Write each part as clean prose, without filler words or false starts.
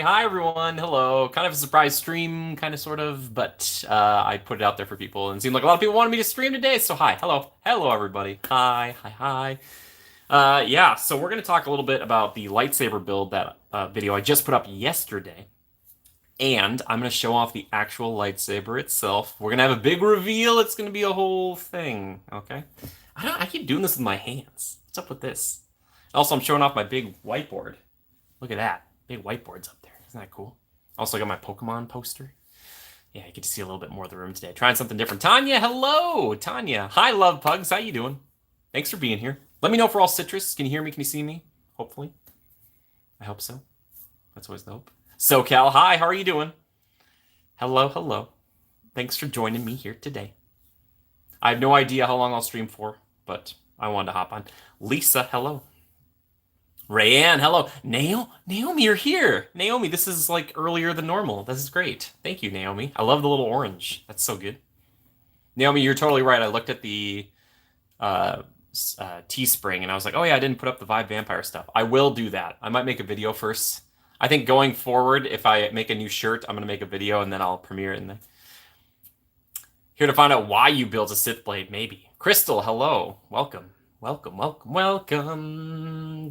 Hi everyone. Hello. Kind of a surprise stream, kind of sort of, but I put it out there for people and it seemed like a lot of people wanted me to stream today. So hi. Hello everybody. Hi. Yeah, so we're going to talk a little bit about the lightsaber build that video I just put up yesterday. And I'm going to show off the actual lightsaber itself. We're going to have a big reveal. It's going to be a whole thing, okay? I keep doing this with my hands. What's up with this? Also, I'm showing off my big whiteboard. Look at that. Big whiteboard's up there. Isn't that cool? Also, I got my Pokemon poster. Yeah, I get to see a little bit more of the room today. Trying something different. Tanya, hello! Tanya. Hi, love pugs. How you doing? Thanks for being here. Let me know if we're all citrus. Can you hear me? Can you see me? Hopefully. I hope so. That's always the hope. SoCal, hi. How are you doing? Hello. Thanks for joining me here today. I have no idea how long I'll stream for, but I wanted to hop on. Lisa, hello. Rayanne, hello. Naomi, you're here. Naomi, this is like earlier than normal. This is great. Thank you, Naomi. I love the little orange. That's so good. Naomi, you're totally right. I looked at the Teespring and I was like, oh yeah, I didn't put up the Vibe Vampire stuff. I will do that. I might make a video first. I think going forward, if I make a new shirt, I'm going to make a video and then I'll premiere it in there. Here to find out why you built a Sith Blade, maybe. Crystal, hello. Welcome. Do a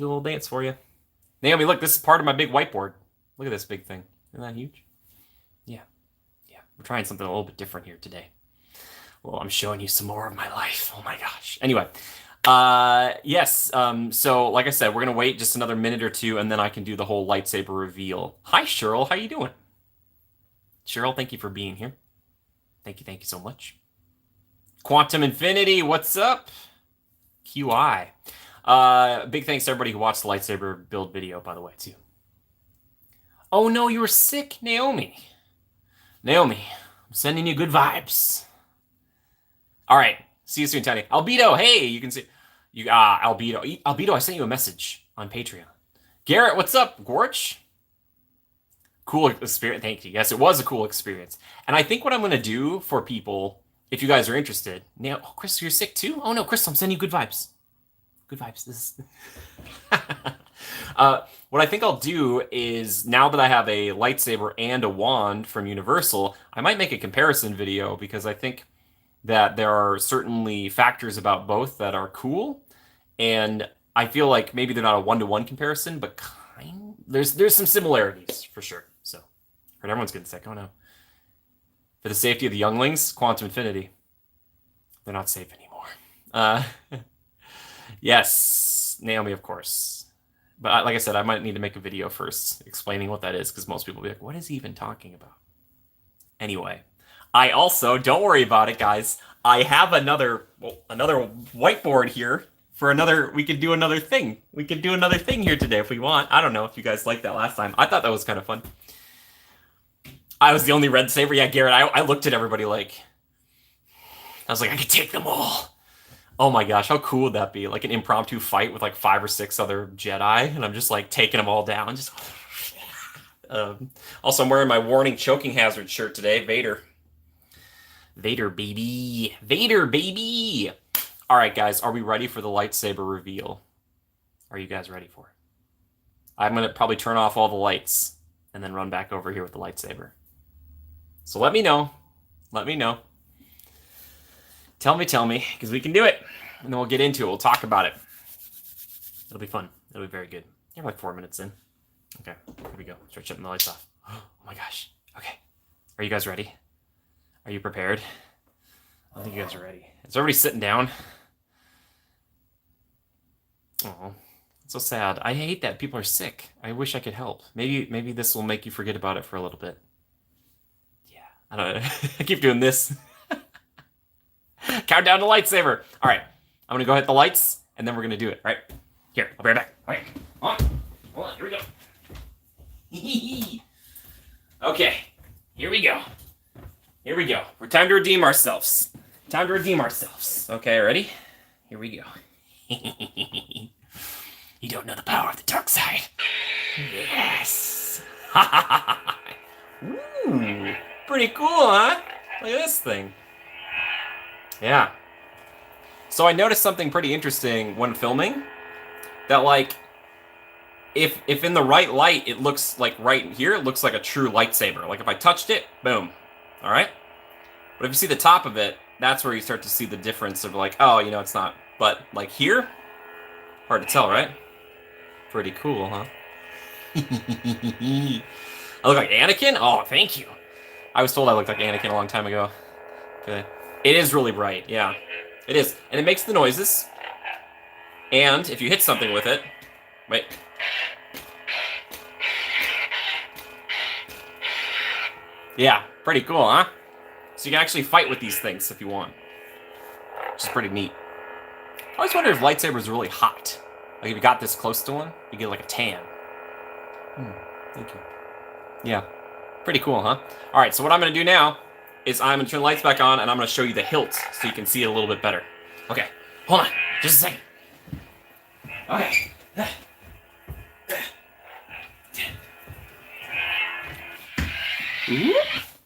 little dance for you. Naomi, look, this is part of my big whiteboard. Look at this big thing. Isn't that huge? Yeah. We're trying something a little bit different here today. Well, I'm showing you some more of my life. Oh my gosh. Anyway, yes. So like I said, we're gonna wait just another minute or two, and then I can do the whole lightsaber reveal. Hi, Cheryl. How you doing? Cheryl, thank you for being here. Thank you so much. Quantum Infinity, what's up? QI. Big thanks to everybody who watched the lightsaber build video, by the way, too. Oh no, you were sick, Naomi. Naomi, I'm sending you good vibes. All right, see you soon, Tiny. Albedo, hey, you can see you. Albedo, I sent you a message on Patreon. Garrett, what's up, Gorch? Cool experience. Thank you. Yes, it was a cool experience. And I think what I'm gonna do for people, if you guys are interested. Now, oh, Chris, you're sick too? Oh no, Chris, I'm sending you good vibes. Good vibes. This is what I think I'll do is, now that I have a lightsaber and a wand from Universal, I might make a comparison video because I think that there are certainly factors about both that are cool, and I feel like maybe they're not a one-to-one comparison, but there's some similarities for sure. So, heard everyone's getting sick. Oh no. For the safety of the younglings, Quantum Infinity. They're not safe anymore. Yes, Naomi, of course. But like I said, I might need to make a video first explaining what that is, because most people will be like, what is he even talking about? Anyway, I also, don't worry about it, guys. I have another whiteboard here for we could do another thing. We could do another thing here today if we want. I don't know if you guys liked that last time. I thought that was kind of fun. I was the only red saber. Yeah, Garrett, I looked at everybody like, I was like, I could take them all. Oh my gosh, how cool would that be? Like an impromptu fight with like 5 or 6 other Jedi, and I'm just like taking them all down. Just also, I'm wearing my warning choking hazard shirt today. Vader, baby. All right, guys, are we ready for the lightsaber reveal? Are you guys ready for it? I'm gonna probably turn off all the lights and then run back over here with the lightsaber. So let me know. Tell me, because we can do it. And then we'll get into it. We'll talk about it. It'll be fun. It'll be very good. You're like 4 minutes in. Okay, here we go. Start shutting the lights off. Oh my gosh. Okay. Are you guys ready? Are you prepared? I don't think you guys are ready. Is everybody sitting down? Oh, it's so sad. I hate that people are sick. I wish I could help. Maybe this will make you forget about it for a little bit. Yeah, I don't know. I keep doing this. Countdown to lightsaber. All right, I'm gonna go hit the lights, and then we're gonna do it. All right, here, I'll be right back. All right, hold on, here we go. Okay, here we go. We're time to redeem ourselves. Okay, ready? Here we go. You don't know the power of the dark side. Yes. Ooh, pretty cool, huh? Look at this thing. Yeah. So I noticed something pretty interesting when filming, that like if in the right light, it looks like right here, it looks like a true lightsaber. Like if I touched it, boom. All right? But if you see the top of it, that's where you start to see the difference of like, oh, it's not. But like here, hard to tell, right? Pretty cool, huh? I look like Anakin? Oh, thank you. I was told I looked like Anakin a long time ago. Okay. It is really bright, yeah. It is. And it makes the noises. And if you hit something with it... Wait. Yeah, pretty cool, huh? So you can actually fight with these things if you want. Which is pretty neat. I always wonder if lightsabers are really hot. Like if you got this close to one, you get like a tan. Thank you. Yeah. Pretty cool, huh? Alright, so what I'm going to do now is I'm going to turn the lights back on and I'm going to show you the hilt so you can see it a little bit better. Okay, hold on. Just a second. Okay.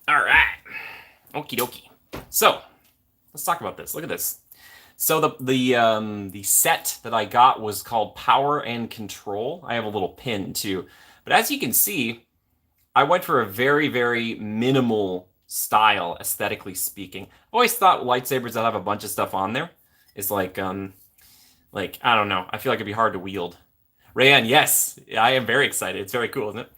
Alright. Okie dokie. So, let's talk about this. Look at this. So the set that I got was called Power and Control. I have a little pin too. But as you can see, I went for a very, very minimal style, aesthetically speaking. I always thought lightsabers that have a bunch of stuff on there is like, I don't know. I feel like it'd be hard to wield. Rayanne, yes, I am very excited. It's very cool, isn't it?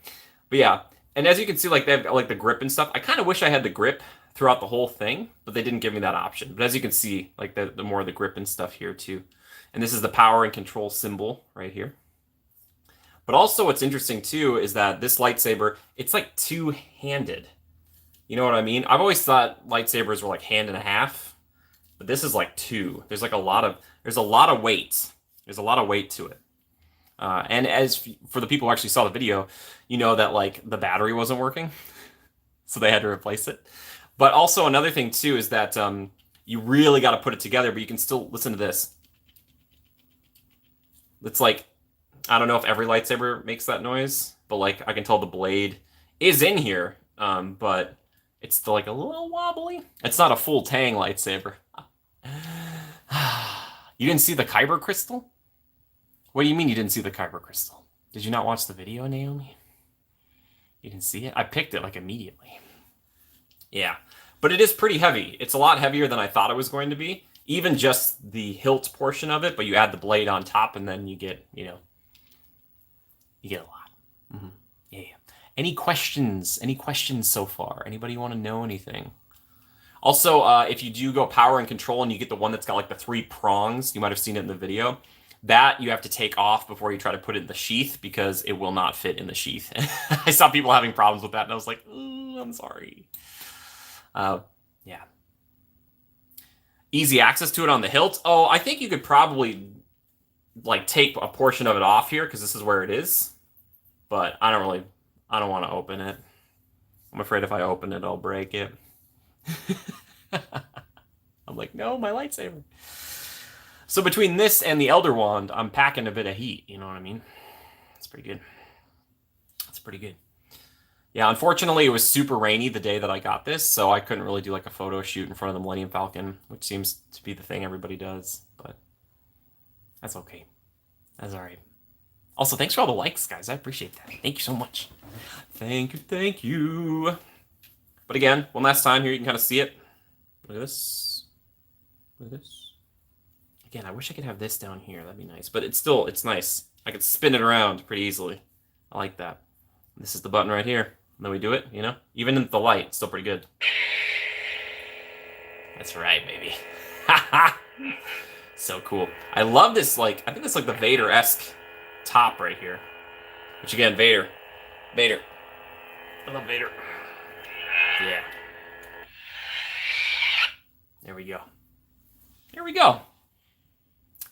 But yeah, and as you can see, like they have like the grip and stuff. I kind of wish I had the grip throughout the whole thing, but they didn't give me that option. But as you can see, like the more of the grip and stuff here too. And this is the power and control symbol right here. But also what's interesting too is that this lightsaber, it's like two-handed. You know what I mean? I've always thought lightsabers were like hand and a half, but this is like two. There's like a lot of weight. There's a lot of weight to it. And as for the people who actually saw the video, you know that like the battery wasn't working, so they had to replace it. But also another thing too is that you really got to put it together, but you can still listen to this. It's like, I don't know if every lightsaber makes that noise, but like I can tell the blade is in here, but it's still like a little wobbly. It's not a full Tang lightsaber. You didn't see the Kyber crystal? What do you mean you didn't see the Kyber crystal? Did you not watch the video, Naomi? You didn't see it? I picked it like immediately. Yeah, but it is pretty heavy. It's a lot heavier than I thought it was going to be. Even just the hilt portion of it, but you add the blade on top and then you get, you get a lot. Mm-hmm. Yeah. Any questions? Any questions so far? Anybody want to know anything? Also, if you do go power and control and you get the one that's got like the 3 prongs, you might have seen it in the video, that you have to take off before you try to put it in the sheath because it will not fit in the sheath. I saw people having problems with that and I was like, I'm sorry. Yeah. Easy access to it on the hilt. Oh, I think you could probably like take a portion of it off here because this is where it is. But I don't want to open it. I'm afraid if I open it, I'll break it. I'm like, no, my lightsaber. So between this and the Elder Wand, I'm packing a bit of heat. You know what I mean? It's pretty good. It's pretty good. Yeah, unfortunately, it was super rainy the day that I got this, so I couldn't really do like a photo shoot in front of the Millennium Falcon, which seems to be the thing everybody does, but that's okay. That's all right. Also, thanks for all the likes, guys. I appreciate that. Thank you so much. Thank you, thank you. But again, one last time here, you can kind of see it. Look at this. Look at this. Again, I wish I could have this down here. That'd be nice. But it's nice. I could spin it around pretty easily. I like that. This is the button right here. And then we do it, Even in the light, it's still pretty good. That's right, baby. So cool. I love this, I think it's like the Vader-esque top right here. Which again, Vader. Vader. I love Vader. Yeah. There we go. There we go.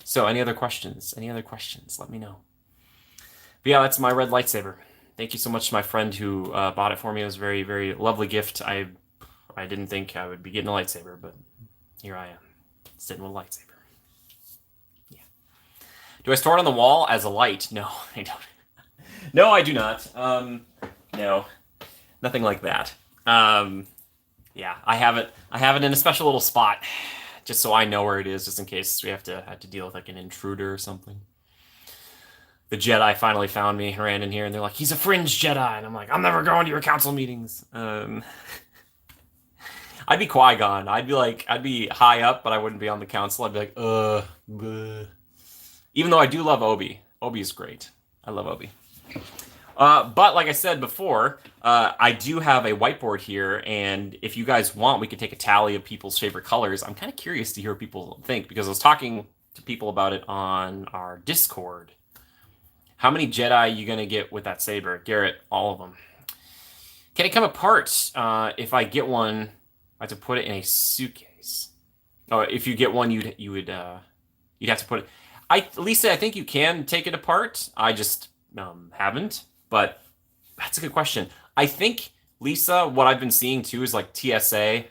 So, any other questions? Any other questions? Let me know. But yeah, that's my red lightsaber. Thank you so much to my friend who bought it for me. It was a very, very lovely gift. I didn't think I would be getting a lightsaber, but here I am, sitting with a lightsaber. Yeah. Do I store it on the wall as a light? No, I don't. No, I do not. No, nothing like that. Yeah, I have it in a special little spot, just so I know where it is, just in case we have to deal with like an intruder or something. The Jedi finally found me and ran in here, and they're like, "He's a fringe Jedi," and I'm like, "I'm never going to your council meetings." I'd be Qui-Gon. I'd be high up, but I wouldn't be on the council. I'd be like, bleh. Even though I do love Obi. Obi is great. I love Obi. But like I said before, I do have a whiteboard here, and if you guys want, we could take a tally of people's favorite colors. I'm kind of curious to hear what people think, because I was talking to people about it on our Discord. How many Jedi are you going to get with that saber? Garrett, all of them. Can it come apart? If I get one, I have to put it in a suitcase. Oh, if you get one, you'd have to put it. Lisa, I think you can take it apart. I just haven't. But that's a good question. I think, Lisa, what I've been seeing too is like TSA,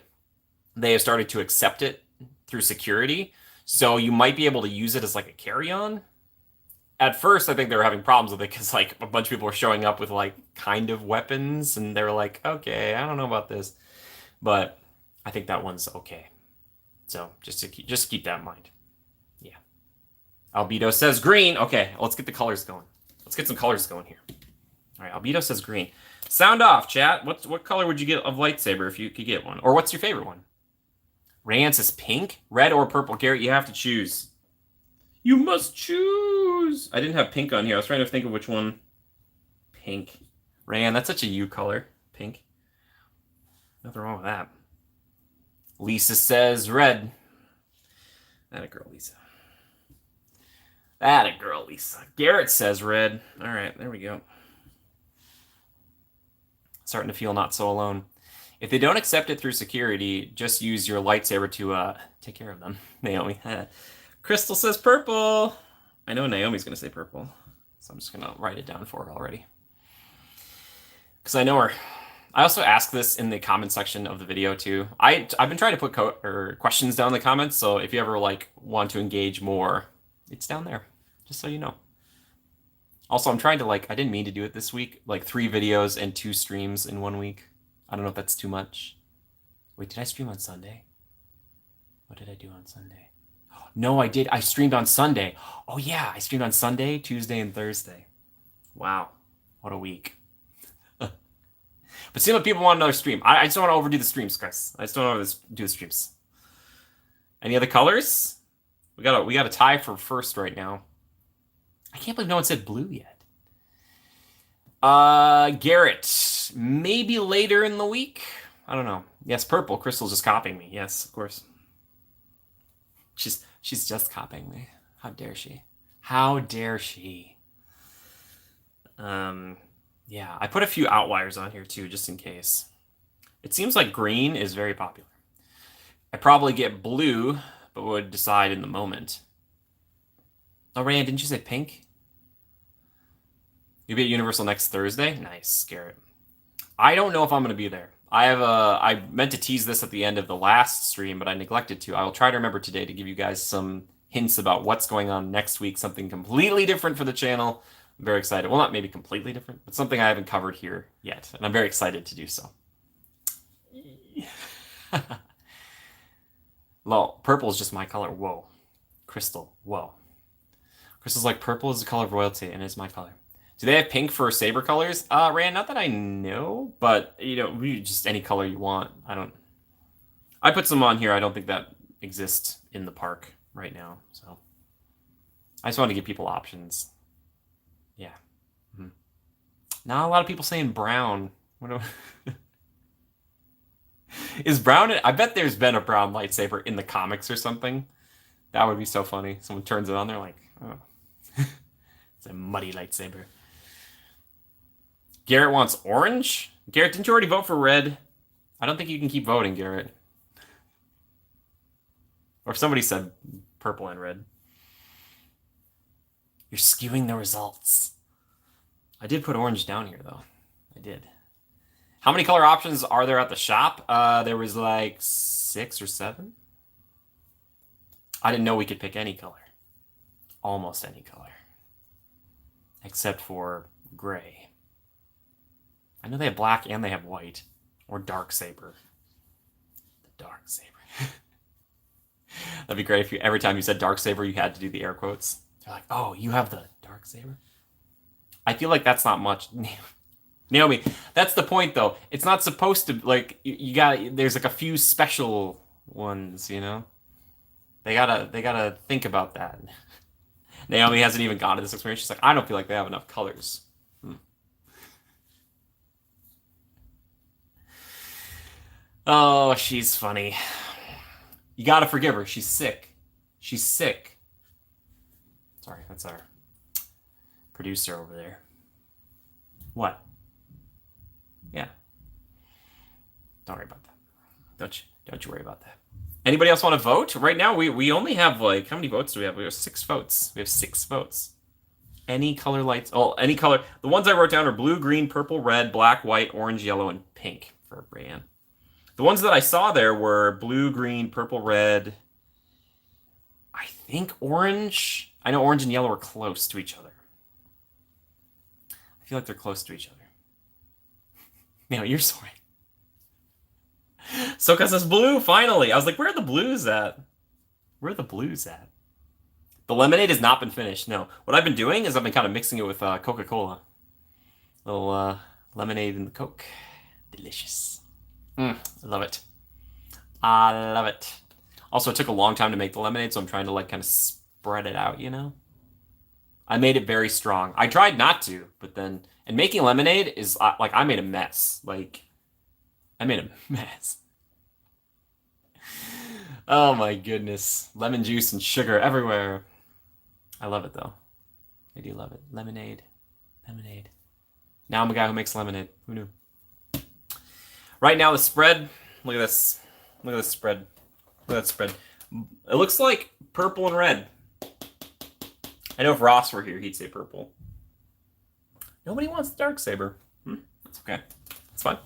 they have started to accept it through security. So you might be able to use it as like a carry-on. At first, I think they were having problems with it because like a bunch of people were showing up with like kind of weapons, and they were like, okay, I don't know about this. But I think that one's okay. So just keep that in mind. Yeah. Albedo says green. Okay, let's get the colors going. Let's get some colors going here. All right, Albedo says green. Sound off, chat. What color would you get of lightsaber if you could get one? Or what's your favorite one? Rayan says pink, red, or purple. Garrett, you have to choose. You must choose. I didn't have pink on here. I was trying to think of which one. Pink. Rayan, that's such a you color. Pink. Nothing wrong with that. Lisa says red. That a girl, Lisa. That a girl, Lisa. Garrett says red. All right, there we go. Starting to feel not so alone. If they don't accept it through security, just use your lightsaber to take care of them. Naomi. Crystal says purple. I know Naomi's going to say purple, so I'm just going to write it down for her already. Because I know her. I also asked this in the comment section of the video too. I've been trying to put questions down in the comments, so if you ever like want to engage more, it's down there, just so you know. Also, I'm trying to I didn't mean to do it this week, like 3 videos and 2 streams in 1 week. I don't know if that's too much. Wait, did I stream on Sunday? What did I do on Sunday? No, I did. I streamed on Sunday. Oh yeah, I streamed on Sunday, Tuesday, and Thursday. Wow, what a week. But see what people want another stream. I just don't want to overdo the streams, Chris. I just don't want to do the streams. Any other colors? We got a tie for first right now. I can't believe no one said blue yet. Garrett, maybe later in the week. I don't know. Yes, purple. Crystal's just copying me. Yes, of course. She's just copying me. How dare she? How dare she? Yeah, I put a few outliers on here too, just in case. It seems like green is very popular. I probably get blue, but would decide in the moment. Oh, Rand, didn't you say pink? You'll be at Universal next Thursday? Nice, Garrett. I don't know if I'm going to be there. I meant to tease this at the end of the last stream, but I neglected to. I will try to remember today to give you guys some hints about what's going on next week, something completely different for the channel. I'm very excited. Well, not maybe completely different, but something I haven't covered here yet, and I'm very excited to do so. Lol, purple is just my color. Whoa. Crystal, whoa. Crystal's like, purple is the color of royalty, and it's my color. Do they have pink for saber colors? Rand, not that I know, but, just any color you want. I put some on here. I don't think that exists in the park right now, so. I just want to give people options. Yeah. Mm-hmm. Not a lot of people saying brown. Is brown? I bet there's been a brown lightsaber in the comics or something. That would be so funny. Someone turns it on, they're like, oh. It's a muddy lightsaber. Garrett wants orange? Garrett, didn't you already vote for red? I don't think you can keep voting, Garrett. Or if somebody said purple and red. You're skewing the results. I did put orange down here, though. I did. How many color options are there at the shop? There was like 6 or 7. I didn't know we could pick any color. Almost any color. Except for gray. I know they have black and they have white. Or dark saber. The dark saber. That'd be great if every time you said dark saber, you had to do the air quotes. They're like, oh, you have the dark saber? I feel like that's not much. Naomi, that's the point though. It's not supposed to like you got there's like a few special ones, you know? They gotta think about that. Naomi hasn't even gone to this experience. She's like, I don't feel like they have enough colors. Hmm. Oh, she's funny. You gotta forgive her. She's sick. She's sick. Sorry, that's our producer over there. What? Yeah. Don't worry about that. Don't you worry about that. Anybody else want to vote? Right now, we only have like how many votes do we have? We have 6 votes. We have 6 votes. Any color lights? Oh, any color. The ones I wrote down are blue, green, purple, red, black, white, orange, yellow, and pink for Brienne. The ones that I saw there were blue, green, purple, red. I think orange. I know orange and yellow are close to each other. I feel like they're close to each other. No, you're sorry. Soka says blue, finally. I was like, where are the blues at? Where are the blues at? The lemonade has not been finished, no. What I've been doing is I've been kind of mixing it with Coca-Cola. Little lemonade in the Coke. Delicious. I love it. I love it. Also, it took a long time to make the lemonade, so I'm trying to like kind of spread it out, you know? I made it very strong. I tried not to, but then... And making lemonade is like, I made a mess. Like, I made a mess. Oh my goodness. Lemon juice and sugar everywhere. I love it though. I do love it. Lemonade. Lemonade. Now I'm a guy who makes lemonade. Who knew? Right now the spread, look at this. Look at this spread. Look at that spread. It looks like purple and red. I know if Ross were here, he'd say purple. Nobody wants the Darksaber. That's okay. That's fine.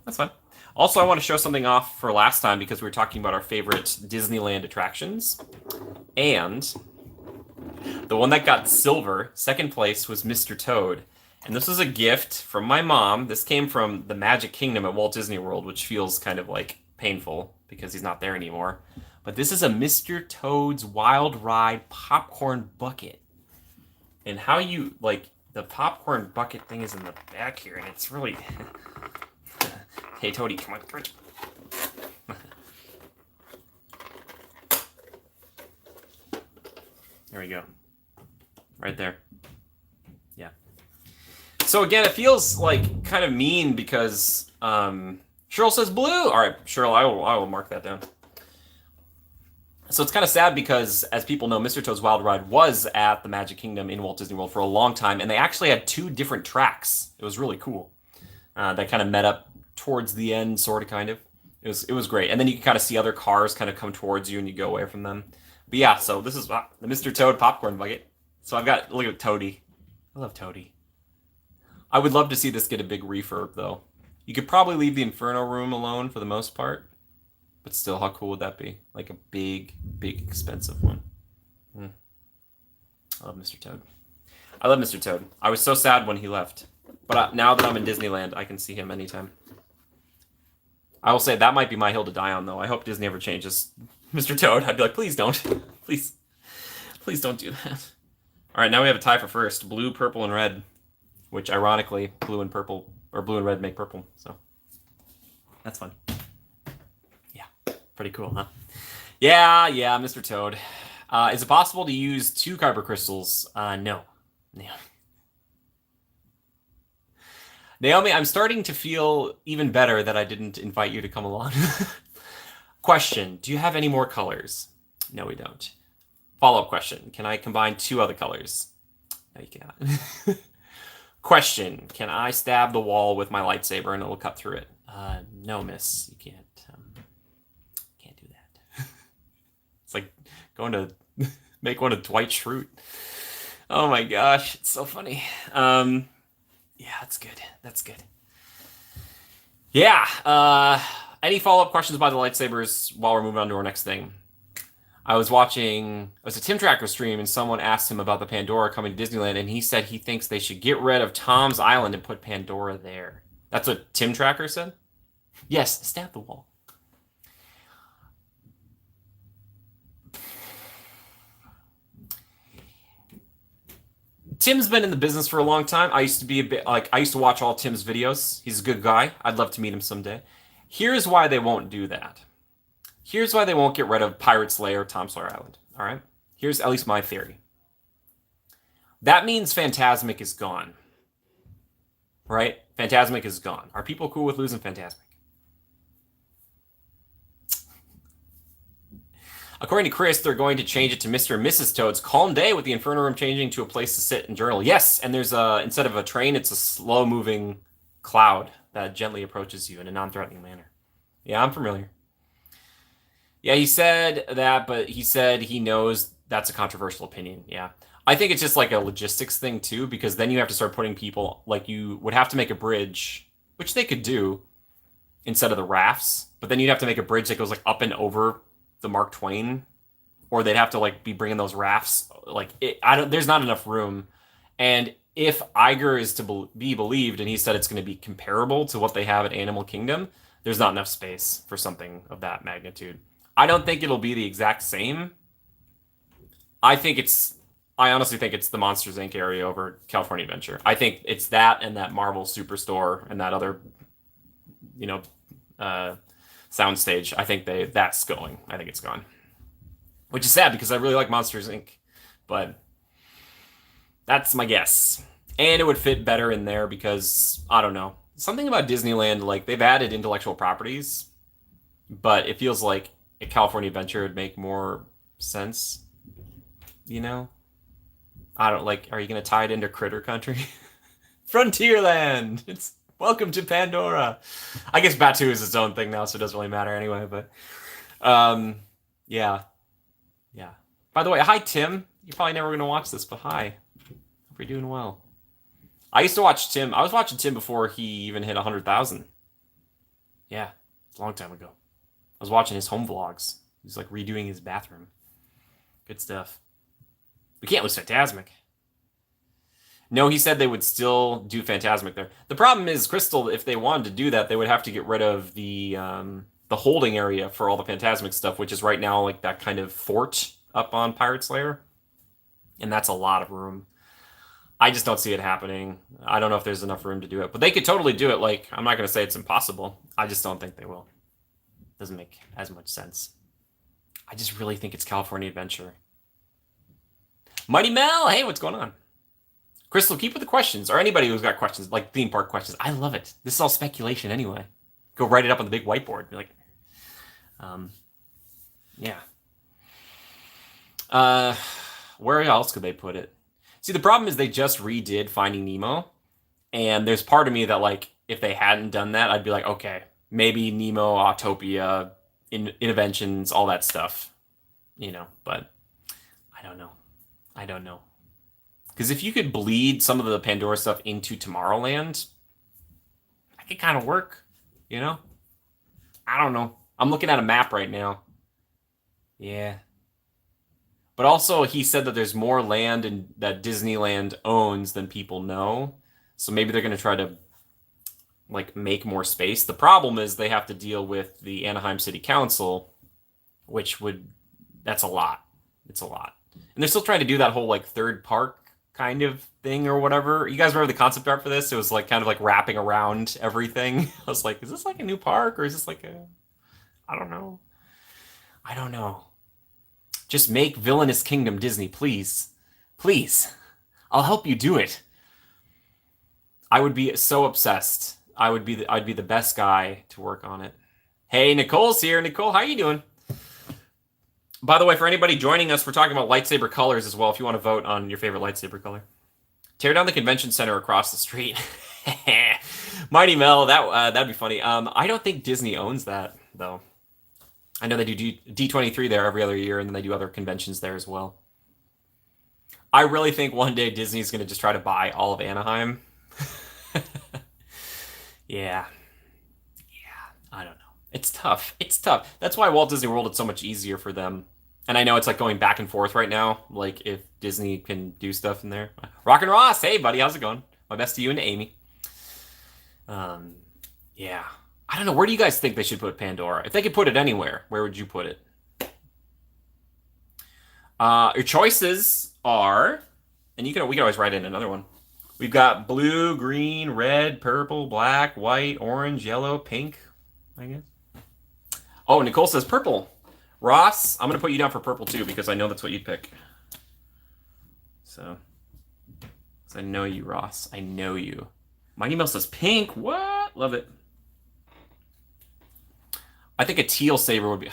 That's fine. Also, I want to show something off for last time because we were talking about our favorite Disneyland attractions. And the one that got silver, second place, was Mr. Toad. And this was a gift from my mom. This came from the Magic Kingdom at Walt Disney World, which feels kind of like painful because he's not there anymore. But this is a Mr. Toad's Wild Ride popcorn bucket. And how you, like, the popcorn bucket thing is in the back here, and it's really... Hey, Toady, come on, come on. There we go. Right there. Yeah. So again, it feels like kind of mean because Cheryl says blue. All right, Cheryl, I will mark that down. So it's kind of sad because, as people know, Mr. Toad's Wild Ride was at the Magic Kingdom in Walt Disney World for a long time, and they actually had 2 different tracks. It was really cool. That kind of met up towards the end, sort of, kind of. It was great. And then you can kind of see other cars kind of come towards you and you go away from them. But yeah, so this is the Mr. Toad popcorn bucket. So I've got, look at Toady. I love Toady. I would love to see this get a big refurb, though. You could probably leave the Inferno room alone for the most part. But still, how cool would that be? Like a big, big, expensive one. I love Mr. Toad. I love Mr. Toad. I was so sad when he left. But now that I'm in Disneyland, I can see him anytime. I will say that might be my hill to die on, though. I hope Disney ever changes Mr. Toad. I'd be like, please don't. Please. Please don't do that. All right, now we have a tie for first. Blue, purple, and red. Which, ironically, blue and purple, or blue and red make purple. So, that's fun. Pretty cool, huh? Yeah, Mr. Toad. Is it possible to use 2 kyber crystals? No. Naomi, I'm starting to feel even better that I didn't invite you to come along. Question, do you have any more colors? No, we don't. Follow-up question, can I combine 2 other colors? No, you cannot. Question, can I stab the wall with my lightsaber and it'll cut through it? No, miss, you can't. It's like going to make one of Dwight Schrute. Oh my gosh, it's so funny. Yeah, that's good. That's good. Yeah. Any follow-up questions about the lightsabers while we're moving on to our next thing? I was watching, it was a Tim Tracker stream, and someone asked him about the Pandora coming to Disneyland, and he said he thinks they should get rid of Tom's Island and put Pandora there. That's what Tim Tracker said? Yes, stab the wall. Tim's been in the business for a long time. I used to be a bit like I used to watch all Tim's videos. He's a good guy. I'd love to meet him someday. Here's why they won't do that. Here's why they won't get rid of Pirate's Lair, Tom Sawyer Island. All right. Here's at least my theory. That means Phantasmic is gone. Right? Phantasmic is gone. Are people cool with losing Phantasmic? According to Chris, they're going to change it to Mr. and Mrs. Toad's calm day with the Inferno Room changing to a place to sit and journal. Yes, and there's instead of a train, it's a slow-moving cloud that gently approaches you in a non-threatening manner. Yeah, I'm familiar. Yeah, he said that, but he said he knows that's a controversial opinion. Yeah. I think it's just like a logistics thing too, because then you have to start putting people, like you would have to make a bridge, which they could do instead of the rafts, but then you'd have to make a bridge that goes like up and over the Mark Twain, or they'd have to like be bringing those rafts. Like there's not enough room. And if Iger is to be believed, and he said it's going to be comparable to what they have at Animal Kingdom, there's not enough space for something of that magnitude. I don't think it'll be the exact same. I honestly think it's the Monsters Inc. area over California Adventure. I think it's that and that Marvel Superstore and that other, soundstage. I think that's going. I think it's gone. Which is sad because I really like Monsters Inc. But that's my guess. And it would fit better in there because, I don't know. Something about Disneyland, like they've added intellectual properties, but it feels like a California Adventure would make more sense. I don't like, are you going to tie it into Critter Country? Frontierland! It's welcome to Pandora. I guess Batu is its own thing now, so it doesn't really matter anyway, but yeah. By the way, hi, Tim. You're probably never going to watch this, but hi. Hope you're doing well. I used to watch Tim. I was watching Tim before he even hit 100,000. Yeah, it's a long time ago. I was watching his home vlogs. He's like redoing his bathroom. Good stuff. We can't lose Phantasmic. No, he said they would still do Phantasmic there. The problem is, Crystal, if they wanted to do that, they would have to get rid of the holding area for all the Phantasmic stuff, which is right now like that kind of fort up on Pirate's Lair. And that's a lot of room. I just don't see it happening. I don't know if there's enough room to do it. But they could totally do it. Like, I'm not going to say it's impossible. I just don't think they will. Doesn't make as much sense. I just really think it's California Adventure. Mighty Mel, hey, what's going on? Crystal, keep with the questions, or anybody who's got questions, like theme park questions. I love it. This is all speculation anyway. Go write it up on the big whiteboard. Be like, yeah. Where else could they put it? See, the problem is they just redid Finding Nemo, and there's part of me that, like, if they hadn't done that, I'd be like, okay, maybe Nemo, Autopia, Interventions, all that stuff, but I don't know. Because if you could bleed some of the Pandora stuff into Tomorrowland, that could kind of work, I don't know. I'm looking at a map right now. Yeah. But also, he said that there's more land that Disneyland owns than people know. So maybe they're going to try to, like, make more space. The problem is they have to deal with the Anaheim City Council, that's a lot. It's a lot. And they're still trying to do that whole, like, third park kind of thing or whatever. You guys remember the concept art for this? It was, like, kind of, like, wrapping around everything. I was like, is this, like, a new park? Or is this, like, I don't know. Just make Villainous Kingdom Disney, please. Please. I'll help you do it. I would be so obsessed. I'd be the best guy to work on it. Hey, Nicole's here. Nicole, how are you doing? By the way, for anybody joining us, we're talking about lightsaber colors as well, if you want to vote on your favorite lightsaber color. Tear down the convention center across the street. Mighty Mel, that'd be funny. I don't think Disney owns that, though. I know they do D23 there every other year, and then they do other conventions there as well. I really think one day Disney's going to just try to buy all of Anaheim. Yeah, I don't know. It's tough. That's why Walt Disney World is so much easier for them. And I know it's like going back and forth right now, like if Disney can do stuff in there. Rock and Ross, hey buddy, how's it going? My best to you and to Amy. Yeah. I don't know, where do you guys think they should put Pandora? If they could put it anywhere, where would you put it? Your choices are And we can always write in another one. We've got blue, green, red, purple, black, white, orange, yellow, pink, I guess. Oh, Nicole says purple. Ross, I'm going to put you down for purple too because I know that's what you'd pick. So I know you, Ross. I know you. Mighty Mouse says pink. What? Love it. I think a teal saber would be...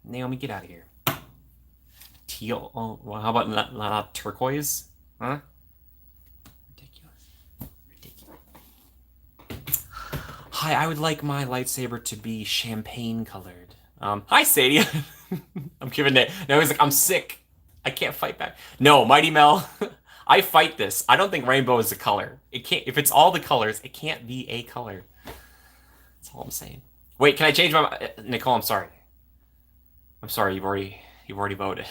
Naomi, get out of here. Teal? Oh, well, how about not turquoise? Huh? Ridiculous. Hi, I would like my lightsaber to be champagne colored. Hi, Sadia. I'm giving it. No, he's like, I'm sick. I can't fight back. No, Mighty Mel. I fight this. I don't think rainbow is a color. It can't. If it's all the colors, it can't be a color. That's all I'm saying. Wait, can I change my... Nicole, I'm sorry. I'm sorry, you've already voted.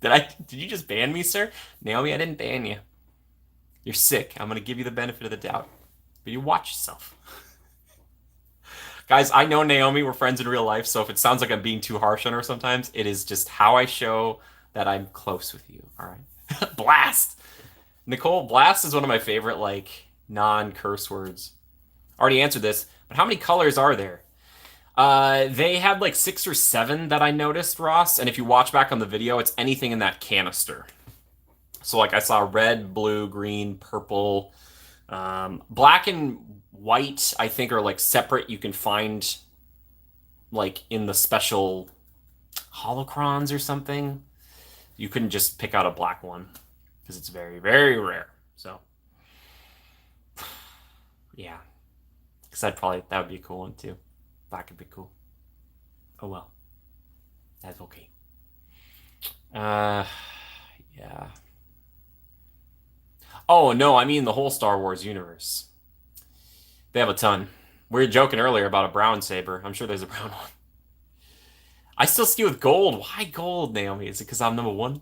Did you just ban me, sir? Naomi, I didn't ban you. You're sick. I'm gonna give you the benefit of the doubt. But you watch yourself. Guys, I know Naomi, we're friends in real life, so if it sounds like I'm being too harsh on her sometimes, it is just how I show that I'm close with you, all right? Blast! Nicole, blast is one of my favorite, like, non-curse words. Already answered this, but how many colors are there? They had like 6 or 7 that I noticed, Ross, and if you watch back on the video, it's anything in that canister. So like I saw red, blue, green, purple, black and white, I think are like separate. You can find like in the special holocrons or something. You couldn't just pick out a black one because it's very, very rare. So yeah, because that would be a cool one too. Black would be cool. Oh well. That's okay. Yeah. Oh no, I mean the whole Star Wars universe. They have a ton. We were joking earlier about a brown saber. I'm sure there's a brown one. I still ski with gold. Why gold, Naomi? Is it because I'm number 1?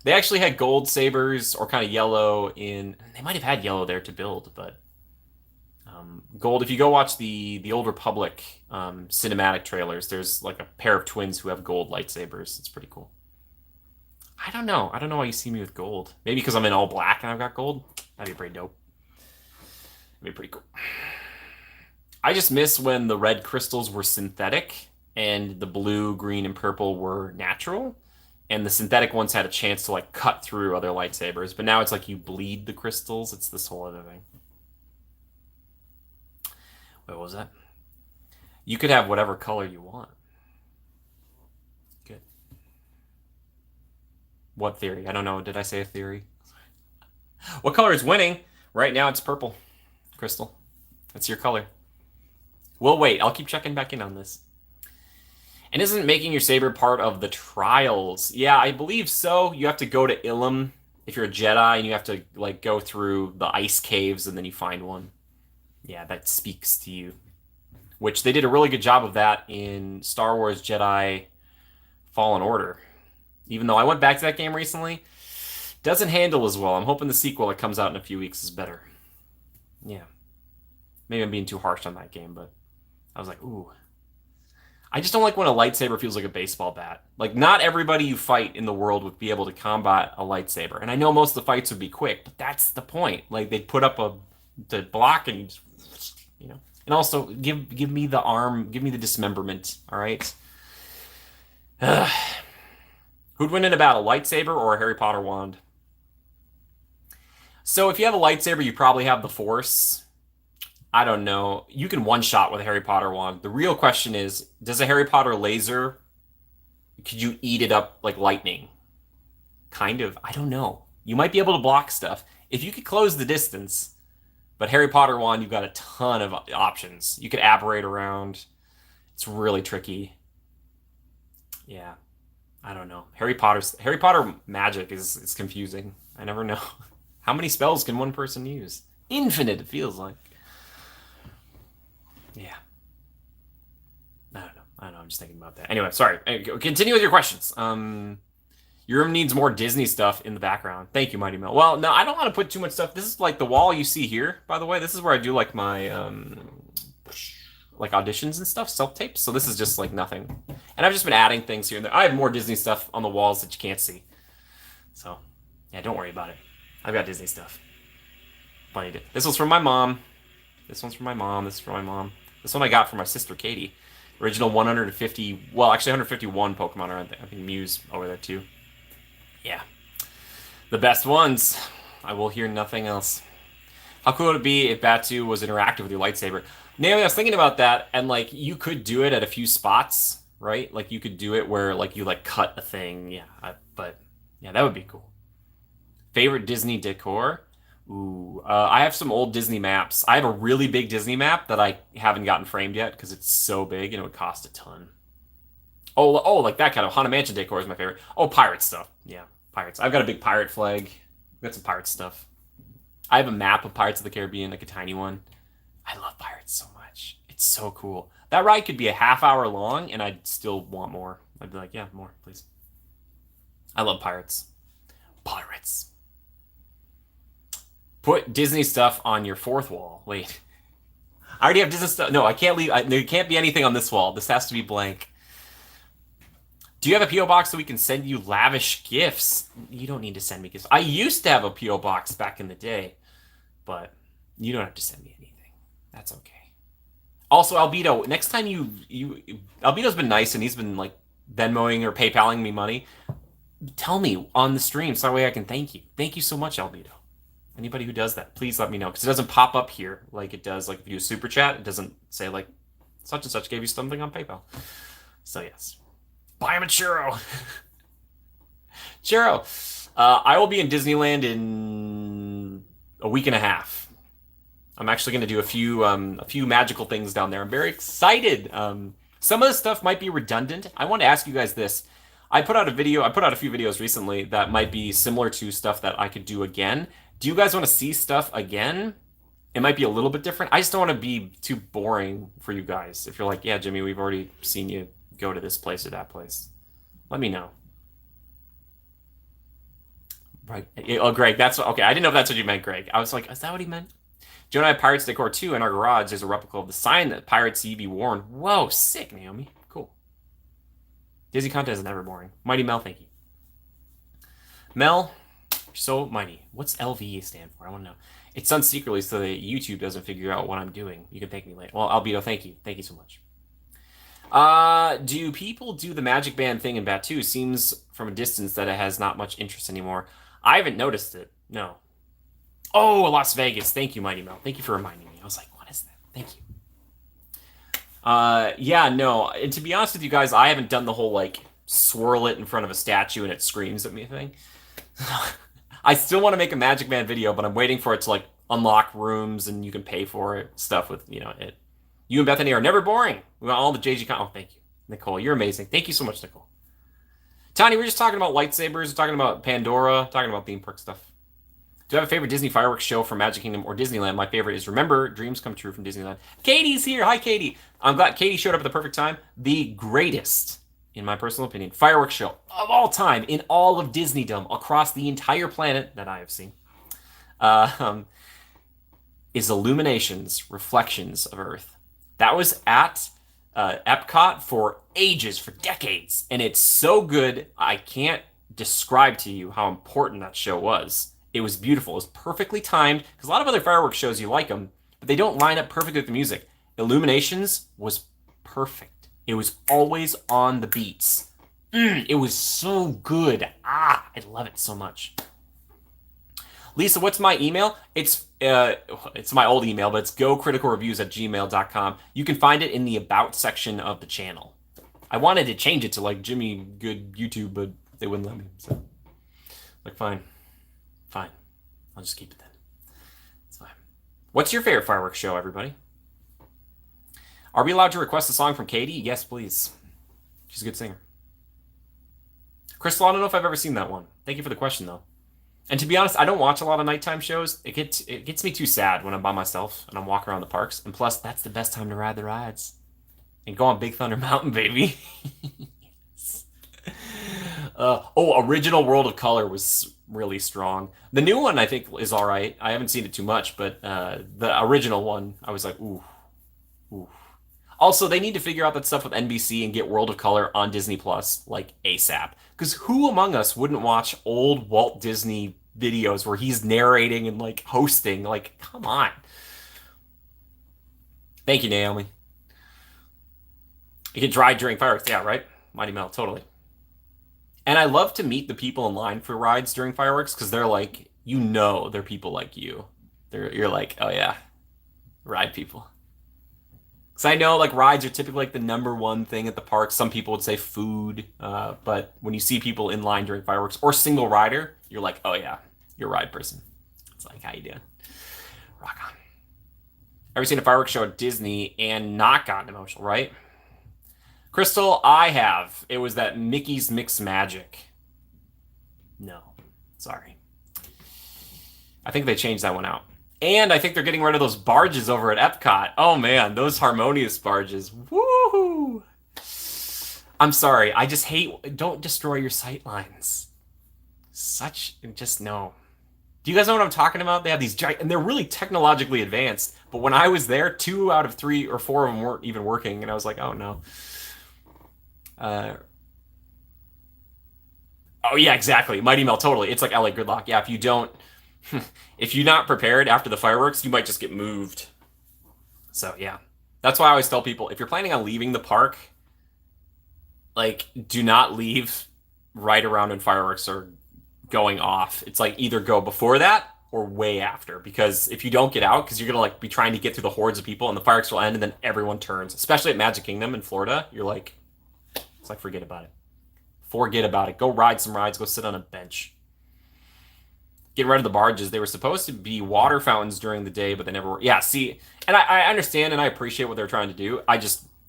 They actually had gold sabers or kind of yellow in... They might have had yellow there to build, but... gold, if you go watch the Old Republic cinematic trailers, there's like a pair of twins who have gold lightsabers. It's pretty cool. I don't know. I don't know why you see me with gold. Maybe because I'm in all black and I've got gold. That'd be pretty dope. That'd be pretty cool. I just miss when the red crystals were synthetic and the blue, green, and purple were natural. And the synthetic ones had a chance to like cut through other lightsabers. But now it's like you bleed the crystals. It's this whole other thing. Wait, what was that? You could have whatever color you want. Good. What theory? I don't know. Did I say a theory? What color is winning? Right now it's purple. Crystal. That's your color. We'll wait. I'll keep checking back in on this. And isn't making your saber part of the trials? Yeah, I believe so. You have to go to Ilum if you're a Jedi, and you have to like go through the ice caves, and then you find one. Yeah, that speaks to you. Which they did a really good job of that in Star Wars Jedi Fallen Order. Even though I went back to that game recently, doesn't handle as well. I'm hoping the sequel that comes out in a few weeks is better. Yeah. Maybe I'm being too harsh on that game, but I was like, ooh. I just don't like when a lightsaber feels like a baseball bat. Like, not everybody you fight in the world would be able to combat a lightsaber. And I know most of the fights would be quick, but that's the point. Like, they'd put up the block and you just, you know. And also, give me the arm, give me the dismemberment, all right? Who'd win in a battle, lightsaber or a Harry Potter wand? So if you have a lightsaber, you probably have the Force. I don't know. You can one-shot with a Harry Potter wand. The real question is, does a Harry Potter laser, could you eat it up like lightning? Kind of. I don't know. You might be able to block stuff. If you could close the distance, but Harry Potter wand, you've got a ton of options. You could apparate around. It's really tricky. Yeah. I don't know. Harry Potter magic is confusing. I never know. How many spells can one person use? Infinite, it feels like. Yeah. I don't know. I'm just thinking about that. Anyway, sorry. Continue with your questions. Your room needs more Disney stuff in the background. Thank you, Mighty Mel. Well, no, I don't want to put too much stuff. This is like the wall you see here, by the way. This is where I do like my like auditions and stuff, self-tapes. So this is just like nothing. And I've just been adding things here and there. I have more Disney stuff on the walls that you can't see. So Yeah, don't worry about it. I've got Disney stuff. Plenty to. This one's from my mom. This one's from my mom. This is from my mom. This one I got from my sister Katie. Original 150. Well, actually 151 Pokemon are. I think Mew's over there too. Yeah, the best ones. I will hear nothing else. How cool would it be if Batu was interactive with your lightsaber? Naomi, I was thinking about that, and like you could do it at a few spots, right? Like you could do it where like you like cut a thing, yeah. But yeah, that would be cool. Favorite Disney decor? Ooh, I have some old Disney maps. I have a really big Disney map that I haven't gotten framed yet because it's so big and it would cost a ton. Oh, like that kind of Haunted Mansion decor is my favorite. Oh, pirate stuff. Yeah, pirates. I've got a big pirate flag. I've got some pirate stuff. I have a map of Pirates of the Caribbean, like a tiny one. I love pirates so much. It's so cool. That ride could be a half hour long, and I'd still want more. I'd be like, yeah, more, please. I love pirates. Pirates. Put Disney stuff on your fourth wall. Wait. I already have Disney stuff. No, I can't leave. There can't be anything on this wall. This has to be blank. Do you have a P.O. box so we can send you lavish gifts? You don't need to send me gifts. I used to have a P.O. box back in the day, but you don't have to send me anything. That's okay. Also, Albedo, next time Albedo's been nice and he's been like Venmoing or PayPaling me money. Tell me on the stream so that way I can thank you. Thank you so much, Albedo. Anybody who does that, please let me know because it doesn't pop up here like it does. Like if you do a super chat, it doesn't say like such and such gave you something on PayPal. So yes, buy him a churro. Churro. I will be in Disneyland in a week and a half. I'm actually going to do a few magical things down there. I'm very excited. Some of the stuff might be redundant. I want to ask you guys this. I put out a few videos recently that might be similar to stuff that I could do again. Do you guys want to see stuff again? It might be a little bit different. I just don't want to be too boring for you guys. If you're like, yeah, Jimmy, we've already seen you go to this place or that place. Let me know. Right. Oh, Greg, that's okay. I didn't know if that's what you meant, Greg. I was like, is that what he meant? Joe and I have Pirates decor too in our garage. There's a replica of the sign that Pirates be worn. Whoa, sick, Naomi. Cool. Disney content is never boring. Mighty Mel, thank you. Mel, you're so mighty. What's LV stand for? I want to know. It's done secretly so that YouTube doesn't figure out what I'm doing. You can thank me later. Well, Albedo, thank you. Thank you so much. Do people do the magic band thing in Batu? Seems from a distance that it has not much interest anymore. I haven't noticed it. No. Oh, Las Vegas. Thank you, Mighty Mel. Thank you for reminding me. I was like, what is that? Thank you. Yeah, no. And to be honest with you guys, I haven't done the whole, like, swirl it in front of a statue and it screams at me thing. I still want to make a Magic Man video, but I'm waiting for it to, like, unlock rooms and you can pay for it. Stuff with, you know, it. You and Bethany are never boring. We want all the JG Oh, thank you. Nicole, you're amazing. Thank you so much, Nicole. Tony, we're just talking about lightsabers, talking about Pandora, talking about theme park stuff. Do you have a favorite Disney fireworks show from Magic Kingdom or Disneyland? My favorite is Remember, Dreams Come True from Disneyland. Katie's here. Hi, Katie. I'm glad Katie showed up at the perfect time. The greatest, in my personal opinion, fireworks show of all time in all of Disneydom across the entire planet that I have seen is Illuminations, Reflections of Earth. That was at Epcot for ages, for decades. And it's so good, I can't describe to you how important that show was. It was beautiful. It was perfectly timed because a lot of other fireworks shows, you like them, but they don't line up perfectly with the music. Illuminations was perfect. It was always on the beats. It was so good. I love it so much. Lisa, what's my email? It's my old email, but it's gocriticalreviews@gmail.com. You can find it in the About section of the channel. I wanted to change it to like Jimmy Good YouTube, but they wouldn't let me. So, like, fine. I'll just keep it then. It's fine. What's your favorite fireworks show, everybody? Are we allowed to request a song from Katie? Yes, please. She's a good singer. Crystal, I don't know if I've ever seen that one. Thank you for the question, though. And to be honest, I don't watch a lot of nighttime shows. It gets me too sad when I'm by myself and I'm walking around the parks. And plus, that's the best time to ride the rides. And go on Big Thunder Mountain, baby. Yes. Original World of Color was really strong. The new one, I think, is all right. I haven't seen it too much, but the original one, I was like, ooh. Also, they need to figure out that stuff with NBC and get World of Color on Disney Plus, like ASAP. Because who among us wouldn't watch old Walt Disney videos where he's narrating and like hosting. Like, come on. Thank you, Naomi. You get dry during fireworks. Yeah, right? Mighty Mel, totally. And I love to meet the people in line for rides during fireworks because they're like, they're people like you. You're like, oh yeah, ride people. Because I know like rides are typically like the number one thing at the park. Some people would say food, but when you see people in line during fireworks or single rider, you're like, oh yeah, you're a ride person. It's like, how you doing? Rock on. Ever seen a fireworks show at Disney and not gotten emotional, right? Crystal, I have. It was that Mickey's Mix Magic. No, sorry. I think they changed that one out. And I think they're getting rid of those barges over at Epcot. Oh man, those Harmonious barges. Woohoo! I'm sorry. I just hate. Don't destroy your sight lines. Just no. Do you guys know what I'm talking about? They have these giant, and they're really technologically advanced. But when I was there, 2 out of 3 or 4 of them weren't even working, and I was like, oh no. Oh yeah, exactly. Mighty Mel, totally. It's like LA Gridlock. Yeah, if you're not prepared after the fireworks, you might just get moved. So yeah, that's why I always tell people if you're planning on leaving the park, like do not leave right around when fireworks are going off. It's like either go before that or way after, because if you don't get out, because you're gonna like be trying to get through the hordes of people and the fireworks will end and then everyone turns. Especially at Magic Kingdom in Florida, you're like, it's like forget about it. Forget about it. Go ride some rides. Go sit on a bench. Get rid of the barges. They were supposed to be water fountains during the day, but they never were. Yeah, see, and I understand and I appreciate what they're trying to do.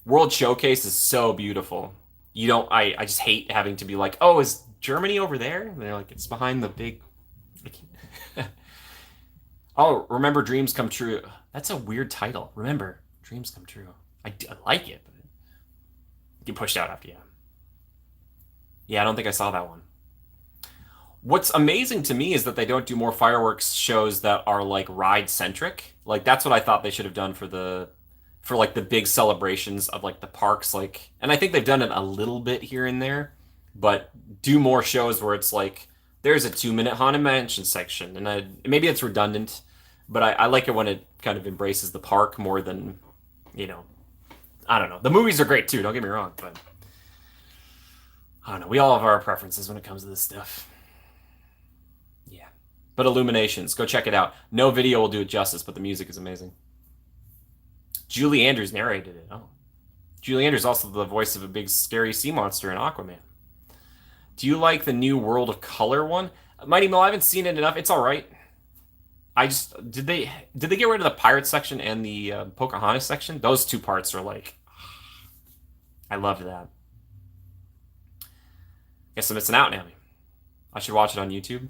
World Showcase is so beautiful. I just hate having to be like, oh, is Germany over there? And they're like, it's behind the big. Oh, Remember Dreams Come True. That's a weird title. Remember Dreams Come True. I like it, but get pushed out after, yeah. Yeah, I don't think I saw that one. What's amazing to me is that they don't do more fireworks shows that are like ride centric. Like that's what I thought they should have done for like the big celebrations of like the parks, like, and I think they've done it a little bit here and there, but do more shows where it's like there's a 2-minute Haunted Mansion section, and maybe it's redundant, but I like it when it kind of embraces the park more than, I don't know. The movies are great too, don't get me wrong, but I don't know. We all have our preferences when it comes to this stuff. Yeah. But Illuminations, go check it out. No video will do it justice, but the music is amazing. Julie Andrews narrated it. Oh. Julie Andrews also the voice of a big scary sea monster in Aquaman. Do you like the new World of Color one? Mighty Mill, I haven't seen it enough. It's all right. Did they get rid of the pirate section and the Pocahontas section? Those 2 parts are like, I loved that. Guess I'm missing out, Naomi. I should watch it on YouTube.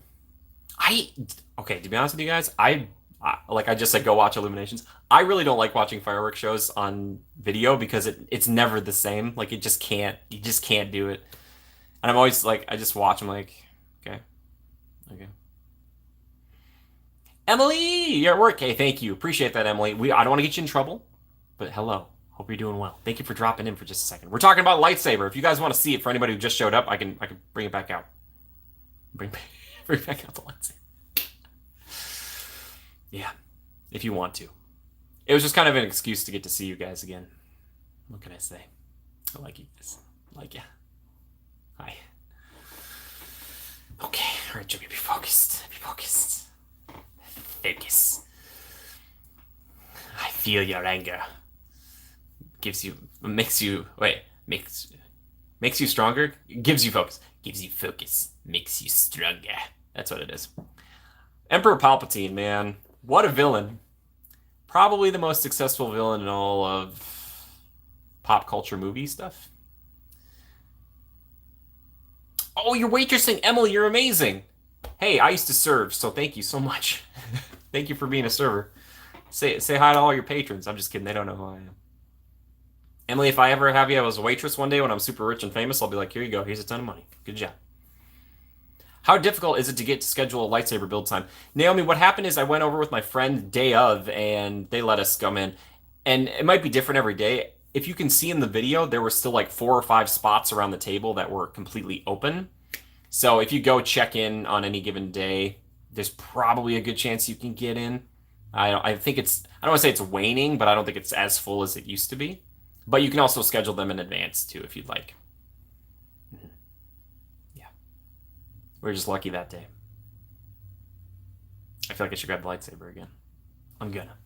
Okay, to be honest with you guys, I just said go watch Illuminations. I really don't like watching fireworks shows on video because it's never the same. Like you just can't do it. And I'm always like, I just watch. I'm like, okay. Emily, you're at work. Hey, thank you. Appreciate that, Emily. I don't want to get you in trouble, but hello. Hope you're doing well. Thank you for dropping in for just a second. We're talking about Lightsaber. If you guys want to see it, for anybody who just showed up, I can bring it back out. Bring back out the Lightsaber. Yeah, if you want to. It was just kind of an excuse to get to see you guys again. What can I say? I like you guys. Like ya. Hi. Okay, all right, Jimmy, be focused. Be focused. Focus. I feel your anger. Makes you stronger. Gives you focus. Gives you focus. Makes you stronger. That's what it is. Emperor Palpatine, man. What a villain. Probably the most successful villain in all of pop culture movie stuff. Oh, you're waitressing. Emily, you're amazing. Hey, I used to serve, so thank you so much. Thank you for being a server. Say hi to all your patrons. I'm just kidding. They don't know who I am. Emily, if I ever have you as a waitress one day when I'm super rich and famous, I'll be like, here you go. Here's a ton of money. Good job. How difficult is it to get to schedule a lightsaber build time? Naomi, what happened is I went over with my friend day of, and they let us come in. And it might be different every day. If you can see in the video, there were still like 4 or 5 spots around the table that were completely open. So if you go check in on any given day, there's probably a good chance you can get in. I think it's, I don't want to say it's waning, but I don't think it's as full as it used to be. But you can also schedule them in advance too if you'd like. Yeah. We are just lucky that day. I feel like I should grab the lightsaber again. I'm gonna.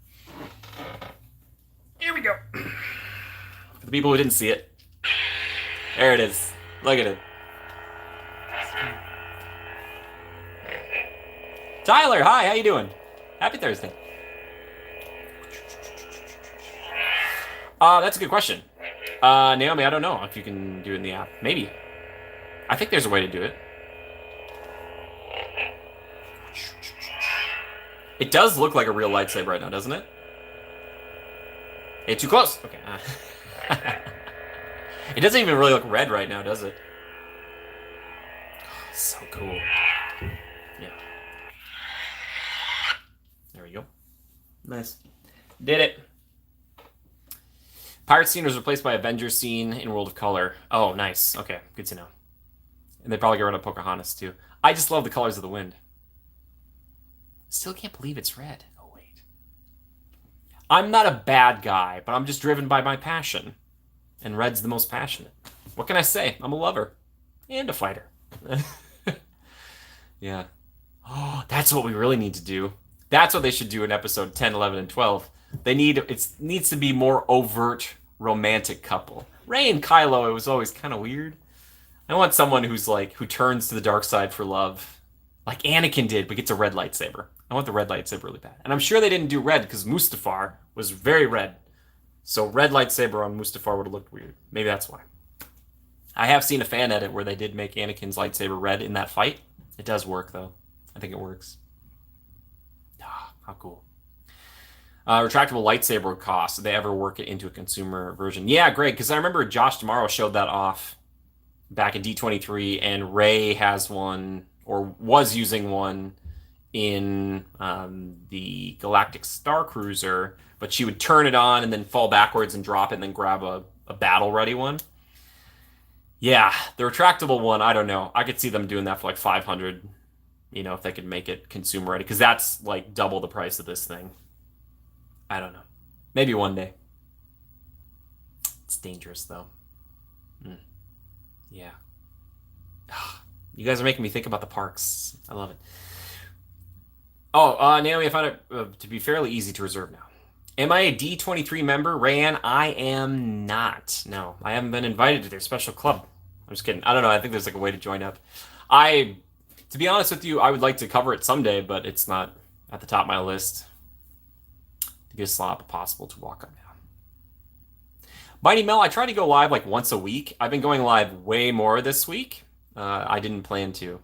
Here we go. For the people who didn't see it. There it is. Look at it. Tyler, hi, how you doing? Happy Thursday. That's a good question. Naomi, I don't know if you can do it in the app. Maybe. I think there's a way to do it. It does look like a real lightsaber right now, doesn't it? Hey, too close. Okay. It doesn't even really look red right now, does it? Oh, so cool. Yeah. There we go. Nice. Did it. Pirate scene was replaced by Avengers scene in World of Color. Oh, nice. Okay, good to know. And they probably get rid of Pocahontas, too. I just love the colors of the wind. Still can't believe it's red. Oh, wait. I'm not a bad guy, but I'm just driven by my passion. And red's the most passionate. What can I say? I'm a lover. And a fighter. Yeah. Oh, that's what we really need to do. That's what they should do in episode 10, 11, and 12. It needs to be more overt romantic couple. Rey and Kylo, it was always kind of weird. I want someone who turns to the dark side for love. Like Anakin did, but gets a red lightsaber. I want the red lightsaber really bad. And I'm sure they didn't do red because Mustafar was very red. So red lightsaber on Mustafar would have looked weird. Maybe that's why. I have seen a fan edit where they did make Anakin's lightsaber red in that fight. It does work, though. I think it works. Ah, how cool. Retractable lightsaber cost. Did they ever work it into a consumer version? Yeah, Greg, because I remember Josh Tomorrow showed that off back in D23, and Rey has one, or was using one, in the Galactic Star Cruiser, but she would turn it on and then fall backwards and drop it and then grab a battle-ready one. Yeah, the retractable one, I don't know. I could see them doing that for like 500, if they could make it consumer-ready, because that's like double the price of this thing. I don't know. Maybe one day. It's dangerous, though. Yeah. You guys are making me think about the parks. I love it. Oh, Naomi, I found it to be fairly easy to reserve now. Am I a D23 member? Rayanne, I am not. No, I haven't been invited to their special club. I'm just kidding. I don't know. I think there's like a way to join up. To be honest with you, I would like to cover it someday, but it's not at the top of my list. To get a slot possible to walk up now. Mighty Mel, I try to go live like once a week. I've been going live way more this week. I didn't plan to,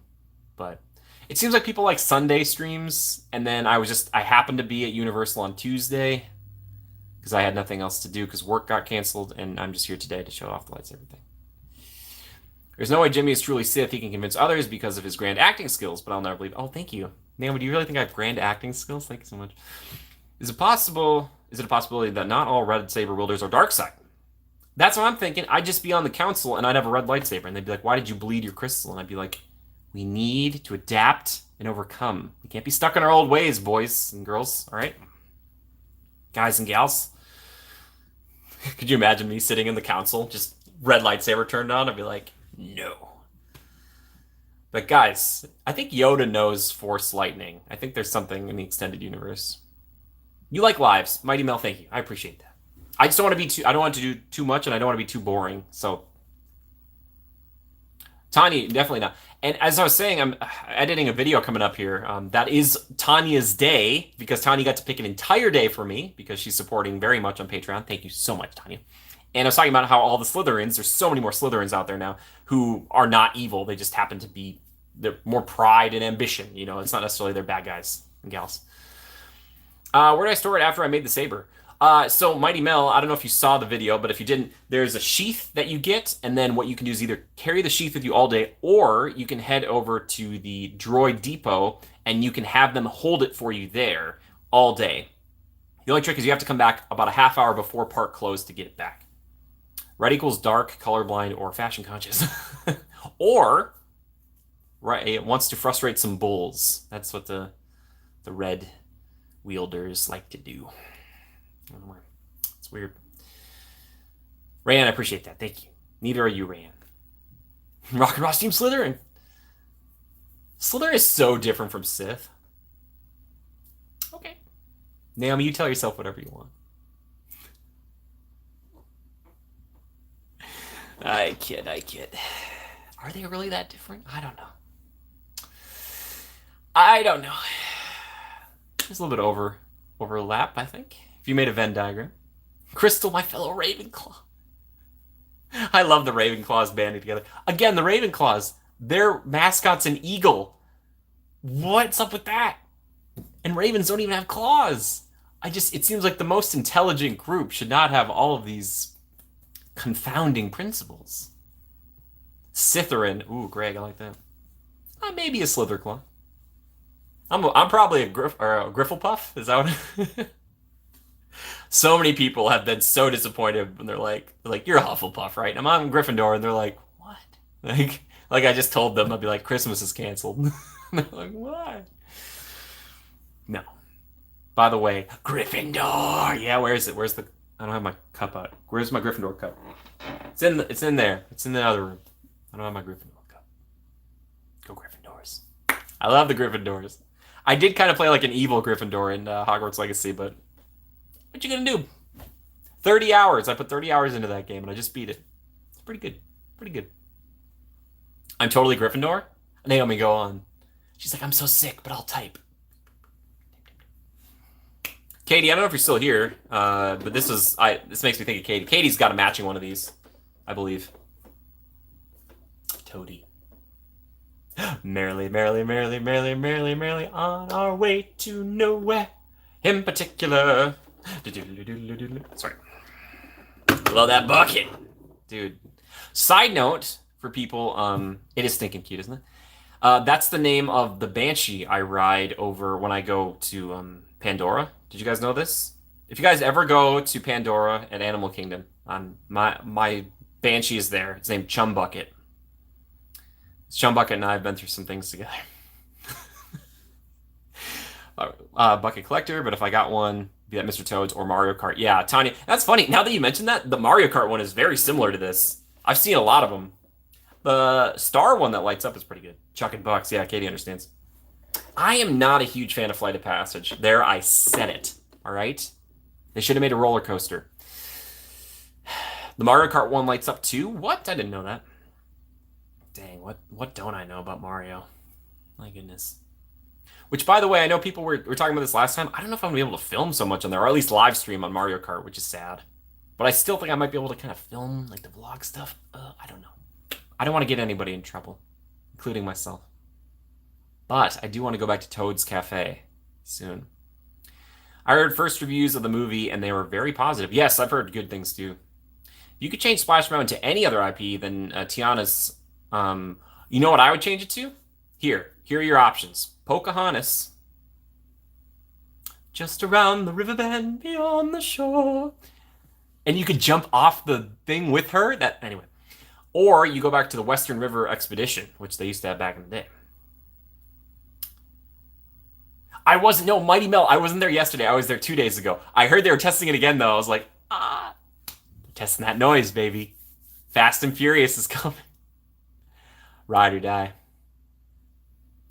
but it seems like people like Sunday streams, and then I happened to be at Universal on Tuesday because I had nothing else to do because work got canceled, and I'm just here today to show off the lightsaber thing. There's no way Jimmy is truly Sith. He can convince others because of his grand acting skills, but I'll never believe. Oh, thank you. Naomi, do you really think I have grand acting skills? Thank you so much. Is it a possibility that not all red saber wielders are dark side? That's what I'm thinking. I'd just be on the council, and I'd have a red lightsaber, and they'd be like, why did you bleed your crystal? And I'd be like, we need to adapt and overcome. We can't be stuck in our old ways, boys and girls, all right? Guys and gals. Could you imagine me sitting in the council, just red lightsaber turned on? I'd be like, no. But guys, I think Yoda knows Force lightning. I think there's something in the extended universe. You like lives. Mighty Mel, thank you. I appreciate that. I just don't want to be I don't want to do too much, and I don't want to be too boring, so... Tanya, definitely not. And as I was saying, I'm editing a video coming up here. That is Tanya's day, because Tanya got to pick an entire day for me, because she's supporting very much on Patreon. Thank you so much, Tanya. And I was talking about how all the Slytherins, there's so many more Slytherins out there now, who are not evil. They just happen to be, they're more pride and ambition. It's not necessarily they're bad guys and gals. Where did I store it after I made the saber? So Mighty Mel, I don't know if you saw the video, but if you didn't, there's a sheath that you get, and then what you can do is either carry the sheath with you all day, or you can head over to the droid depot, and you can have them hold it for you there all day. The only trick is you have to come back about a half hour before park close to get it back. Red equals dark, colorblind, or fashion conscious. Or Right, it wants to frustrate some bulls. That's what the red wielders like to do. I don't know why. It's weird. Rayan, I appreciate that. Thank you. Neither are you, Rayan. Rock and Ross Team Slytherin. Slytherin is so different from Sith. Okay. Naomi, you tell yourself whatever you want. I kid. Are they really that different? I don't know. There's a little bit overlap, I think. If you made a Venn diagram. Crystal, my fellow Ravenclaw. I love the Ravenclaws banding together. Again, the Ravenclaws, their mascot's an eagle. What's up with that? And ravens don't even have claws. It seems like the most intelligent group should not have all of these confounding principles. Slytherin. Ooh, Greg, I like that. Maybe a Slytherclaw. I'm probably a Grifflepuff. Is that what? So many people have been so disappointed when they're like, you're a Hufflepuff, right? And I'm Gryffindor, and they're like, what? Like I just told them, I'd be like, Christmas is canceled. And they're like, why? No. By the way, Gryffindor. Yeah, where is it? I don't have my cup out. Where's my Gryffindor cup? It's in there. It's in the other room. I don't have my Gryffindor cup. Go Gryffindors. I love the Gryffindors. I did kind of play like an evil Gryffindor in Hogwarts Legacy, but what you gonna do? 30 hours. I put 30 hours into that game, and I just beat it. It's pretty good. Pretty good. I'm totally Gryffindor? Naomi, go on. She's like, I'm so sick, but I'll type. Katie, I don't know if you're still here, but this makes me think of Katie. Katie's got a matching one of these, I believe. Toady. Merrily, merrily, merrily, merrily, merrily, merrily, on our way to nowhere in particular. Sorry. Love that bucket. Dude. Side note for people, it is stinking cute, isn't it? That's the name of the Banshee I ride over when I go to Pandora. Did you guys know this? If you guys ever go to Pandora at Animal Kingdom, my Banshee is there. It's named Chum Bucket. Chum Bucket and I have been through some things together. Bucket collector, but if I got one, be that Mr. Toad's or Mario Kart. Yeah, Tanya. That's funny. Now that you mentioned that, the Mario Kart one is very similar to this. I've seen a lot of them. The Star one that lights up is pretty good. Chucking bucks. Yeah, Katie understands. I am not a huge fan of Flight of Passage. There, I said it. All right? They should have made a roller coaster. The Mario Kart one lights up too? What? I didn't know that. Dang, what don't I know about Mario? My goodness. Which, by the way, I know people were talking about this last time. I don't know if I'm going to be able to film so much on there, or at least live stream on Mario Kart, which is sad. But I still think I might be able to kind of film, like, the vlog stuff. I don't know. I don't want to get anybody in trouble, including myself. But I do want to go back to Toad's Cafe soon. I heard first reviews of the movie, and they were very positive. Yes, I've heard good things, too. If you could change Splash Mountain to any other IP than Tiana's... you know what I would change it to? Here are your options. Pocahontas. Just around the river bend beyond the shore. And you could jump off the thing with her. Anyway. Or you go back to the Western River Expedition, which they used to have back in the day. Mighty Mel, I wasn't there yesterday. I was there 2 days ago. I heard they were testing it again, though. I was like, testing that noise, baby. Fast and Furious is coming. Ride or die.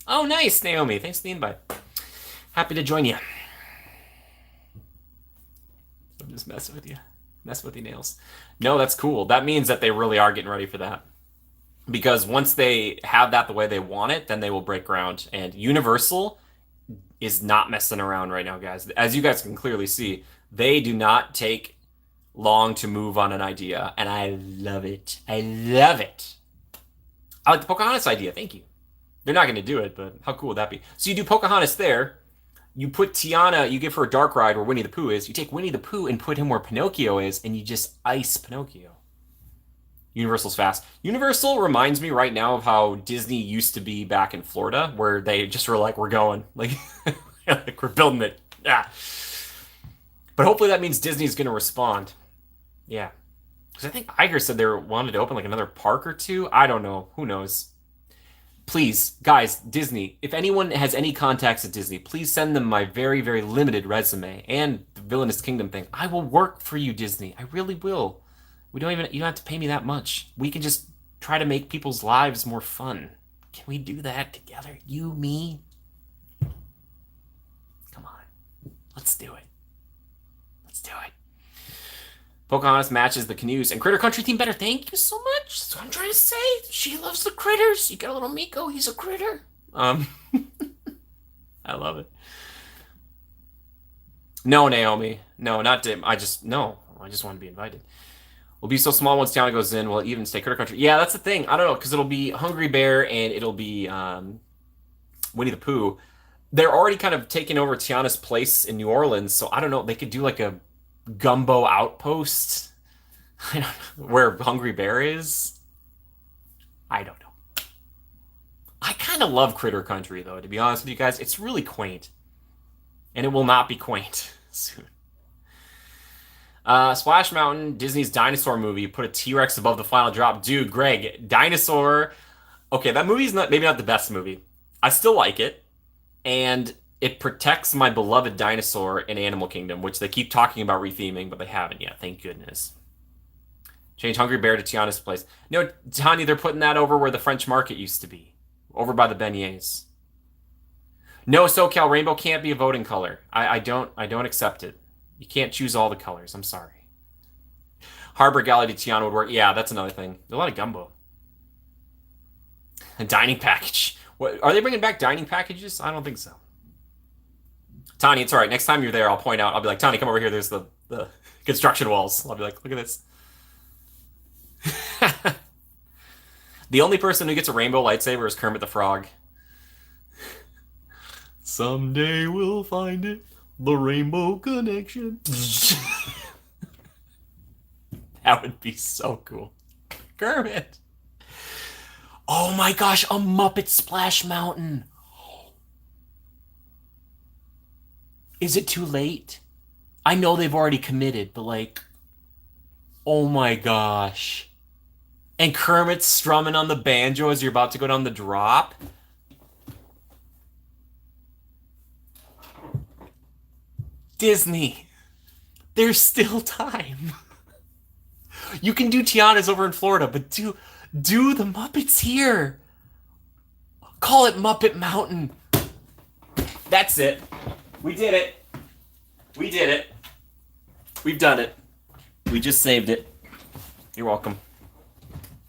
Oh, nice, Naomi. Thanks for the invite. Happy to join you. I'm just messing with you. Messing with your nails. No, that's cool. That means that they really are getting ready for that. Because once they have that the way they want it, then they will break ground. And Universal is not messing around right now, guys. As you guys can clearly see, they do not take long to move on an idea. And I love it. I love it. I like the Pocahontas idea. Thank you. They're not going to do it, but how cool would that be? So you do Pocahontas there. You put Tiana, you give her a dark ride where Winnie the Pooh is. You take Winnie the Pooh and put him where Pinocchio is, and you just ice Pinocchio. Universal's fast. Universal reminds me right now of how Disney used to be back in Florida, where they just were like, we're going. Like, like we're building it. Yeah. But hopefully that means Disney's going to respond. Yeah. Because I think Iger said they wanted to open like another park or two. I don't know. Who knows? Please, guys, Disney, if anyone has any contacts at Disney, please send them my very, very limited resume and the Villainous Kingdom thing. I will work for you, Disney. I really will. You don't have to pay me that much. We can just try to make people's lives more fun. Can we do that together? You, me? Come on. Let's do it. Let's do it. Pocahontas matches the canoes and Critter Country theme better. Thank you so much. That's what I'm trying to say. She loves the critters. You got a little Miko. He's a critter. I love it. No, Naomi. No, not Dim. I just want to be invited. Will be so small once Tiana goes in. Will it even stay Critter Country? Yeah, that's the thing. I don't know, because it'll be Hungry Bear and it'll be Winnie the Pooh. They're already kind of taking over Tiana's place in New Orleans, so I don't know. They could do like a Gumbo outpost. I don't know, where Hungry Bear is. I don't know. I kind of love Critter Country, though, to be honest with you guys. It's really quaint. And it will not be quaint soon. Splash Mountain, Disney's dinosaur movie, put a T-Rex above the final drop. Dude, Greg, dinosaur. Okay, that movie's maybe not the best movie. I still like it. And it protects my beloved dinosaur in Animal Kingdom, which they keep talking about retheming, but they haven't yet. Thank goodness. Change Hungry Bear to Tiana's place. No, Tanya, they're putting that over where the French Market used to be. Over by the beignets. No, SoCal Rainbow can't be a voting color. I don't accept it. You can't choose all the colors. I'm sorry. Harbor Galley to Tiana would work. Yeah, that's another thing. There's a lot of gumbo. A dining package. What, are they bringing back dining packages? I don't think so. Tanya, it's all right. Next time you're there, I'll point out. I'll be like, Tanya, come over here. There's the construction walls. I'll be like, look at this. The only person who gets a rainbow lightsaber is Kermit the Frog. Someday we'll find it. The Rainbow Connection. That would be so cool. Kermit. Oh my gosh, a Muppet Splash Mountain. Is it too late? I know they've already committed, but like, oh my gosh. And Kermit's strumming on the banjo as you're about to go down the drop. Disney, there's still time. You can do Tiana's over in Florida, but do the Muppets here. Call it Muppet Mountain. That's it. We did it. We did it. We've done it. We just saved it. You're welcome.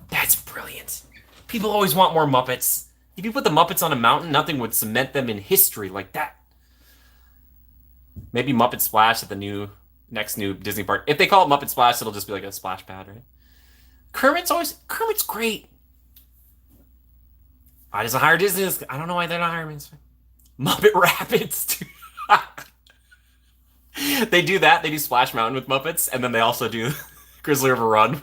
That's brilliant. People always want more Muppets. If you put the Muppets on a mountain, nothing would cement them in history like that. Maybe Muppet Splash at the next new Disney park. If they call it Muppet Splash, it'll just be like a splash pad, right? Kermit's great. Why doesn't hire Disney? I don't know why they're not hiring me. Muppet Rapids. They do that. They do Splash Mountain with Muppets, and then they also do Grizzly River Run.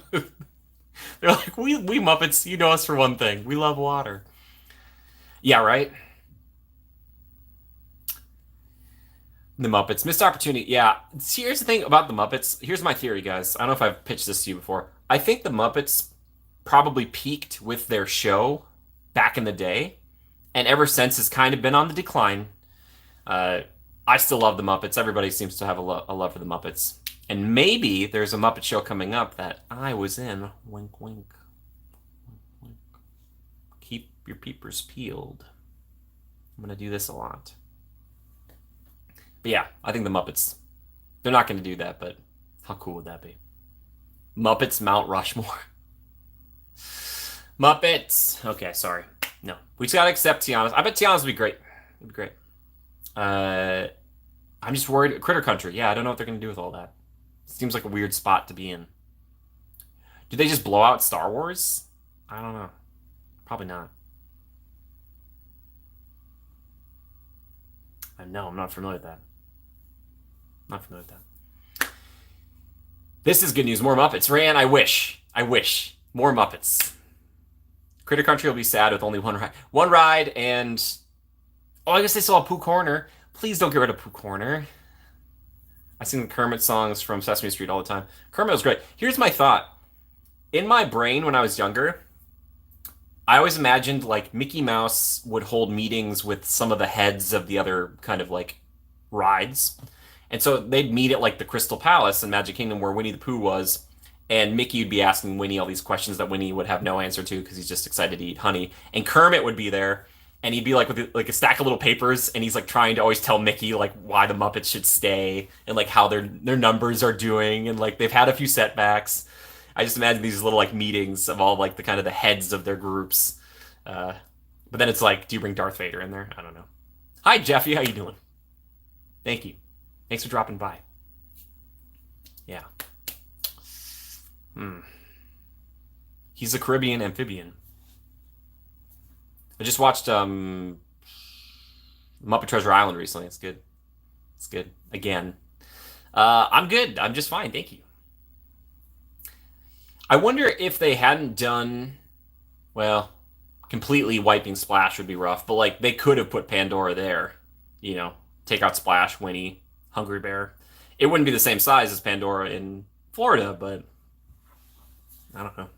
They're like, we Muppets, you know us for one thing. We love water. Yeah, right? The Muppets. Missed opportunity. Yeah. Here's the thing about the Muppets. Here's my theory, guys. I don't know if I've pitched this to you before. I think the Muppets probably peaked with their show back in the day, and ever since has kind of been on the decline. I still love the Muppets. Everybody seems to have a love for the Muppets. And maybe there's a Muppet show coming up that I was in. Wink, wink. Wink, wink. Keep your peepers peeled. I'm going to do this a lot. But yeah, I think the Muppets, they're not going to do that, but how cool would that be? Muppets Mount Rushmore. Muppets. Okay, sorry. No. We just got to accept Tiana's. I bet Tiana's would be great. It'd be great. I'm just worried. Critter Country. Yeah, I don't know what they're going to do with all that. Seems like a weird spot to be in. Do they just blow out Star Wars? I don't know. Probably not. No, I'm not familiar with that. Not familiar with that. This is good news. More Muppets. Rayan, I wish. More Muppets. Critter Country will be sad with only one ride. One ride and... Oh, I guess they still have Pooh Corner. Please don't get rid of Pooh Corner. I sing the Kermit songs from Sesame Street all the time. Kermit was great. Here's my thought. In my brain when I was younger, I always imagined like Mickey Mouse would hold meetings with some of the heads of the other kind of like rides. And so they'd meet at like the Crystal Palace in Magic Kingdom where Winnie the Pooh was. And Mickey would be asking Winnie all these questions that Winnie would have no answer to because he's just excited to eat honey. And Kermit would be there, and he'd be like with like a stack of little papers, and he's like trying to always tell Mickey like why the Muppets should stay and like how their numbers are doing, and like they've had a few setbacks. I just imagine these little like meetings of all like the kind of the heads of their groups. Uh, but then it's like, do you bring Darth Vader in there? I don't know. Hi Jeffy, how you doing? Thank you. Thanks for dropping by. Yeah. He's a Caribbean amphibian. I just watched Muppet Treasure Island recently. It's good. It's good. Again. I'm good. I'm just fine. Thank you. I wonder if they hadn't done, well, completely wiping Splash would be rough, but like they could have put Pandora there. You know, take out Splash, Winnie, Hungry Bear. It wouldn't be the same size as Pandora in Florida, but I don't know.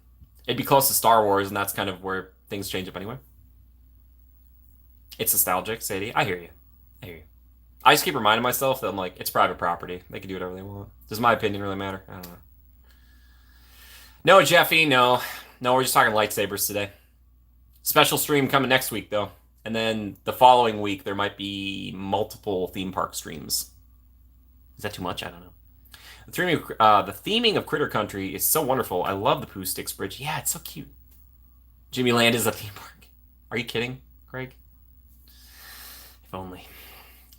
It'd be close to Star Wars, and that's kind of where things change up anyway. It's nostalgic, Sadie. I hear you. I hear you. I just keep reminding myself that I'm like, it's private property. They can do whatever they want. Does my opinion really matter? I don't know. No, Jeffy, no. No, we're just talking lightsabers today. Special stream coming next week, though. And then the following week, there might be multiple theme park streams. Is that too much? I don't know. The theming of Critter Country is so wonderful. I love the Pooh Sticks Bridge. Yeah, it's so cute. Jimmy Land is a theme park. Are you kidding, Craig? If only.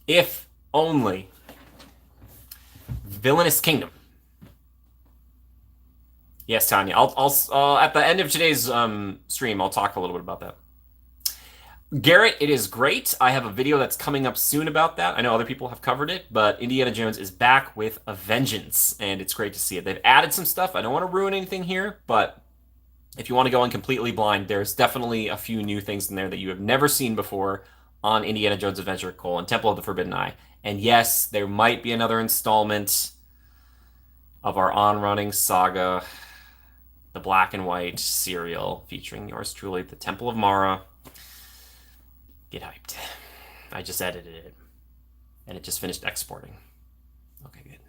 If only. Villainous Kingdom. Yes, Tanya. I'll at the end of today's stream, I'll talk a little bit about that. Garrett, it is great. I have a video that's coming up soon about that. I know other people have covered it, but Indiana Jones is back with a vengeance, and it's great to see it. They've added some stuff. I don't want to ruin anything here, but if you want to go in completely blind, there's definitely a few new things in there that you have never seen before on Indiana Jones Adventure: Temple of the Forbidden Eye. And yes, there might be another installment of our on-running saga, the black and white serial featuring yours truly, the Temple of Mara. Get hyped. I just edited it, and it just finished exporting. Okay, good.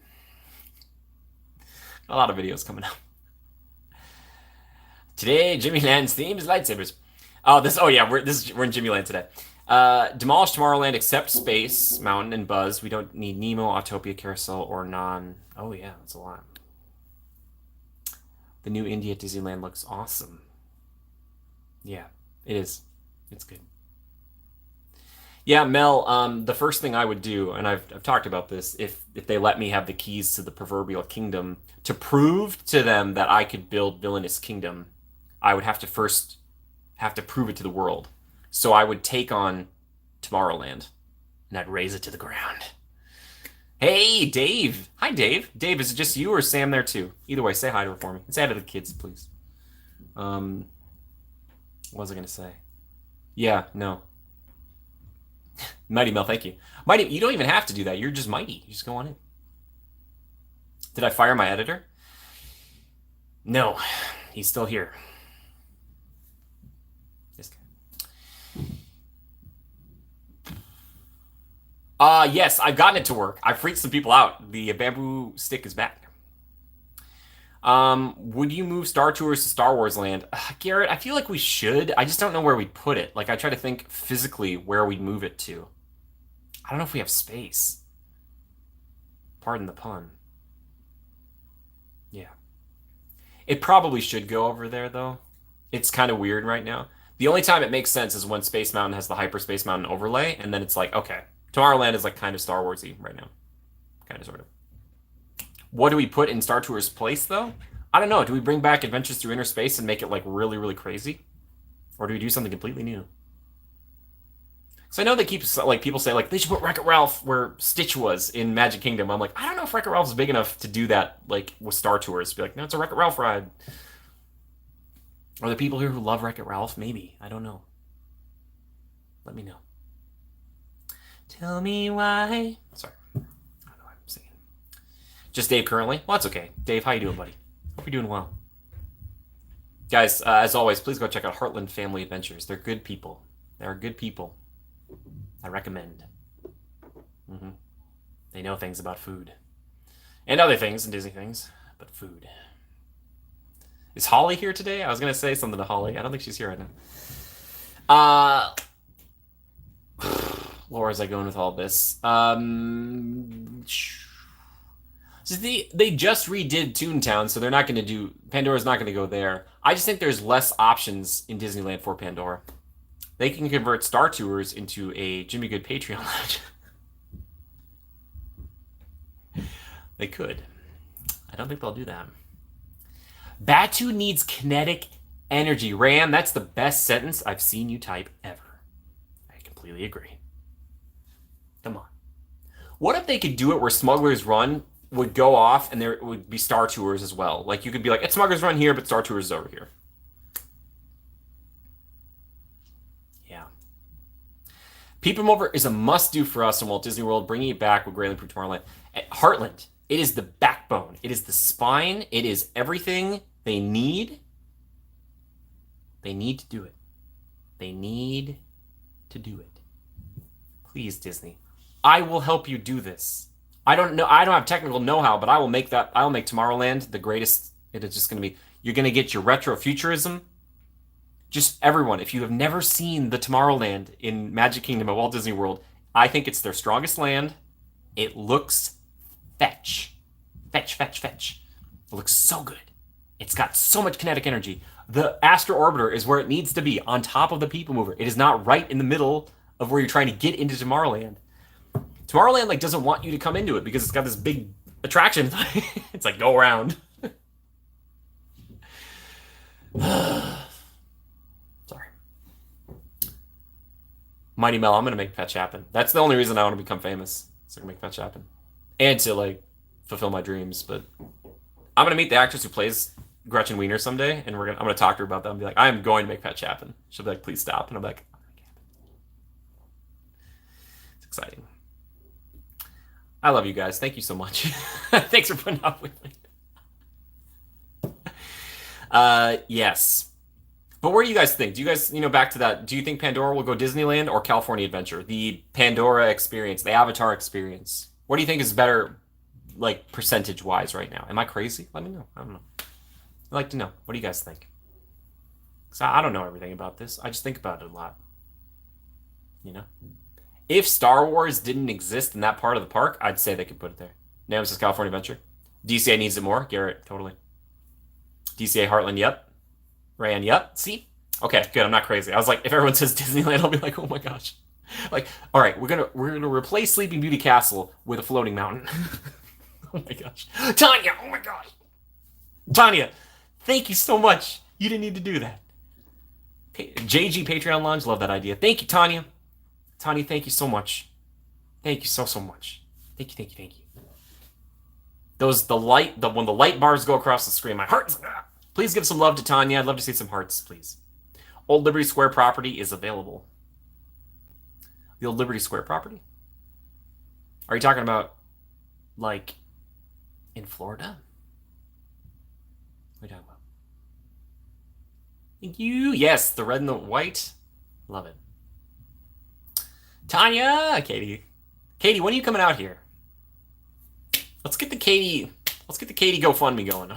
A lot of videos coming out. Today, Jimmy Land's theme is lightsabers. Oh yeah, we're in Jimmy Land today. Demolish Tomorrowland except Space Mountain and Buzz. We don't need Nemo, Autopia, Carousel, or Non. Oh yeah, that's a lot. The new Indy at Disneyland looks awesome. Yeah, it is. It's good. Yeah, Mel, the first thing I would do, and I've talked about this, if they let me have the keys to the proverbial kingdom, to prove to them that I could build Villainous Kingdom, I would have to first have to prove it to the world. So I would take on Tomorrowland, and I'd raise it to the ground. Hey, Dave. Hi, Dave. Dave, is it just you or Sam there too? Either way, say hi to her for me. Say hi to the kids, please. What was I going to say? Yeah, no. Mighty Mel, thank you. Mighty, you don't even have to do that. You're just Mighty. You just go on in. Did I fire my editor? No, he's still here. This guy. Yes, I've gotten it to work. I freaked some people out. The bamboo stick is back. Would you move Star Tours to Star Wars Land? Garrett, I feel like we should. I just don't know where we'd put it. Like, I try to think physically where we'd move it to. I don't know if we have space. Pardon the pun. Yeah. It probably should go over there, though. It's kind of weird right now. The only time it makes sense is when Space Mountain has the Hyperspace Mountain overlay, and then it's like, okay, Tomorrowland is like kind of Star Wars-y right now. Kind of, sort of. What do we put in Star Tours' place, though? I don't know. Do we bring back Adventures Through Inner Space and make it, like, really, really crazy? Or do we do something completely new? So I know they keep, like, people say, like, they should put Wreck-It Ralph where Stitch was in Magic Kingdom. I'm like, I don't know if Wreck-It Ralph's big enough to do that, like, with Star Tours. Be like, no, it's a Wreck-It Ralph ride. Are there people here who love Wreck-It Ralph? Maybe. I don't know. Let me know. Tell me why. Sorry. I don't know what I'm saying. Just Dave currently? Well, that's okay. Dave, how you doing, buddy? Hope you're doing well. Guys, as always, please go check out Heartland Family Adventures. They're good people. They're good people. I recommend. Mm-hmm. They know things about food. And other things and Disney things, but food. Is Holly here today? I was going to say something to Holly. I don't think she's here right now. Where was I going with all this? So they just redid Toontown, so they're not going to do... Pandora's not going to go there. I just think there's less options in Disneyland for Pandora. They can convert Star Tours into a Jimmy Good Patreon lounge. They could. I don't think they'll do that. Batu needs kinetic energy. Ram, that's the best sentence I've seen you type ever. I completely agree. Come on. What if they could do it where Smuggler's Run would go off and there would be Star Tours as well? Like, you could be like, it's Smuggler's Run here, but Star Tours is over here. Yeah. Peep 'em Over is a must-do for us in Walt Disney World. Bringing it back will greatly improve Tomorrowland. At Heartland, it is the backbone. It is the spine. It is everything they need. They need to do it. They need to do it. Please, Disney. I will help you do this. I don't know. I don't have technical know-how, but I will make that. I will make Tomorrowland the greatest. It is just going to be. You're going to get your retro futurism. Just everyone, if you have never seen the Tomorrowland in Magic Kingdom at Walt Disney World, I think it's their strongest land. It looks fetch. Fetch. It looks so good. It's got so much kinetic energy. The Astro Orbiter is where it needs to be, on top of the People Mover. It is not right in the middle of where you're trying to get into Tomorrowland. Tomorrowland like doesn't want you to come into it because it's got this big attraction. It's like, go around. Sorry. Mighty Mel, I'm going to make Fetch happen. That's the only reason I want to become famous. So I can make Fetch happen. And to, like, fulfill my dreams. But I'm going to meet the actress who plays Gretchen Wiener someday, and I'm going to talk to her about that and be like, I am going to make Fetch happen. She'll be like, please stop. And I'm like, I'm going to make it happen. It's exciting. I love you guys. Thank you so much. Thanks for putting up with me. Yes. But where do you guys think? Do you guys, back to that, do you think Pandora will go Disneyland or California Adventure? The Pandora experience, the Avatar experience. What do you think is better, like, percentage-wise right now? Am I crazy? Let me know. I don't know. I'd like to know. What do you guys think? Because I don't know everything about this. I just think about it a lot. If Star Wars didn't exist in that part of the park, I'd say they could put it there. Nam says California Adventure. DCA needs it more. Garrett, totally. DCA Heartland, yep. Ryan, yep. See? Okay, good. I'm not crazy. I was like, if everyone says Disneyland, I'll be like, oh my gosh. Like, all right, we're gonna replace Sleeping Beauty Castle with a floating mountain. Oh my gosh. Tanya, oh my gosh. Tanya, thank you so much. You didn't need to do that. JG Patreon Lounge, love that idea. Thank you, Tanya. Tanya, thank you so much. Thank you so much. Thank you. When the light bars go across the screen, my heart. Please give some love to Tanya. I'd love to see some hearts, please. Old Liberty Square property is available. The Old Liberty Square property? Are you talking about, like, in Florida? What are you talking about? Thank you. Yes, the red and the white. Love it. Tanya! Katie, when are you coming out here? Let's get the Katie GoFundMe going.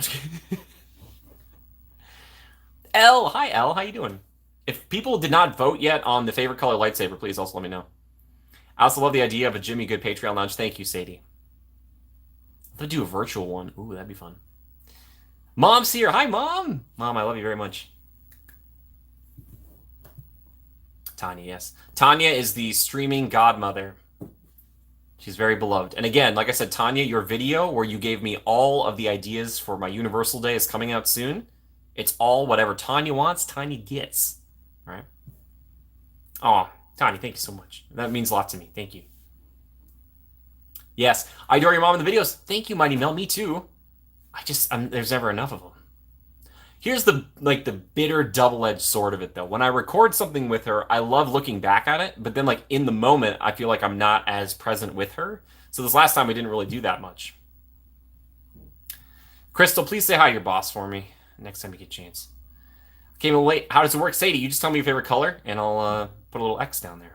L, hi L, how you doing? If people did not vote yet on the favorite color lightsaber, please also let me know. I also love the idea of a Jimmy Good Patreon lounge. Thank you, Sadie. I'll do a virtual one. Ooh, that'd be fun. Mom's here. Hi, Mom. Mom, I love you very much. Tanya, yes. Tanya is the streaming godmother. She's very beloved. And again, like I said, Tanya, your video where you gave me all of the ideas for my Universal Day is coming out soon. It's all whatever Tanya wants, Tanya gets. All right? Oh, Tanya, thank you so much. That means a lot to me. Thank you. Yes, I adore your mom in the videos. Thank you, Mighty Mel. Me too. There's never enough of them. Here's the bitter double-edged sword of it, though. When I record something with her, I love looking back at it, but then, like, in the moment, I feel like I'm not as present with her. So this last time, we didn't really do that much. Crystal, please say hi to your boss for me next time you get a chance. Came a little late. How does it work, Sadie? You just tell me your favorite color, and I'll put a little X down there.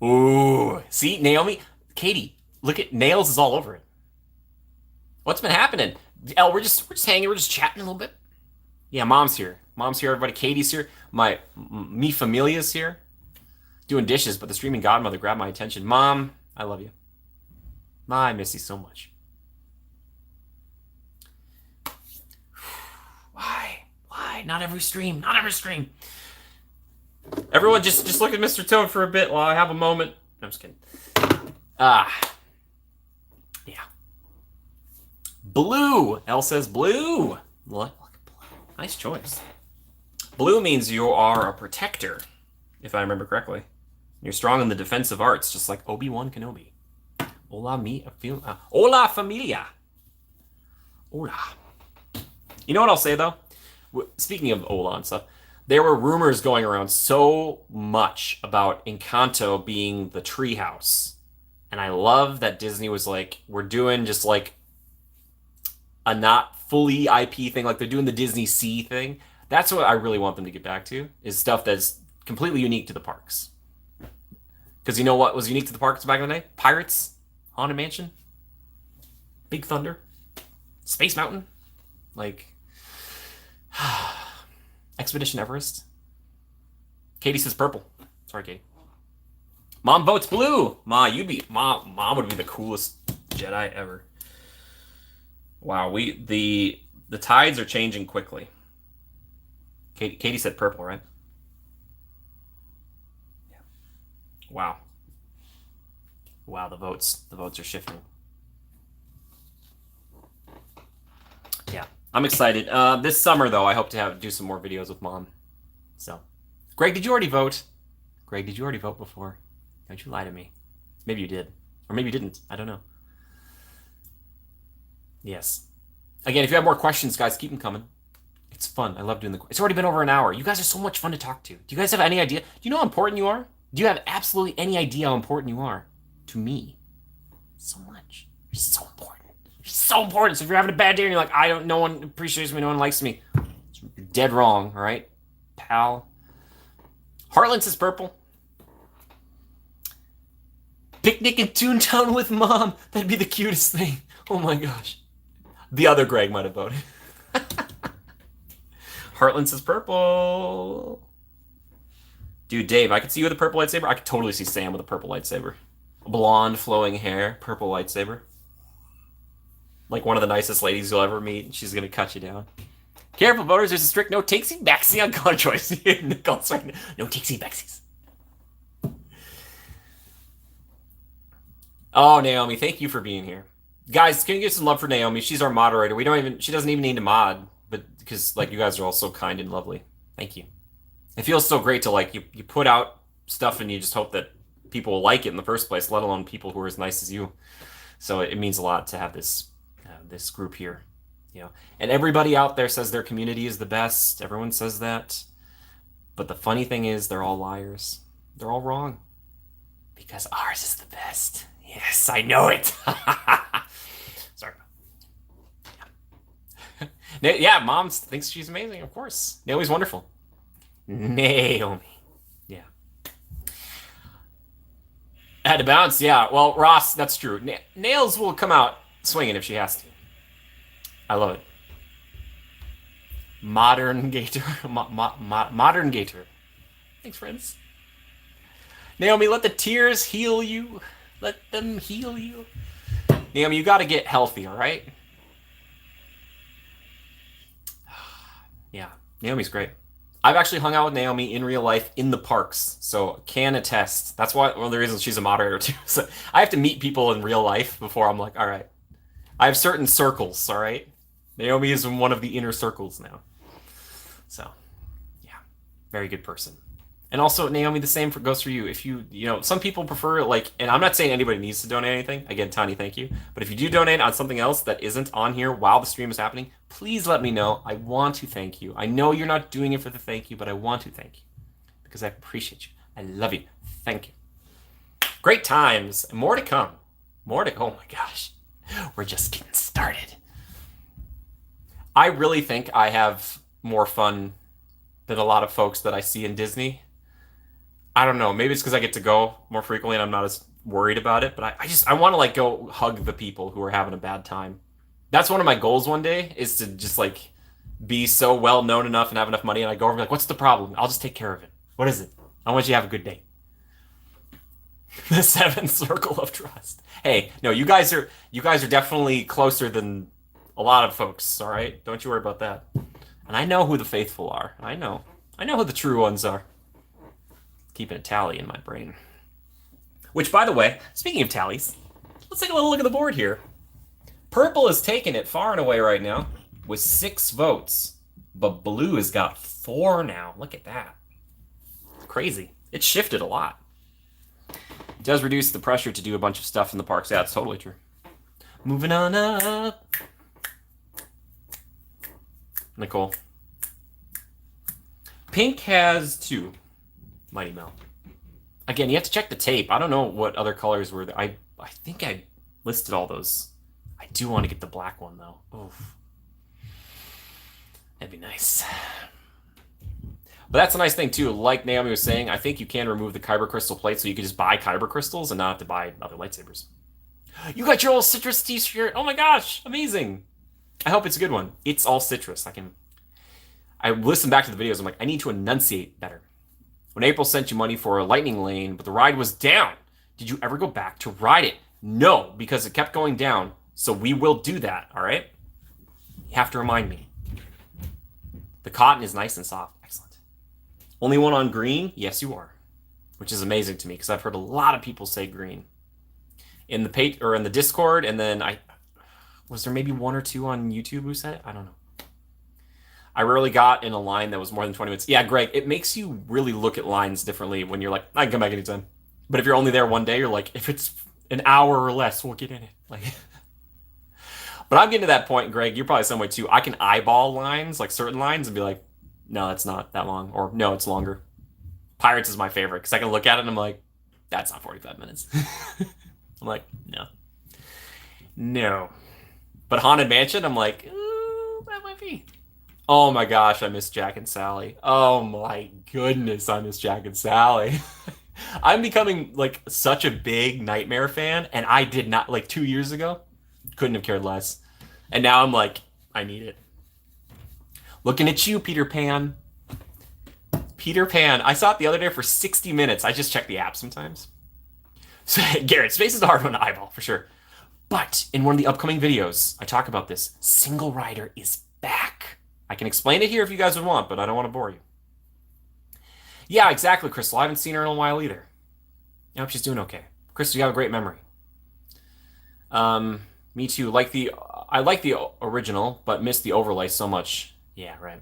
Ooh, see, Naomi, Katie, look at nails is all over it. What's been happening? El, we're just hanging, we're just chatting a little bit. Yeah, mom's here. Mom's here, everybody. Katie's here. Mi familia's here. Doing dishes, but the streaming godmother grabbed my attention. Mom, I love you. Ma, I miss you so much. Why? Why? Not every stream. Not every stream. Everyone just look at Mr. Toad for a bit while I have a moment. No, I'm just kidding. Yeah. Blue. Elle says blue. Look at blue. Nice choice. Blue means you are a protector, if I remember correctly. You're strong in the defensive arts, just like Obi-Wan Kenobi. Hola, familia. Hola. You know what I'll say, though? Speaking of hola and stuff, there were rumors going around so much about Encanto being the treehouse. And I love that Disney was like, we're doing just like a not fully IP thing, like they're doing the Disney Sea thing. That's what I really want them to get back to, is stuff that's completely unique to the parks. Because you know what was unique to the parks back in the day? Pirates, Haunted Mansion, Big Thunder, Space Mountain, like Expedition Everest. Katie says purple. Sorry, Katie. Mom votes blue. Mom would be the coolest Jedi ever. Wow, the tides are changing quickly. Katie said purple, right? Yeah. Wow. Wow, the votes are shifting. Yeah, I'm excited. This summer, though, I hope to do some more videos with Mom. So, Greg, did you already vote? Greg, did you already vote before? Don't you lie to me. Maybe you did. Or maybe you didn't. I don't know. Yes. Again, if you have more questions, guys, keep them coming. It's fun. I love doing it's already been over an hour. You guys are so much fun to talk to. Do you guys have any idea? Do you know how important you are? Do you have absolutely any idea how important you are to me? So much. You're so important. You're so important. So if you're having a bad day and you're like, no one appreciates me, no one likes me, you're dead wrong, all right, pal? Heartland says purple. Picnic in Toontown with Mom. That'd be the cutest thing. Oh my gosh. The other Greg might have voted. Heartland says purple. Dude, Dave, I could see you with a purple lightsaber. I could totally see Sam with a purple lightsaber. Blonde, flowing hair, purple lightsaber. Like one of the nicest ladies you'll ever meet. She's going to cut you down. Careful, voters. There's a strict no takesy backsy on color choice. No takesy backsies. Oh, Naomi, thank you for being here. Guys, can you give some love for Naomi? She's our moderator. She doesn't even need to mod, but because like you guys are all so kind and lovely. Thank you. It feels so great to like you put out stuff and you just hope that people will like it in the first place, let alone people who are as nice as you. So it means a lot to have this group here, you know. And everybody out there says their community is the best. Everyone says that. But the funny thing is they're all liars. They're all wrong. Because ours is the best. Yes, I know it. Sorry. Yeah, Mom thinks she's amazing, of course. Naomi's wonderful. Naomi. Yeah. Had to bounce, yeah. Well, Ross, that's true. Nails will come out swinging if she has to. I love it. Modern Gator. Modern Gator. Thanks, friends. Naomi, let the tears heal you. Let them heal you. Naomi, you got to get healthy, all right? Yeah, Naomi's great. I've actually hung out with Naomi in real life in the parks, so can attest. That's one of the reasons she's a moderator, too. So I have to meet people in real life before I'm like, all right. I have certain circles, all right? Naomi is in one of the inner circles now. So, yeah, very good person. And also, Naomi, the same goes for you. If you know, some people prefer, like, and I'm not saying anybody needs to donate anything. Again, Tiny, thank you. But if you do donate on something else that isn't on here while the stream is happening, please let me know. I want to thank you. I know you're not doing it for the thank you, but I want to thank you. Because I appreciate you. I love you. Thank you. Great times. More to come. Oh my gosh. We're just getting started. I really think I have more fun than a lot of folks that I see in Disney. I don't know. Maybe it's because I get to go more frequently and I'm not as worried about it. But I want to like go hug the people who are having a bad time. That's one of my goals one day is to just like be so well known enough and have enough money. And I go over and be like, what's the problem? I'll just take care of it. What is it? I want you to have a good day. The seventh circle of trust. Hey, no, you guys are definitely closer than a lot of folks. All right, don't you worry about that. And I know who the faithful are. I know who the true ones are. Keeping a tally in my brain. Which, by the way, speaking of tallies, let's take a little look at the board here. Purple is taking it far and away right now with 6 votes, but blue has got 4 now. Look at that. Crazy. It shifted a lot. It does reduce the pressure to do a bunch of stuff in the parks. Yeah, that's totally true. Moving on up. Nicole. Pink has 2. Mighty Mel. Again, you have to check the tape. I don't know what other colors were there. I think I listed all those. I do want to get the black one, though. Oof. That'd be nice. But that's a nice thing, too. Like Naomi was saying, I think you can remove the Kyber Crystal plate so you can just buy Kyber Crystals and not have to buy other lightsabers. You got your old citrus t-shirt. Oh my gosh, amazing. I hope it's a good one. It's all citrus. I listened back to the videos. I'm like, I need to enunciate better. When April sent you money for a lightning lane, but the ride was down, did you ever go back to ride it? No, because it kept going down. So we will do that, all right? You have to remind me. The cotton is nice and soft. Excellent. Only one on green? Yes, you are. Which is amazing to me because I've heard a lot of people say green. In the Discord, and then was there maybe 1 or 2 on YouTube who said it? I don't know. I rarely got in a line that was more than 20 minutes. Yeah, Greg, it makes you really look at lines differently when you're like, I can come back anytime. But if you're only there one day, you're like, if it's an hour or less, we'll get in it. Like, but I'm getting to that point, Greg. You're probably some way too. I can eyeball lines, like certain lines, and be like, no, that's not that long, or no, it's longer. Pirates is my favorite because I can look at it and I'm like, that's not 45 minutes. I'm like, no. But Haunted Mansion, I'm like, that might be. Oh my gosh, I miss Jack and Sally. Oh my goodness, I miss Jack and Sally. I'm becoming like such a big Nightmare fan, and I did not, like 2 years ago, couldn't have cared less. And now I'm like, I need it. Looking at you, Peter Pan. Peter Pan. I saw it the other day for 60 minutes. I just check the app sometimes. So, Garrett, space is a hard one to eyeball, for sure. But in one of the upcoming videos, I talk about this. Single Rider is back. I can explain it here if you guys would want, but I don't want to bore you. Yeah, exactly, Crystal. I haven't seen her in a while either. I hope she's doing okay. Crystal, you have a great memory. Me too. I like the original, but miss the overlay so much. Yeah, right.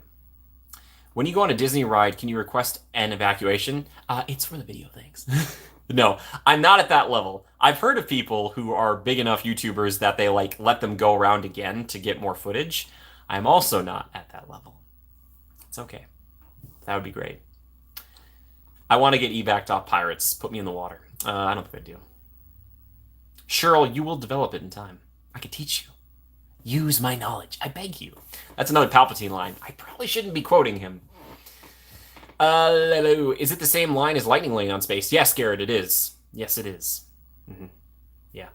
When you go on a Disney ride, can you request an evacuation? It's for the video, thanks. No, I'm not at that level. I've heard of people who are big enough YouTubers that they like let them go around again to get more footage. I'm also not at that level. It's okay. That would be great. I want to get evac off Pirates. Put me in the water. I don't think I do. Cheryl, you will develop it in time. I could teach you. Use my knowledge. I beg you. That's another Palpatine line. I probably shouldn't be quoting him. Is it the same line as Lightning Lane on Space? Yes, Garrett, it is. Yes, it is. Yeah.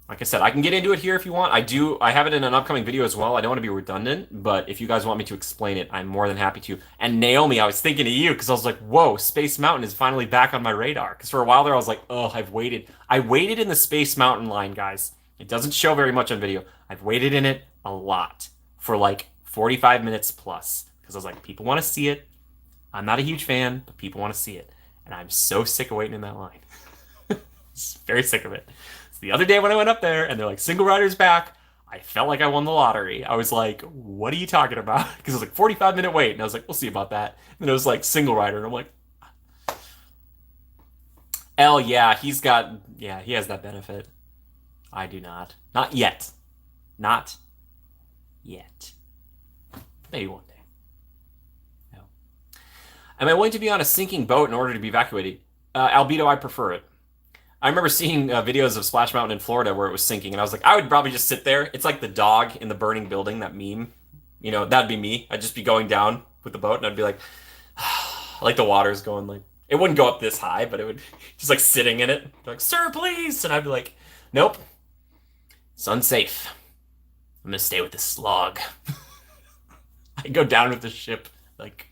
Like I said, I can get into it here if you want. I have it in an upcoming video as well. I don't want to be redundant, but if you guys want me to explain it, I'm more than happy to. And Naomi, I was thinking of you because I was like, whoa, Space Mountain is finally back on my radar. Because for a while there, I was like, oh, I've waited. I waited in the Space Mountain line, guys. It doesn't show very much on video. I've waited in it a lot for like 45 minutes plus. Because I was like, people want to see it. I'm not a huge fan, but people want to see it. And I'm so sick of waiting in that line. Very sick of it. So the other day when I went up there and they're like, Single Rider's back, I felt like I won the lottery. I was like, what are you talking about? Because it was like 45-minute wait. And I was like, we'll see about that. And then it was like Single Rider. And I'm like, L, yeah, he has that benefit. I do not. Not yet. Not yet. Maybe one day. No. Am I willing to be on a sinking boat in order to be evacuated? Albedo, I prefer it. I remember seeing videos of Splash Mountain in Florida where it was sinking, and I was like, I would probably just sit there. It's like the dog in the burning building, that meme. That'd be me. I'd just be going down with the boat, and I'd be like, like the water's going like, it wouldn't go up this high, but it would just like sitting in it, like, sir, please. And I'd be like, nope, it's unsafe. I'm gonna stay with this log. I go down with the ship, like,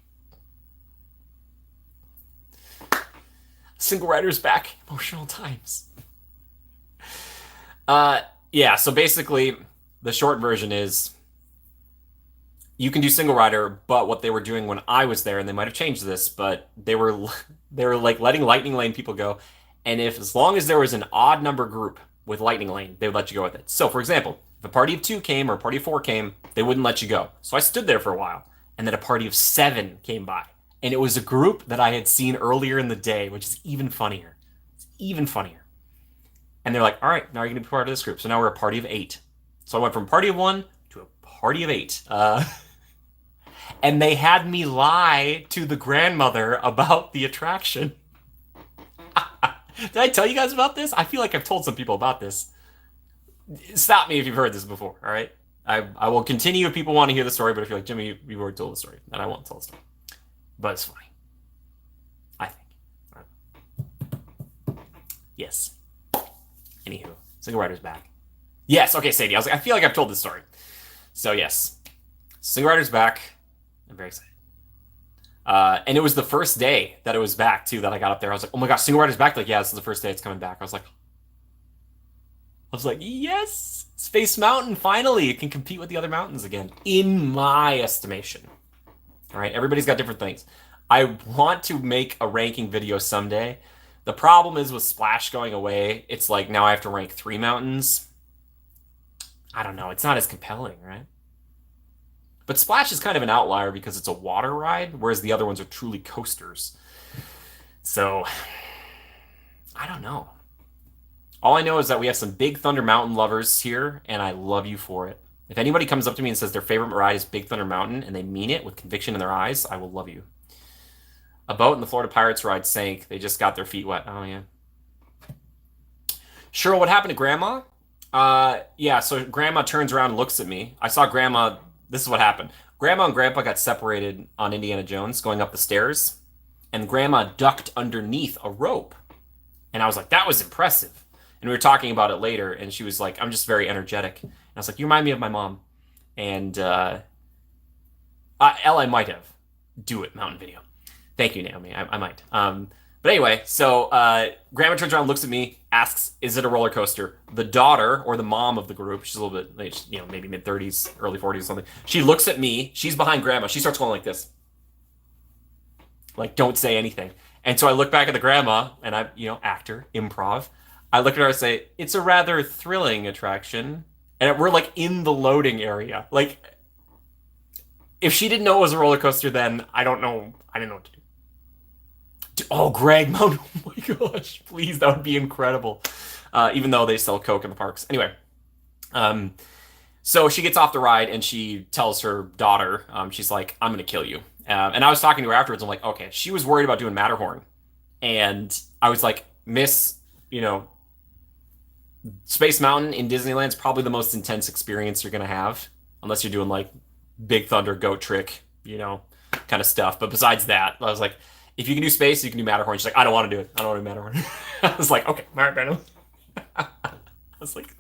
single rider's back, emotional times. Yeah, so basically, the short version is you can do single rider, but what they were doing when I was there, and they might have changed this, but they were like letting Lightning Lane people go, and if as long as there was an odd number group with Lightning Lane, they would let you go with it. So, for example, if a party of 2 came or a party of 4 came, they wouldn't let you go. So I stood there for a while, and then a party of 7 came by, and it was a group that I had seen earlier in the day, which is even funnier. It's even funnier. And they're like, all right, now you're going to be part of this group. So now we're a party of 8. So I went from party of 1 to a party of 8. And they had me lie to the grandmother about the attraction. Did I tell you guys about this? I feel like I've told some people about this. Stop me if you've heard this before, all right? I will continue if people want to hear the story, but if you're like, Jimmy, you've already told the story, then I won't tell the story. But it's funny. I think. All right. Yes. Anywho, Single Rider's back. Yes, okay, Sadie. I was like, I feel like I've told this story. So yes, Single Rider's back. I'm very excited. And it was the first day that it was back too that I got up there. I was like, oh my gosh, Single Rider's back. Like, yeah, this is the first day it's coming back. I was like, yes, Space Mountain finally it can compete with the other mountains again, in my estimation. All right, everybody's got different things. I want to make a ranking video someday. The problem is with Splash going away, it's like now I have to rank 3 mountains. I don't know, it's not as compelling, right? But Splash is kind of an outlier because it's a water ride, whereas the other ones are truly coasters. So, I don't know. All I know is that we have some Big Thunder Mountain lovers here, and I love you for it. If anybody comes up to me and says their favorite ride is Big Thunder Mountain, and they mean it with conviction in their eyes, I will love you. A boat in the Florida Pirates ride sank. They just got their feet wet. Oh, yeah. Cheryl, what happened to Grandma? Yeah, so Grandma turns around and looks at me. I saw Grandma. This is what happened. Grandma and Grandpa got separated on Indiana Jones going up the stairs, and Grandma ducked underneath a rope. And I was like, that was impressive. And we were talking about it later, and she was like, I'm just very energetic. And I was like, you remind me of my mom. And I might have. Do it, mountain video. Thank you, Naomi. I might. But anyway, so Grandma turns around, looks at me, asks, is it a roller coaster? The daughter, or the mom of the group, she's a little bit, maybe mid-30s, early 40s or something. She looks at me. She's behind Grandma. She starts going like this. Like, don't say anything. And so I look back at the grandma, and actor, improv. I look at her and say, it's a rather thrilling attraction. And we're like in the loading area. Like, if she didn't know it was a roller coaster, then I don't know. I didn't know what to do. Oh, Greg, oh my gosh, please, that would be incredible. Even though they sell Coke in the parks. Anyway, so she gets off the ride and she tells her daughter, she's like, I'm going to kill you. And I was talking to her afterwards. I'm like, okay, she was worried about doing Matterhorn. And I was like, Miss, Space Mountain in Disneyland is probably the most intense experience you're going to have. Unless you're doing like Big Thunder, Goat Trick, kind of stuff. But besides that, I was like, if you can do space, you can do Matterhorn. She's like, I don't want to do it. I don't want to do Matterhorn. I was like, okay, all right, Brandon. I was like,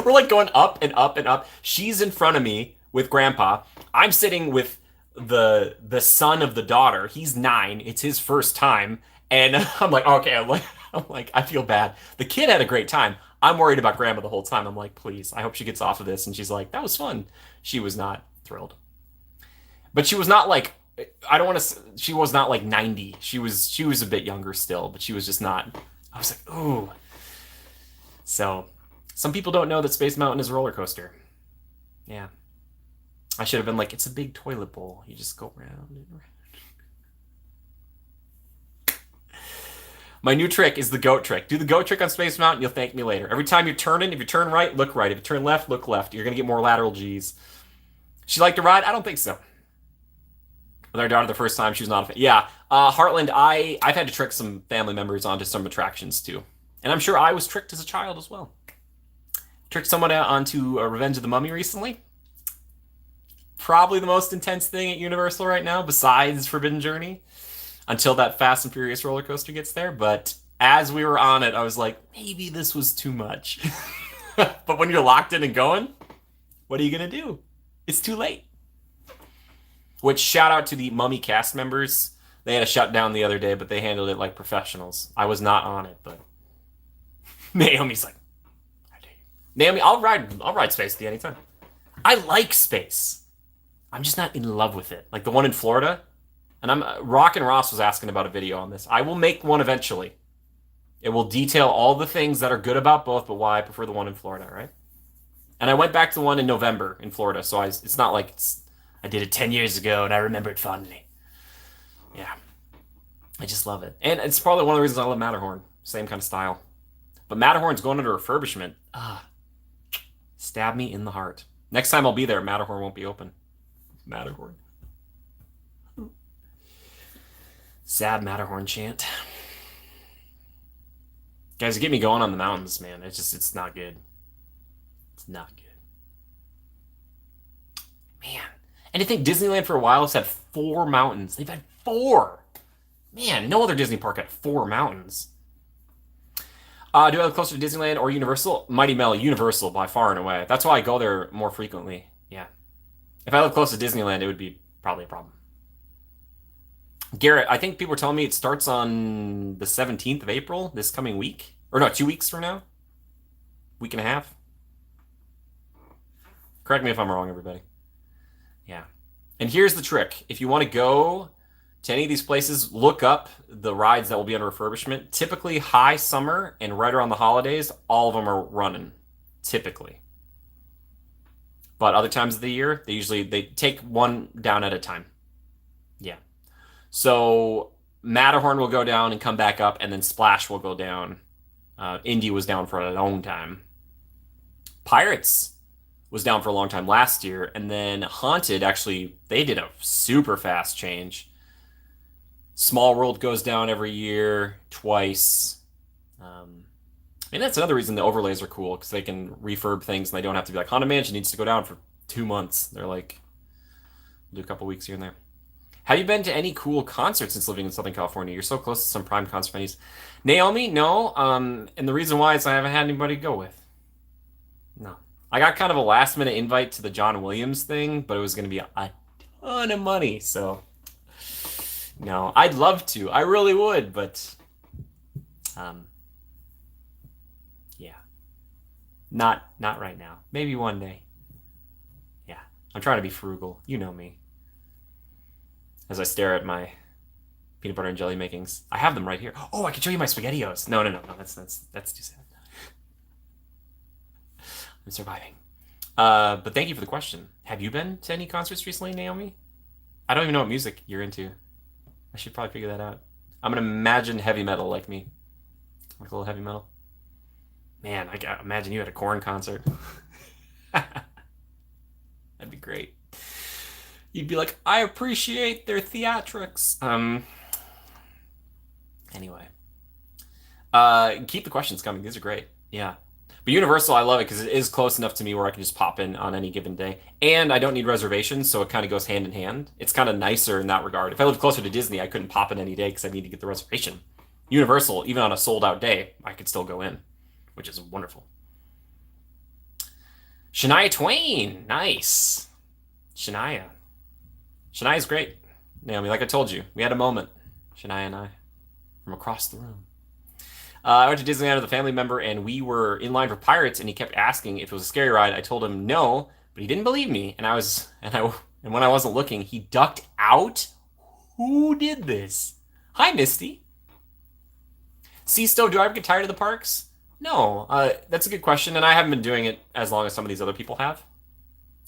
we're like going up and up and up. She's in front of me with Grandpa. I'm sitting with the son of the daughter. He's 9. It's his first time. And I'm like, okay, I'm like, I feel bad. The kid had a great time. I'm worried about Grandma the whole time. I'm like, please, I hope she gets off of this. And she's like, that was fun. She was not thrilled. But she was not like, she was not like 90. She was a bit younger still, but she was just not. I was like, ooh. So, some people don't know that Space Mountain is a roller coaster. Yeah. I should have been like, it's a big toilet bowl. You just go round and round. My new trick is the goat trick. Do the goat trick on Space Mountain, you'll thank me later. Every time you're turning, if you turn right, look right. If you turn left, look left. You're going to get more lateral G's. She liked to ride? I don't think so. With our daughter the first time, she was not a fan. Yeah, Heartland, I've had to trick some family members onto some attractions too. And I'm sure I was tricked as a child as well. Tricked someone out onto Revenge of the Mummy recently. Probably the most intense thing at Universal right now, besides Forbidden Journey, until that Fast and Furious roller coaster gets there. But as we were on it, I was like, maybe this was too much. But when you're locked in and going, what are you going to do? It's too late. Which, shout out to the Mummy cast members. They had a shutdown the other day, but they handled it like professionals. I was not on it, but Naomi's like, Naomi, I'll ride space with you anytime. I like space. I'm just not in love with it. Like the one in Florida. And Rock and Ross was asking about a video on this. I will make one eventually. It will detail all the things that are good about both, but why I prefer the one in Florida, right? And I went back to the one in November in Florida, so it's not like I did it 10 years ago and I remember it fondly. Yeah. I just love it. And it's probably one of the reasons I love Matterhorn. Same kind of style. But Matterhorn's going under refurbishment. Stab me in the heart. Next time I'll be there, Matterhorn won't be open. Matterhorn. Sad Matterhorn chant. Guys, get me going on the mountains, man. It's not good. It's not good. Man. And I think Disneyland for a while has had 4 mountains. They've had 4. Man, no other Disney park had 4 mountains. Do I live closer to Disneyland or Universal? Mighty Mel, Universal by far and away. That's why I go there more frequently. Yeah. If I live close to Disneyland, it would be probably a problem. Garrett, I think people are telling me it starts on the 17th of April, this coming week. Or no, 2 weeks from now. Week and a half. Correct me if I'm wrong, everybody. Yeah. And here's the trick. If you want to go to any of these places, look up the rides that will be under refurbishment. Typically, high summer and right around the holidays, all of them are running. Typically. But other times of the year, they take one down at a time. Yeah. So Matterhorn will go down and come back up, and then Splash will go down. Indy was down for a long time. Pirates was down for a long time last year, and then Haunted, actually, they did a super fast change. Small World goes down every year, twice. And that's another reason the overlays are cool, because they can refurb things, and they don't have to be like, Haunted Mansion needs to go down for 2 months. They're like, do a couple weeks here and there. Have you been to any cool concerts since living in Southern California? You're so close to some prime concert venues. Naomi, no. And the reason why is I haven't had anybody to go with. No. I got kind of a last minute invite to the John Williams thing, but it was going to be a ton of money. So, no. I'd love to. I really would, but yeah. Not right now. Maybe one day. Yeah. I'm trying to be frugal. You know me. As I stare at my peanut butter and jelly makings. I have them right here. Oh, I can show you my SpaghettiOs. No. That's too sad. I'm surviving. But thank you for the question. Have you been to any concerts recently, Naomi? I don't even know what music you're into. I should probably figure that out. I'm gonna imagine heavy metal like me. Like a little heavy metal. Man, I imagine you at a Korn concert. That'd be great. You'd be like, I appreciate their theatrics. Anyway. Keep the questions coming. These are great. Yeah. But Universal, I love it because it is close enough to me where I can just pop in on any given day. And I don't need reservations, so it kind of goes hand in hand. It's kind of nicer in that regard. If I lived closer to Disney, I couldn't pop in any day because I need to get the reservation. Universal, even on a sold-out day, I could still go in, which is wonderful. Shania Twain. Nice. Shania's great. Naomi, like I told you, we had a moment. Shania and I. From across the room. I went to Disneyland with a family member, and we were in line for Pirates, and he kept asking if it was a scary ride. I told him no, but he didn't believe me, and when I wasn't looking, he ducked out. Who did this? Hi, Misty. Seasto, do I ever get tired of the parks? No, that's a good question, and I haven't been doing it as long as some of these other people have.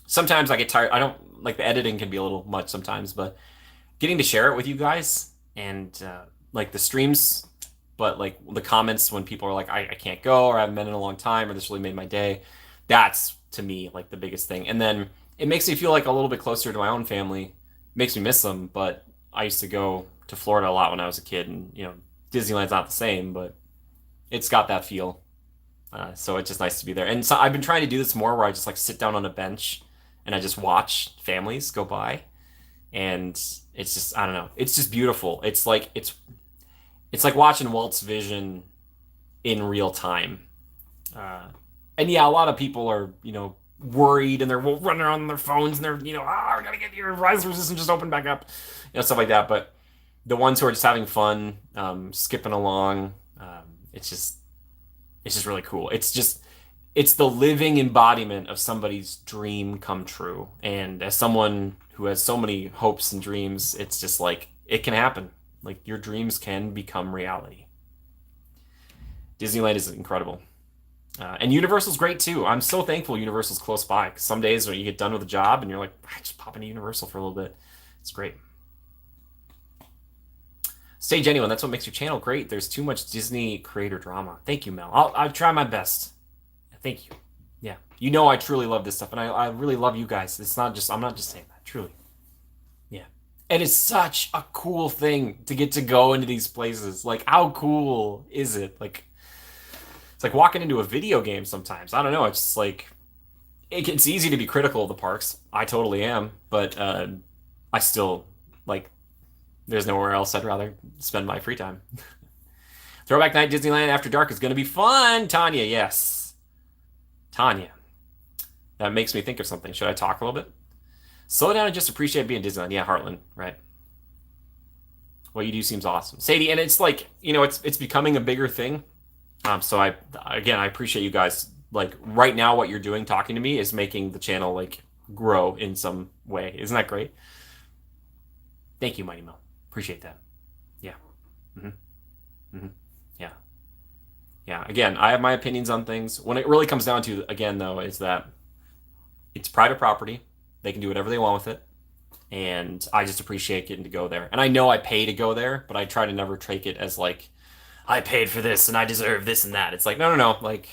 Sometimes I get tired. I don't like the editing can be a little much sometimes, but getting to share it with you guys and like the streams. But like the comments when people are like, I can't go, or I haven't been in a long time, or this really made my day. That's to me like the biggest thing. And then it makes me feel like a little bit closer to my own family. Makes me miss them. But I used to go to Florida a lot when I was a kid, and Disneyland's not the same, but It's got that feel. So it's just nice to be there. And so I've been trying to do this more where I just like sit down on a bench and I just watch families go by. And it's just, I don't know. It's just beautiful. It's like watching Walt's vision in real time. Uh, and yeah, a lot of people are, worried and they're running around on their phones and they're, we gotta get your rise resistance just open back up, stuff like that. But the ones who are just having fun, skipping along, it's just, really cool. It's the living embodiment of somebody's dream come true. And as someone who has so many hopes and dreams, it's just like, it can happen. Like your dreams can become reality. Disneyland is incredible. And Universal's great too. I'm so thankful Universal's close by. 'Cause some days when you get done with a job and you're like, I just pop into Universal for a little bit. It's great. Stay genuine. That's what makes your channel great. There's too much Disney creator drama. Thank you, Mel. I'll try my best. Thank you. Yeah. I truly love this stuff. And I really love you guys. I'm not just saying that. Truly. Yeah. And it's such a cool thing to get to go into these places. Like, how cool is it? Like, it's like walking into a video game sometimes. I don't know. It's just like, it's easy to be critical of the parks. I totally am. But I still, like, there's nowhere else I'd rather spend my free time. Throwback Night Disneyland After Dark is going to be fun. Tanya, yes. Tanya. That makes me think of something. Should I talk a little bit? Slow down and just appreciate being Disneyland. Yeah, Heartland, right. What you do seems awesome. Sadie, and it's like, it's becoming a bigger thing. So I appreciate you guys. Like right now, what you're doing, talking to me, is making the channel like grow in some way. Isn't that great? Thank you, Mighty Mo. Appreciate that. Yeah. Yeah. Yeah. Again, I have my opinions on things. When it really comes down to, again, though, is that it's private property. They can do whatever they want with it. And I just appreciate getting to go there. And I know I pay to go there, but I try to never take it as like, I paid for this and I deserve this and that. It's like, no. Like,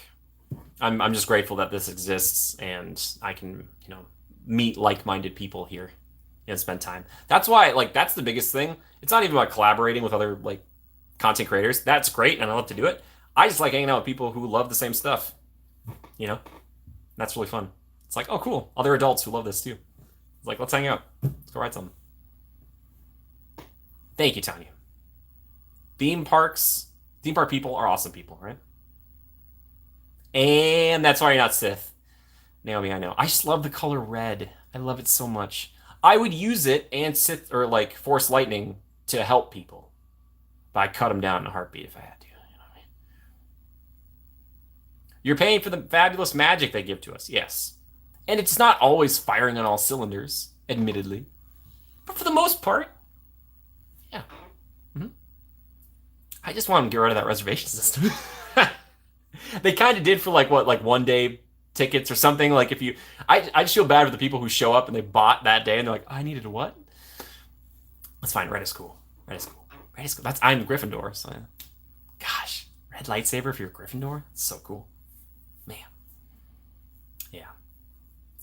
I'm just grateful that this exists and I can, meet like-minded people here and spend time. That's why, like, that's the biggest thing. It's not even about collaborating with other, like, content creators. That's great and I love to do it. I just like hanging out with people who love the same stuff. That's really fun. It's like, oh, cool. Other adults who love this too. It's like, let's hang out. Let's go ride something. Thank you, Tanya. Theme park people are awesome people, right? And that's why you're not Sith. Naomi, I know. I just love the color red. I love it so much. I would use it and Sith or like Force Lightning to help people. But I'd cut them down in a heartbeat if I had to. You know what I mean? You're paying for the fabulous magic they give to us, yes. And it's not always firing on all cylinders, admittedly. But for the most part, yeah. I just want them to get rid of that reservation system. They kind of did for like 1 day tickets or something. Like if I just feel bad for the people who show up and they bought that day and they're like, I needed a what? That's fine. Red is cool. Red is cool. I'm Gryffindor. So, gosh, red lightsaber if you're a Gryffindor. It's so cool, man.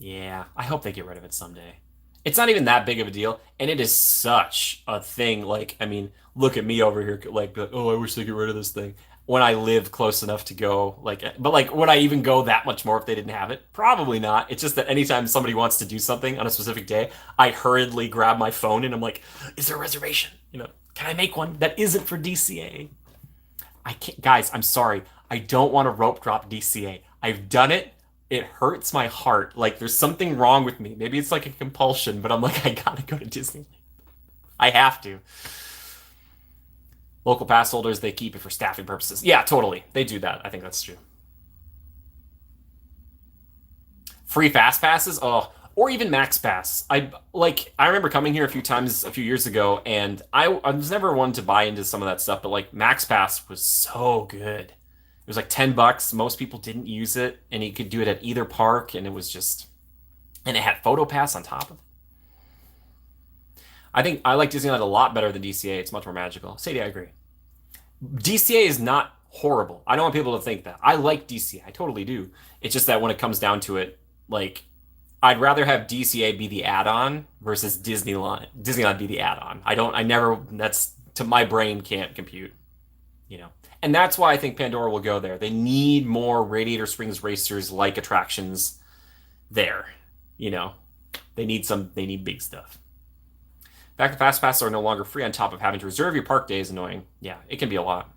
Yeah. I hope they get rid of it someday. It's not even that big of a deal, and it is such a thing. Like, I mean, look at me over here, like, oh, I wish they get rid of this thing. When I live close enough to go, but would I even go that much more if they didn't have it? Probably not. It's just that anytime somebody wants to do something on a specific day, I hurriedly grab my phone and I'm like, is there a reservation? Can I make one that isn't for DCA? I can't, guys, I'm sorry. I don't want to rope drop DCA. I've done it. It hurts my heart. Like, there's something wrong with me. Maybe it's like a compulsion, but I'm like, I gotta go to Disneyland. I have to. Local pass holders, they keep it for staffing purposes. Yeah, totally. They do that. I think that's true. Free fast passes? Oh, or even max pass. I remember coming here a few times a few years ago, and I was never one to buy into some of that stuff, but like max pass was so good. It was like $10. Most people didn't use it, and you could do it at either park, and it was just, and it had photo pass on top of it. I think I like Disneyland a lot better than DCA. It's much more magical. Sadie, I agree. DCA is not horrible. I don't want people to think that. I like DCA. I totally do. It's just that when it comes down to it, like, I'd rather have DCA be the add-on versus Disneyland be the add-on. That's, to my brain, can't compute. And that's why I think Pandora will go there. They need more Radiator Springs Racers like attractions there. You know, they need big stuff. In fact, the fast passes are no longer free on top of having to reserve your park day is annoying. Yeah, it can be a lot.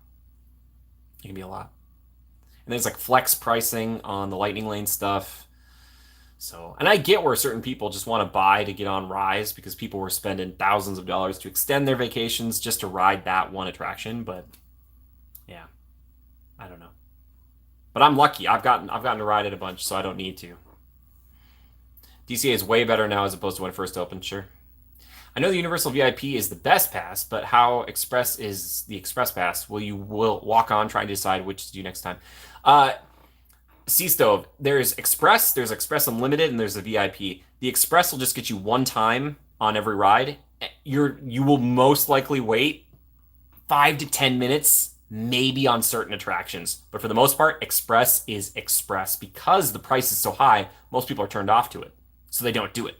It can be a lot. And there's like flex pricing on the Lightning Lane stuff. So, and I get where certain people just want to buy to get on Rise because people were spending thousands of dollars to extend their vacations just to ride that one attraction. But yeah, I don't know. But I'm lucky. I've gotten to ride it a bunch, so I don't need to. DCA is way better now as opposed to when it first opened. Sure. I know the Universal VIP is the best pass, but how Express is the Express Pass? Will walk on trying to decide which to do next time? Sea Stove, there's Express Unlimited, and there's the VIP. The Express will just get you one time on every ride. You will most likely wait 5 to 10 minutes, maybe on certain attractions. But for the most part, Express is Express. Because the price is so high, most people are turned off to it. So they don't do it.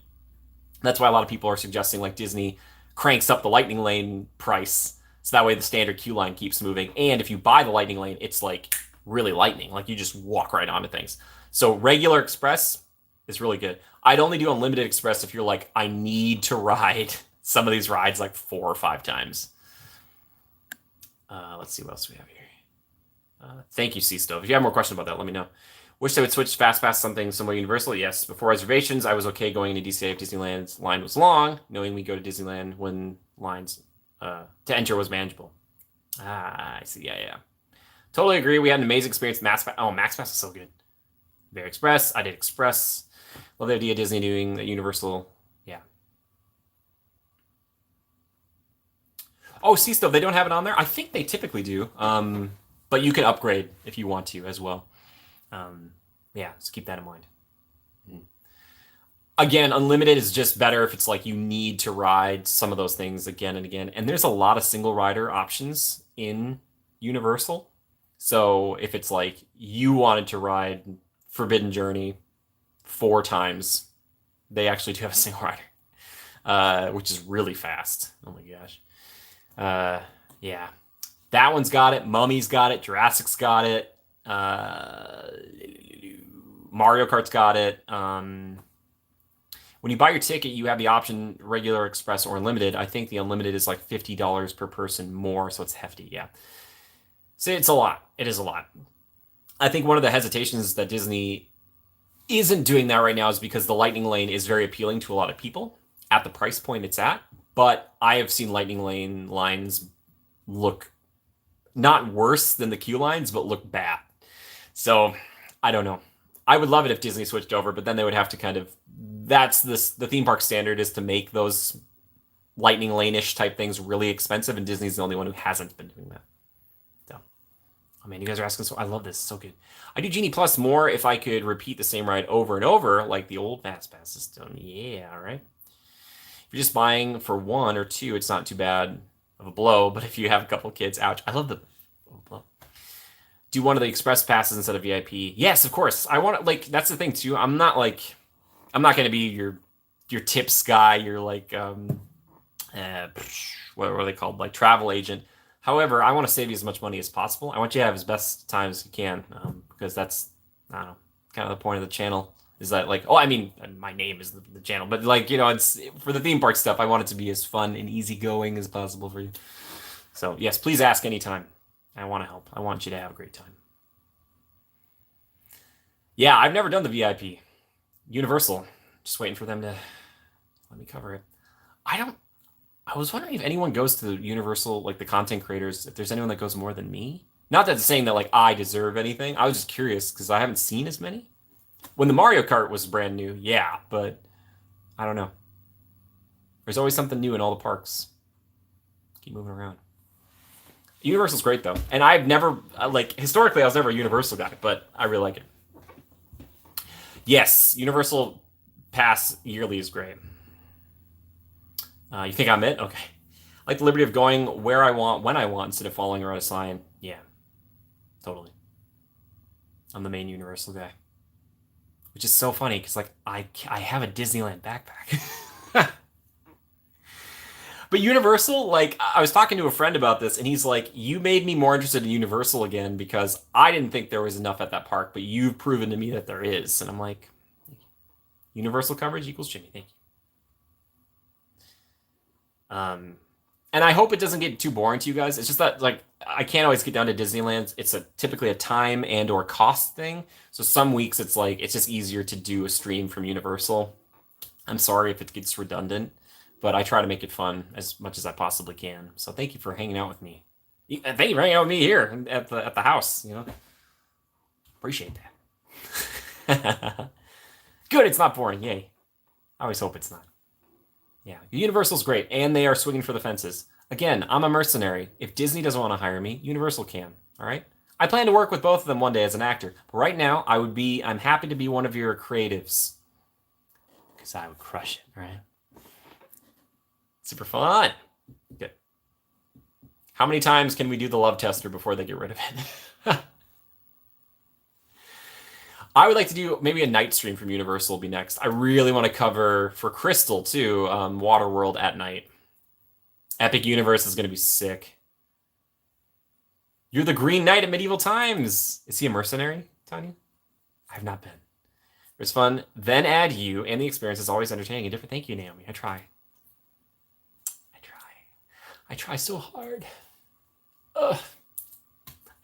That's why a lot of people are suggesting like Disney cranks up the Lightning Lane price. So that way the standard queue line keeps moving. And if you buy the Lightning Lane, it's like really lightning. Like you just walk right onto things. So regular Express is really good. I'd only do Unlimited Express if you're like, I need to ride some of these rides like 4 or 5 times. Let's see what else we have here. Thank you, Sea Stove. If you have more questions about that, let me know. Wish they would switch Fast Pass something similar to Universal. Yes, before reservations, I was okay going into DCA if Disneyland's line was long, knowing we go to Disneyland when lines to enter was manageable. I see. Yeah. Totally agree. We had an amazing experience. Max Pass is so good. Very Express. I did Express. Love the idea of Disney doing the Universal. Yeah. Oh, Sea Stove, they don't have it on there? I think they typically do. But you can upgrade if you want to as well. Yeah, just keep that in mind. Again, Unlimited is just better if it's like you need to ride some of those things again and again. And there's a lot of single rider options in Universal. So if it's like you wanted to ride Forbidden Journey 4 times, they actually do have a single rider, which is really fast. Oh my gosh. Yeah. That one's got it. Mummy's got it. Jurassic's got it. Mario Kart's got it. When you buy your ticket, you have the option regular, express, or unlimited. I think the unlimited is like $50 per person more, so it's hefty. Yeah. So it's a lot. It is a lot. I think one of the hesitations that Disney isn't doing that right now is because the Lightning Lane is very appealing to a lot of people at the price point it's at. But I have seen Lightning Lane lines look not worse than the queue lines, but look bad. So I don't know. I would love it if Disney switched over, but then they would have to kind of, the theme park standard is to make those Lightning Lane-ish type things really expensive, and Disney's the only one who hasn't been doing that. So, oh man, you guys are asking, so I love this, so good. I do Genie Plus more if I could repeat the same ride over and over, like the old Fast Pass system. Yeah, all right. If you're just buying for 1 or 2, it's not too bad of a blow, but if you have a couple kids, ouch. I love the blow. Do one of the express passes instead of VIP. Yes, of course. I want to, like, that's the thing too. I'm not going to be your tips guy, your like what are they called? Like travel agent. However, I want to save you as much money as possible. I want you to have as best time as you can, because that's, I don't know, kind of the point of the channel is that like, oh, I mean, my name is the channel, but like, you know, it's for the theme park stuff. I want it to be as fun and easygoing as possible for you. So yes, please ask anytime. I want to help. I want you to have a great time. Yeah, I've never done the VIP. Universal. Just waiting for them to let me cover it. I was wondering if anyone goes to the Universal, like the content creators, if there's anyone that goes more than me. Not that it's saying that like I deserve anything. I was just curious because I haven't seen as many. When the Mario Kart was brand new, yeah, but I don't know. There's always something new in all the parks. Keep moving around. Universal's great though, and I've never like historically I was never a Universal guy, but I really like it. Yes, Universal Pass yearly is great. You think I'm it? Okay. I like the liberty of going where I want, when I want, instead of following around a sign. Yeah, totally. I'm the main Universal guy, which is so funny because like I have a Disneyland backpack. But Universal, like, I was talking to a friend about this, and he's like, you made me more interested in Universal again because I didn't think there was enough at that park, but you've proven to me that there is. And I'm like, Universal coverage equals Jimmy. Thank you. And I hope it doesn't get too boring to you guys. It's just that, like, I can't always get down to Disneyland. It's typically a time and or cost thing. So some weeks it's like, it's just easier to do a stream from Universal. I'm sorry if it gets redundant, but I try to make it fun as much as I possibly can. So thank you for hanging out with me. Thank you for hanging out with me here at the house. Appreciate that. Good, it's not boring. Yay. I always hope it's not. Yeah, Universal's great, and they are swinging for the fences. Again, I'm a mercenary. If Disney doesn't want to hire me, Universal can. All right. I plan to work with both of them one day as an actor, but right now I'm happy to be one of your creatives. Because I would crush it, right? Super fun. Good. How many times can we do the love tester before they get rid of it? I would like to do maybe a night stream from Universal will be next. I really want to cover for Crystal too, Waterworld at night. Epic Universe is going to be sick. You're the Green Knight at Medieval Times. Is he a mercenary, Tanya? I've not been. It's fun. Then add you, and the experience is always entertaining and different. Thank you, Naomi. I try. I try so hard. Ugh.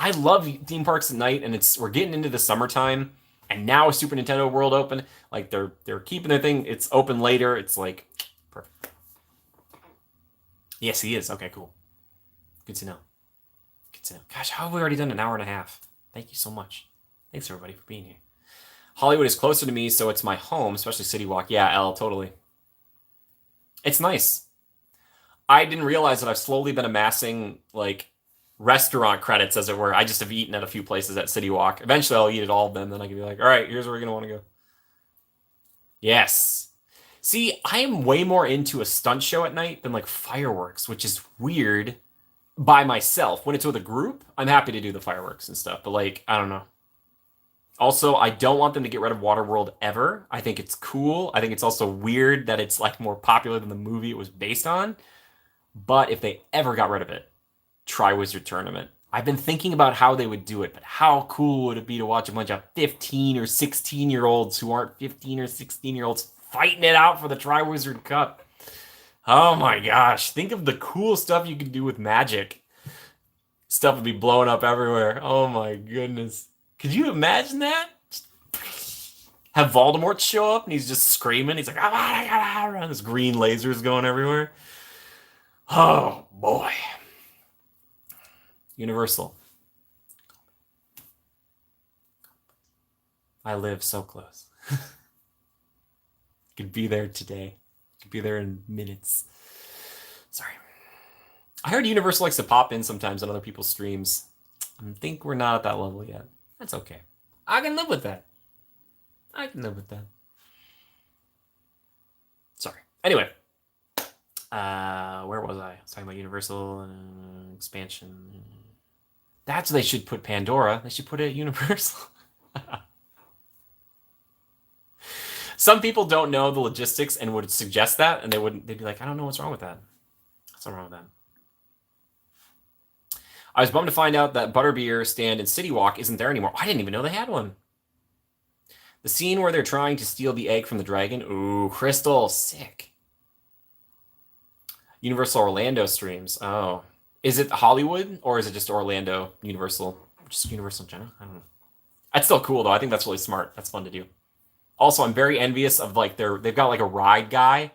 I love theme parks at night, and we're getting into the summertime, and now Super Nintendo World open. Like they're keeping their thing. It's open later. It's like perfect. Yes, he is. Okay, cool. Good to know. Good to know. Gosh, how have we already done an hour and a half? Thank you so much. Thanks everybody for being here. Hollywood is closer to me, so it's my home, especially City Walk. Yeah, L, totally. It's nice. I didn't realize that I've slowly been amassing, like, restaurant credits, as it were. I just have eaten at a few places at City Walk. Eventually, I'll eat at all of them. Then I can be like, all right, here's where we're going to want to go. Yes. See, I am way more into a stunt show at night than, like, fireworks, which is weird by myself. When it's with a group, I'm happy to do the fireworks and stuff. But, like, I don't know. Also, I don't want them to get rid of Waterworld ever. I think it's cool. I think it's also weird that it's, like, more popular than the movie it was based on. But if they ever got rid of it, Triwizard Tournament. I've been thinking about how they would do it, but how cool would it be to watch a bunch of 15 or 16-year-olds who aren't 15 or 16-year-olds fighting it out for the Triwizard Cup? Oh my gosh. Think of the cool stuff you could do with magic. Stuff would be blowing up everywhere. Oh my goodness. Could you imagine that? Have Voldemort show up and he's just screaming. He's like, and this green lasers going everywhere. Oh boy. Universal. I live so close. Could be there today. Could be there in minutes. Sorry. I heard Universal likes to pop in sometimes on other people's streams. I think we're not at that level yet. That's okay. I can live with that. Sorry. Anyway. Where was I? I was talking about Universal expansion. That's where they should put Pandora. They should put it at Universal. Some people don't know the logistics and would suggest that, and they'd be like, I don't know what's wrong with that. What's wrong with that? I was bummed to find out that Butterbeer stand in City Walk isn't there anymore. I didn't even know they had one. The scene where they're trying to steal the egg from the dragon. Ooh, Crystal, sick. Universal Orlando streams. Oh. Is it Hollywood or is it just Orlando Universal? Just Universal in general? I don't know. That's still cool though. I think that's really smart. That's fun to do. Also, I'm very envious of like they've got like a ride guy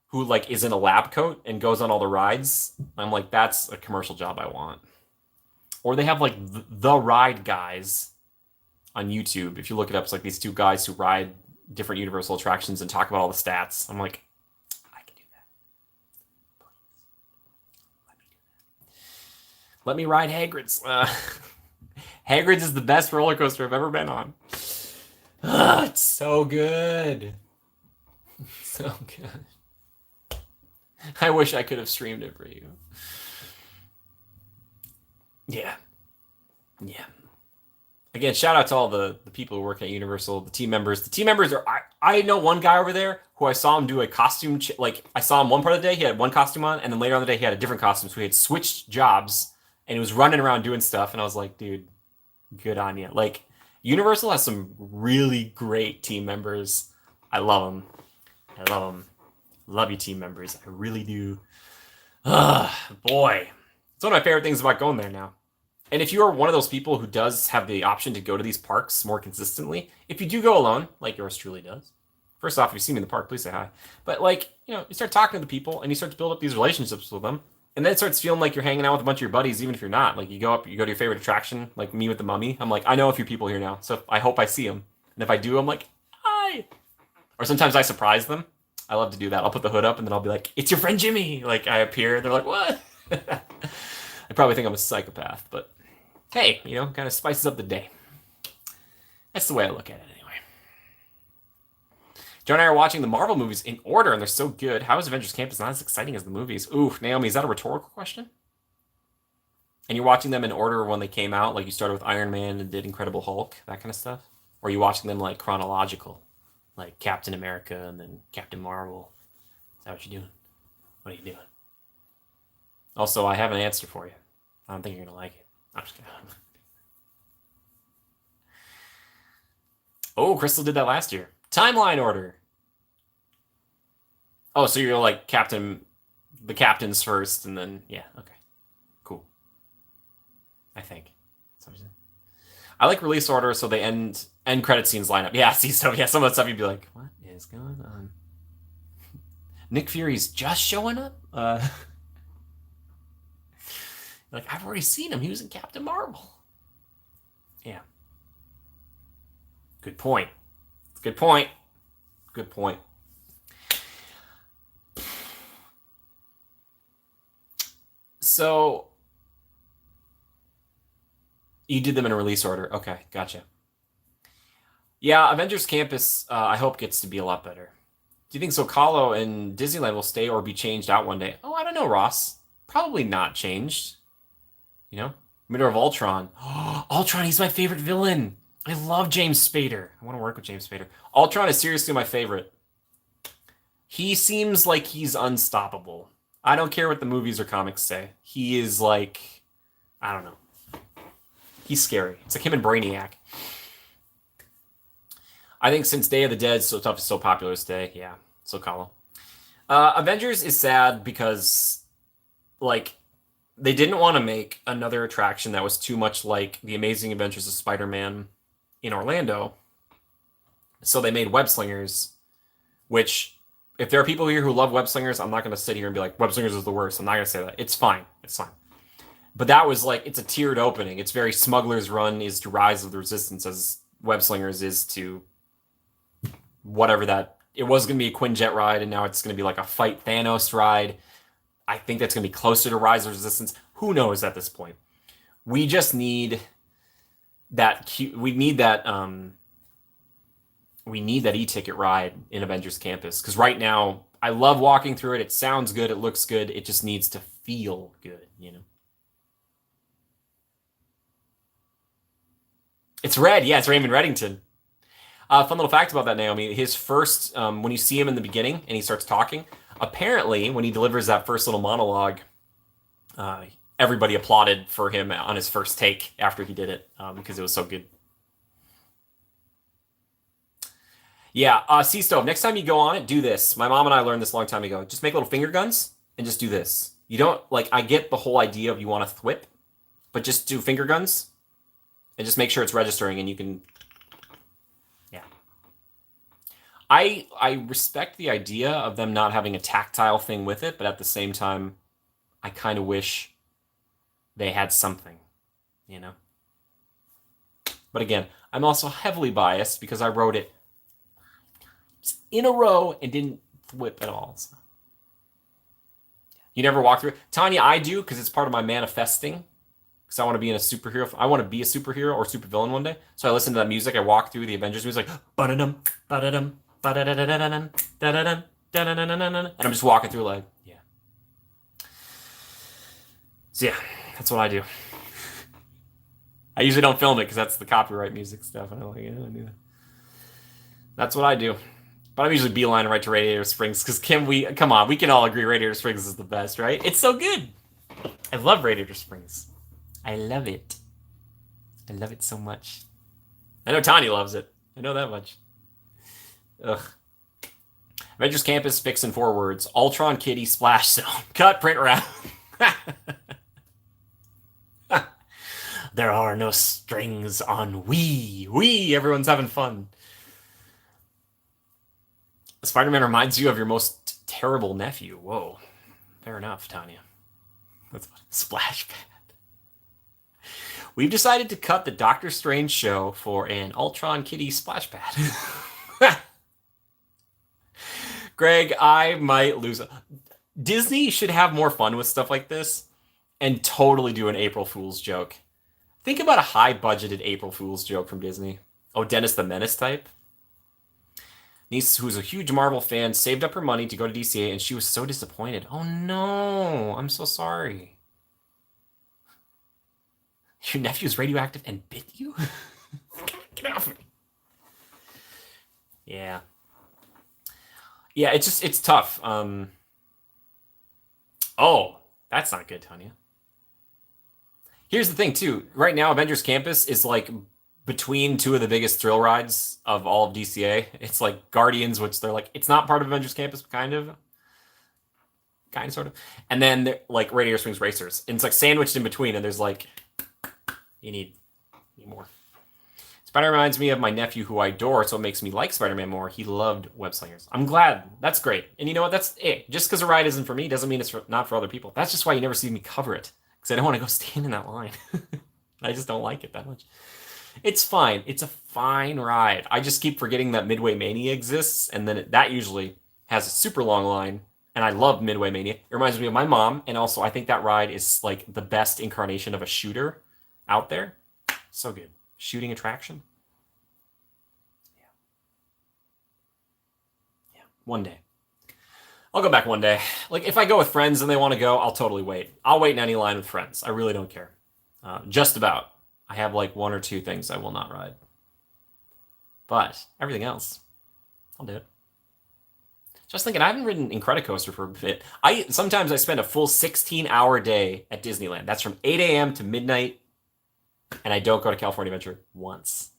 who like is in a lab coat and goes on all the rides. I'm like, that's a commercial job I want. Or they have like the ride guys on YouTube. If you look it up, it's like these two guys who ride different Universal attractions and talk about all the stats. I'm like, I can do that. Please. Let me ride Hagrid's. Hagrid's is the best roller coaster I've ever been on. It's so good. So good. I wish I could have streamed it for you. Yeah. Again, shout out to all the people who work at Universal, the team members. The team members are. I know one guy over there who I saw him do a costume. Like I saw him one part of the day, he had one costume on, and then later on the day he had a different costume. So he had switched jobs, and he was running around doing stuff. And I was like, dude, good on you. Like Universal has some really great team members. I love them. I love them. Love you, team members. I really do. Boy, it's one of my favorite things about going there now. And if you are one of those people who does have the option to go to these parks more consistently, if you do go alone, like yours truly does, first off, if you see me in the park, please say hi. But like, you start talking to the people and you start to build up these relationships with them. And then it starts feeling like you're hanging out with a bunch of your buddies, even if you're not. Like you go to your favorite attraction, like me with the mummy. I'm like, I know a few people here now, so I hope I see them. And if I do, I'm like, hi. Or sometimes I surprise them. I love to do that. I'll put the hood up and then I'll be like, it's your friend Jimmy. Like I appear, they're like, what? I probably think I'm a psychopath, but hey, kind of spices up the day. That's the way I look at it anyway. Joe and I are watching the Marvel movies in order, and they're so good. How is Avengers Campus not as exciting as the movies? Ooh, Naomi, is that a rhetorical question? And you're watching them in order when they came out? Like you started with Iron Man and did Incredible Hulk, that kind of stuff? Or are you watching them like chronological? Like Captain America and then Captain Marvel? Is that what you're doing? What are you doing? Also, I have an answer for you. I don't think you're going to like it. I'm just kidding. Oh, Crystal did that last year. Timeline order. Oh, so you're like the captains first, and then yeah, okay, cool. I think. I like release order so they end credit scenes line up. Yeah, see, so yeah, some of the stuff you'd be like, what is going on? Nick Fury's just showing up. Like I've already seen him. He was in Captain Marvel. Yeah. Good point. Good point. Good point. So you did them in a release order. Okay, gotcha. Yeah, Avengers Campus, I hope gets to be a lot better. Do you think Zocalo and Disneyland will stay or be changed out one day? Oh, I don't know, Ross. Probably not changed. Middle of Ultron. Ultron, he's my favorite villain. I love James Spader. I want to work with James Spader. Ultron is seriously my favorite. He seems like he's unstoppable. I don't care what the movies or comics say. He is like, I don't know. He's scary. It's like him and Brainiac. I think since Day of the Dead So Tough is so popular today, yeah, so Colin. Avengers is sad because, like, they didn't want to make another attraction that was too much like The Amazing Adventures of Spider-Man in Orlando. So they made Web Slingers, which, if there are people here who love Web Slingers, I'm not going to sit here and be like, Web Slingers is the worst. I'm not going to say that. It's fine. It's fine. But that was like, it's a tiered opening. It's very Smuggler's Run is to Rise of the Resistance as Web Slingers is to whatever that... It was going to be a Quinjet ride, and now it's going to be like a Fight Thanos ride. I think that's going to be closer to Rise of Resistance. Who knows at this point? We just need that... We need that e-ticket ride in Avengers Campus. Because right now, I love walking through it. It sounds good. It looks good. It just needs to feel good, It's red. Yeah, it's Raymond Reddington. Fun little fact about that, Naomi. His first, when you see him in the beginning and he starts talking, apparently when he delivers that first little monologue, everybody applauded for him on his first take after he did it because it was so good. Yeah, Sea Stove, next time you go on it, do this. My mom and I learned this a long time ago. Just make little finger guns and just do this. You don't, like, I get the whole idea of you want to thwip, but just do finger guns and just make sure it's registering and you can... Yeah. I respect the idea of them not having a tactile thing with it, but at the same time, I kind of wish they had something, But again, I'm also heavily biased because I wrote it in a row and didn't whip at all. So. You never walk through it? Tanya, I do because it's part of my manifesting. Because I want to be in a superhero. I want to be a superhero or supervillain one day. So I listen to that music. I walk through the Avengers music like ba-da-dum, ba-da-dum, ba-da-da-da-da-dum, da-da-dum, da-da-da-da-da-da, and I'm just walking through like, yeah. So yeah, that's what I do. I usually don't film it because that's the copyright music stuff. And I'm like, yeah, I don't do that. That's what I do. But I'm usually beeline right to Radiator Springs because come on, we can all agree Radiator Springs is the best, right? It's so good. I love Radiator Springs. I love it. I love it so much. I know Tanya loves it. I know that much. Ugh. Avengers Campus fix in 4 words. Ultron Kitty Splash Zone. Cut, print around. There are no strings on Wii. Wii, everyone's having fun. Spider-Man reminds you of your most terrible nephew. Whoa. Fair enough, Tanya. That's funny. Splash pad. We've decided to cut the Doctor Strange show for an Ultron Kitty splash pad. Greg, I might lose. Disney should have more fun with stuff like this and totally do an April Fool's joke. Think about a high-budgeted April Fool's joke from Disney. Oh, Dennis the Menace type? Niece, who's a huge Marvel fan, saved up her money to go to DCA, and she was so disappointed. Oh, no. I'm so sorry. Your nephew's radioactive and bit you? Get off me. Yeah. Yeah, it's tough. Oh, that's not good, Tanya. Here's the thing, too. Right now, Avengers Campus is like between 2 of the biggest thrill rides of all of DCA. It's like Guardians, which they're like, it's not part of Avengers Campus, kind of, sort of. And then like Radiator Springs Racers. And it's like sandwiched in between, and there's like, you need more. Spider reminds me of my nephew who I adore, so it makes me like Spider-Man more. He loved Web Slingers. I'm glad. That's great. And you know what? That's it. Just because a ride isn't for me doesn't mean it's not for other people. That's just why you never see me cover it. Because I don't want to go stand in that line. I just don't like it that much. It's fine. It's a fine ride. I just keep forgetting that Midway Mania exists, and then that usually has a super long line, and I love Midway Mania. It reminds me of my mom, and also I think that ride is like the best incarnation of a shooter out there. So good. Shooting attraction. Yeah. One day. I'll go back one day. Like, if I go with friends and they want to go, I'll totally wait. I'll wait in any line with friends. I really don't care. Just about. I have like 1 or 2 things I will not ride. But everything else, I'll do it. Just thinking, I haven't ridden Incredicoaster for a bit. Sometimes I spend a full 16-hour day at Disneyland. That's from 8 a.m. to midnight. And I don't go to California Adventure once.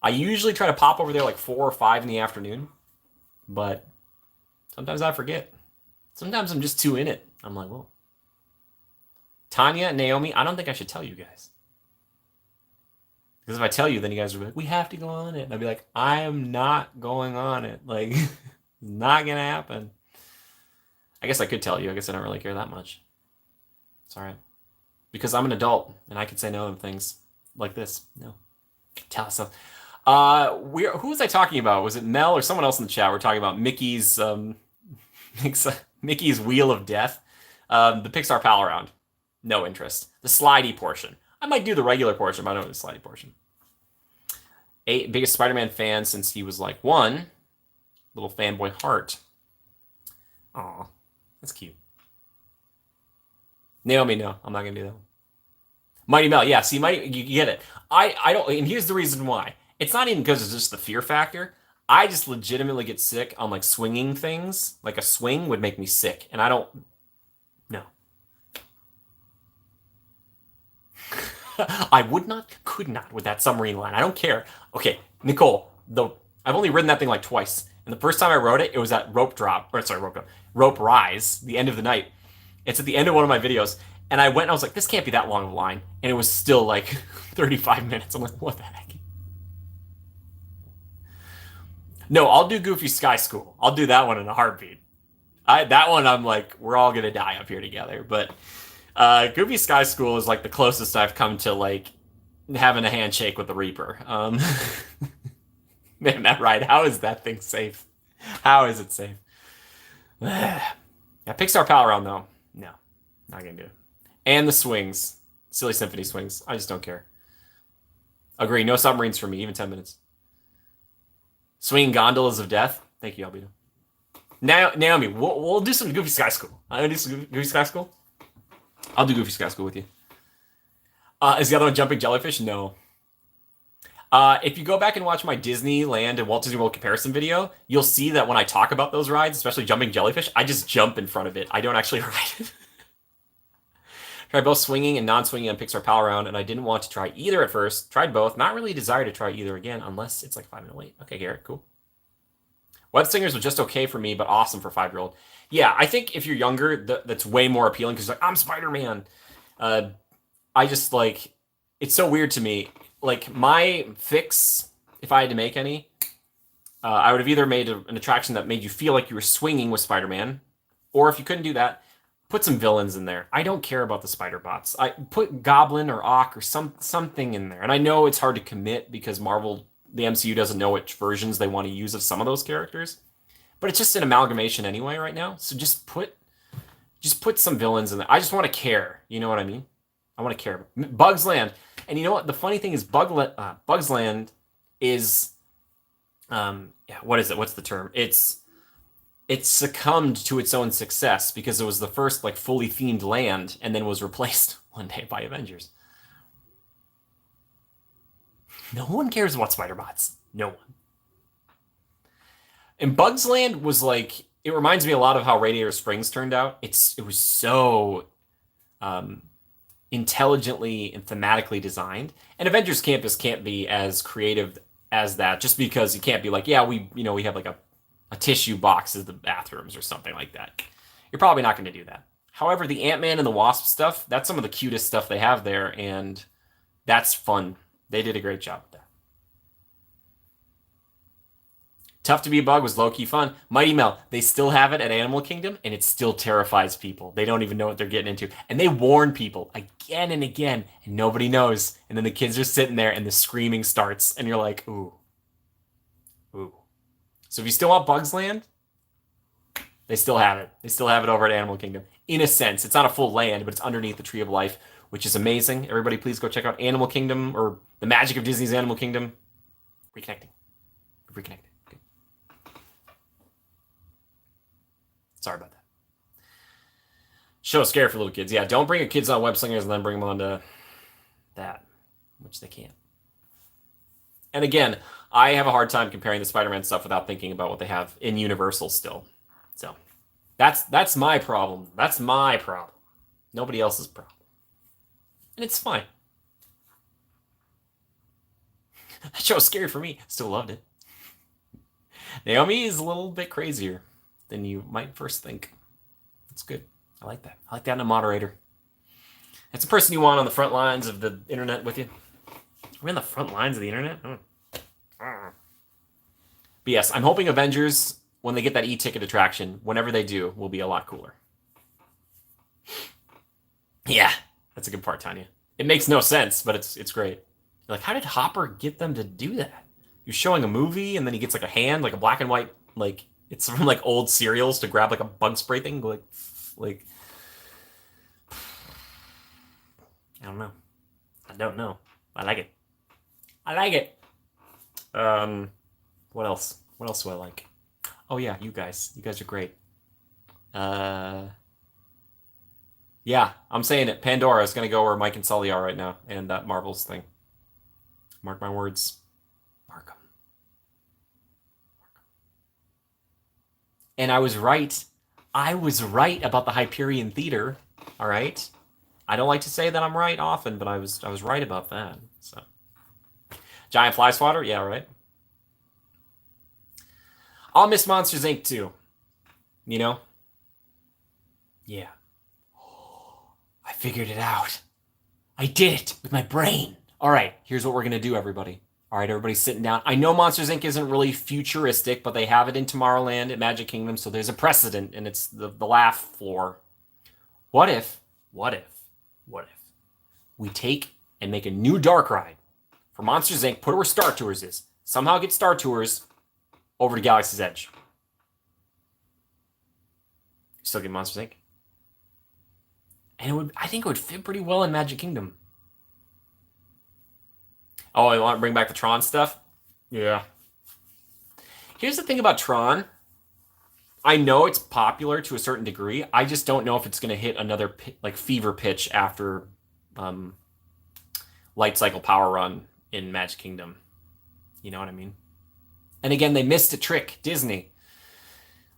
I usually try to pop over there like 4 or 5 in the afternoon. But sometimes I forget. Sometimes I'm just too in it. I'm like, whoa. Tanya and Naomi, I don't think I should tell you guys. Because if I tell you, then you guys will be like, we have to go on it. And I'll be like, I am not going on it. Like, it's not going to happen. I guess I could tell you. I guess I don't really care that much. It's all right. Because I'm an adult, and I can say no to things like this. No. Tell us something. Who was I talking about? Was it Mel or someone else in the chat? We're talking about Mickey's Mickey's Wheel of Death. The Pixar Pal Around. No interest. The slidey portion. I might do the regular portion, but I don't do the slidey portion. Biggest Spider-Man fan since he was like 1. Little fanboy heart. Aw, that's cute. Naomi, no, I'm not gonna do that one. Mighty Mel, yeah. See, you get it. I don't, and here's the reason why. It's not even because it's just the fear factor. I just legitimately get sick on like swinging things. Like a swing would make me sick, and I don't. No. I could not with that submarine line. I don't care. Okay, Nicole, I've only ridden that thing like twice, and the first time I rode it, it was at rope rise, the end of the night. It's at the end of one of my videos, and I went and I was like, this can't be that long of a line, and it was still like 35 minutes. I'm like, what the heck? No, I'll do Goofy Sky School. I'll do that one in a heartbeat. That one, I'm like, we're all gonna die up here together. But Goofy Sky School is like the closest I've come to like having a handshake with the Reaper. Man, that ride, how is that thing safe? How is it safe? Yeah, Pixar Pal Around though. No, not gonna do it. And the swings. Silly Symphony swings. I just don't care. Agree, no submarines for me, even 10 minutes. Swinging gondolas of death. Thank you, Albino. Now, Naomi, we'll do some Goofy Sky School. I'll do some Goofy Sky School. I'll do Goofy Sky School with you. Is the other one jumping jellyfish? No. If you go back and watch my Disneyland and Walt Disney World comparison video, you'll see that when I talk about those rides, especially jumping jellyfish, I just jump in front of it. I don't actually ride it. Tried both swinging and non-swinging on Pixar Pal Around, and I didn't want to try either at first. Tried both. Not really a desire to try either again, unless it's like 5-minute wait. Okay, Garrett, cool. Web Singers was just okay for me, but awesome for 5-year-old. Yeah, I think if you're younger, that's way more appealing because like I'm Spider-Man. I just like it's so weird to me. Like my fix, if I had to make any, I would have either made an attraction that made you feel like you were swinging with Spider-Man, or if you couldn't do that, put some villains in there. I don't care about the spider bots. I put Goblin or Ock or something in there. And I know it's hard to commit because Marvel, the MCU doesn't know which versions they want to use of some of those characters. But it's just an amalgamation anyway right now. So just put some villains in there. I just want to care. You know what I mean? I want to care. Bugs Land. And you know what? The funny thing is Bugs Land is what is it? What's the term? It succumbed to its own success because it was the first like fully themed land and then was replaced one day by Avengers. No one cares about Spider-Bots. No one. And Bugs Land was like, it reminds me a lot of how Radiator Springs turned out. It was so intelligently and thematically designed. And Avengers Campus can't be as creative as that just because you can't be like, yeah, we have like a tissue box as the bathrooms or something like that. You're probably not going to do that. However, the Ant-Man and the Wasp stuff, that's some of the cutest stuff they have there, and that's fun. They did a great job with that. Tough to Be a Bug was low-key fun. Mighty Mel, they still have it at Animal Kingdom, and it still terrifies people. They don't even know what they're getting into. And they warn people again and again, and nobody knows. And then the kids are sitting there, and the screaming starts, and you're like, ooh. Ooh. So if you still want Bugs Land, they still have it. They still have it over at Animal Kingdom. In a sense, it's not a full land, but it's underneath the Tree of Life, which is amazing. Everybody, please go check out Animal Kingdom or the magic of Disney's Animal Kingdom. Reconnecting. Reconnected. Okay. Sorry about that. Show scare for little kids. Yeah, don't bring your kids on Web Slingers and then bring them on to that, which they can't. And again, I have a hard time comparing the Spider-Man stuff without thinking about what they have in Universal still. So that's my problem. That's my problem. Nobody else's problem. And it's fine. That show was scary for me. Still loved it. Naomi is a little bit crazier than you might first think. That's good. I like that. I like that in a moderator. It's a person you want on the front lines of the internet with you. We're in the front lines of the internet? But yes, I'm hoping Avengers, when they get that e-ticket attraction, whenever they do, will be a lot cooler. Yeah, that's a good part, Tanya. It makes no sense, but it's great. You're like, how did Hopper get them to do that? You're showing a movie, and then he gets like a hand, like a black and white, like it's from like old cereals to grab like a bug spray thing, like I don't know. I don't know. I like it. I like it. What else? What else do I like? Oh yeah, you guys. You guys are great. Yeah, I'm saying it. Pandora is gonna go where Mike and Sully are right now, and that Marvel's thing. Mark my words. Mark them. And I was right. I was right about the Hyperion Theater. All right. I don't like to say that I'm right often, but I was right about that. So, Giant Fly Swatter, yeah, right. I'll miss Monsters Inc. too. You know? Yeah. I figured it out. I did it with my brain. All right, here's what we're going to do, everybody. All right, everybody's sitting down. I know Monsters Inc. isn't really futuristic, but they have it in Tomorrowland at Magic Kingdom, so there's a precedent, and it's the laugh floor. What if we take and make a new dark ride for Monsters Inc., put it where Star Tours is, somehow get Star Tours over to Galaxy's Edge. Still get Monsters Inc. And I think it would fit pretty well in Magic Kingdom. Oh, I want to bring back the Tron stuff? Yeah. Here's the thing about Tron. I know it's popular to a certain degree. I just don't know if it's going to hit another fever pitch after light cycle power run in Magic Kingdom. You know what I mean? And again, they missed a trick, Disney.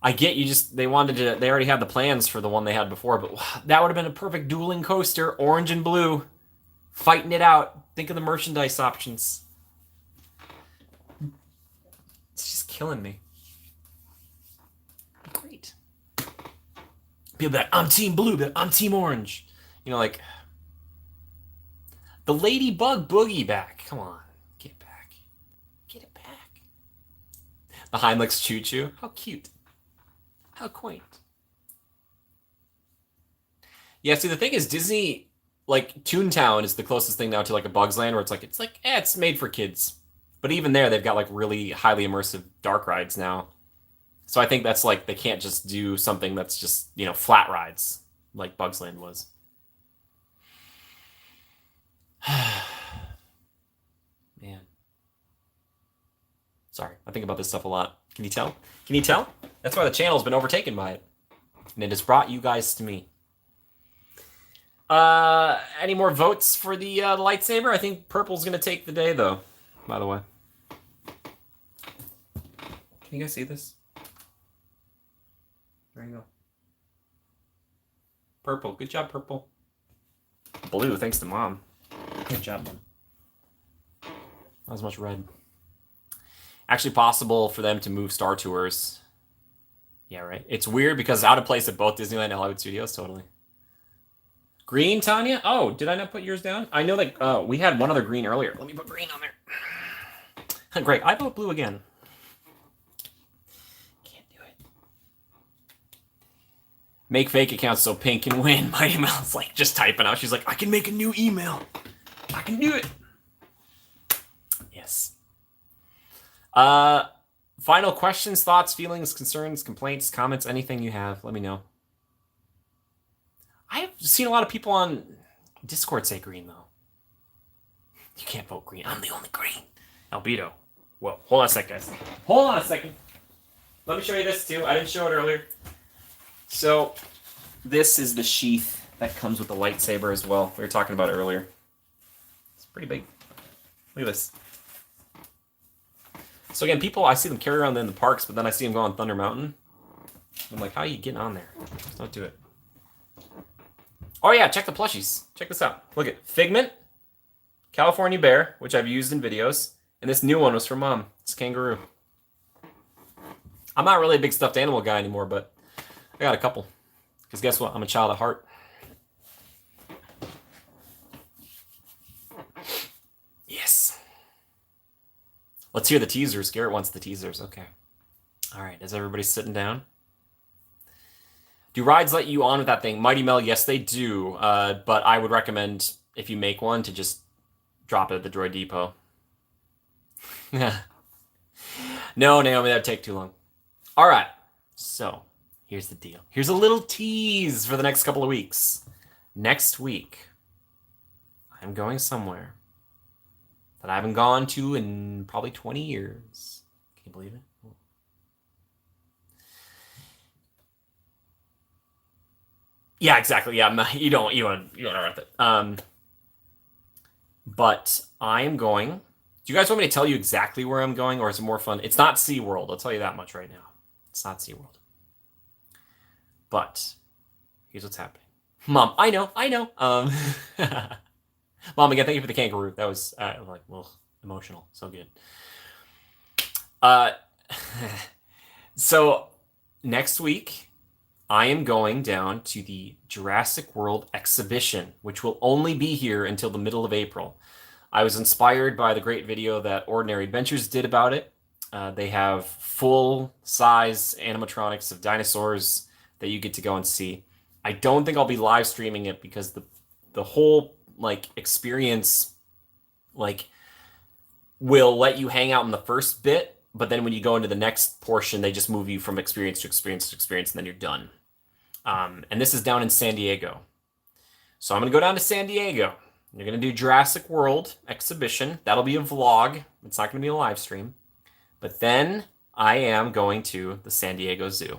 I get they already had the plans for the one they had before, but that would have been a perfect dueling coaster, orange and blue, fighting it out. Think of the merchandise options. It's just killing me. Great. People be like, I'm team blue, but I'm team orange. You know, like, the Ladybug Boogie back. Come on, get it back. Get it back. The Heimlich's Choo Choo. How cute. How quaint. Yeah, see, the thing is, Disney, like, Toontown is the closest thing now to, like, a Bug's Land, where it's made for kids. But even there, they've got, like, really highly immersive dark rides now. So I think that's, like, they can't just do something that's just, you know, flat rides, like Bug's Land was. Man. Sorry, I think about this stuff a lot. Can you tell? Can you tell? That's why the channel's been overtaken by it. And it has brought you guys to me. Any more votes for the lightsaber? I think purple's going to take the day, though, by the way. Can you guys see this? There you go. Purple. Good job, purple. Blue, thanks to Mom. Good job, Mom. Not as much red. Actually possible for them to move Star Tours. Yeah, right. It's weird because out of place at both Disneyland and Hollywood Studios, totally. Green, Tanya? Oh, did I not put yours down? I know that we had one other green earlier. Let me put green on there. Great. I vote blue again. Can't do it. Make fake accounts so Pink can win. My email's like just typing out. She's like, I can make a new email. I can do it. Yes. Final questions, thoughts, feelings, concerns, complaints, comments, anything you have, let me know. I've seen a lot of people on Discord say green, though. You can't vote green. I'm the only green. Albedo. Whoa, hold on a second, guys. Hold on a second. Let me show you this, too. I didn't show it earlier. So, this is the sheath that comes with the lightsaber as well. We were talking about it earlier. It's pretty big. Look at this. So again, I see them carry around in the parks, but then I see them go on Thunder Mountain. I'm like, how are you getting on there? Just don't do it. Oh yeah, check the plushies. Check this out. Look at Figment, California Bear, which I've used in videos, and this new one was from Mom. It's Kangaroo. I'm not really a big stuffed animal guy anymore, but I got a couple. Because guess what? I'm a child at heart. Yes. Let's hear the teasers. Garrett wants the teasers. Okay. All right. Is everybody sitting down? Do rides let you on with that thing? Mighty Mel, yes, they do. But I would recommend, if you make one, to just drop it at the Droid Depot. No, Naomi, that'd take too long. All right. So, here's the deal. Here's a little tease for the next couple of weeks. Next week, I'm going somewhere that I haven't gone to in probably 20 years. Can you believe it? Yeah, exactly. Yeah, you don't know it. But I'm going. Do you guys want me to tell you exactly where I'm going, or is it more fun? It's not SeaWorld. I'll tell you that much right now. It's not SeaWorld. But here's what's happening. Mom, I know. Mom, again, thank you for the kangaroo. That was emotional. So good. So next week, I am going down to the Jurassic World exhibition, which will only be here until the middle of April. I was inspired by the great video that Ordinary Adventures did about it. They have full-size animatronics of dinosaurs that you get to go and see. I don't think I'll be live streaming it because the whole experience will let you hang out in the first bit, but then when you go into the next portion, they just move you from experience to experience to experience, and then you're done. And this is down in San Diego. So I'm going to go down to San Diego. You're going to do Jurassic World exhibition. That'll be a vlog. It's not going to be a live stream. But then I am going to the San Diego Zoo.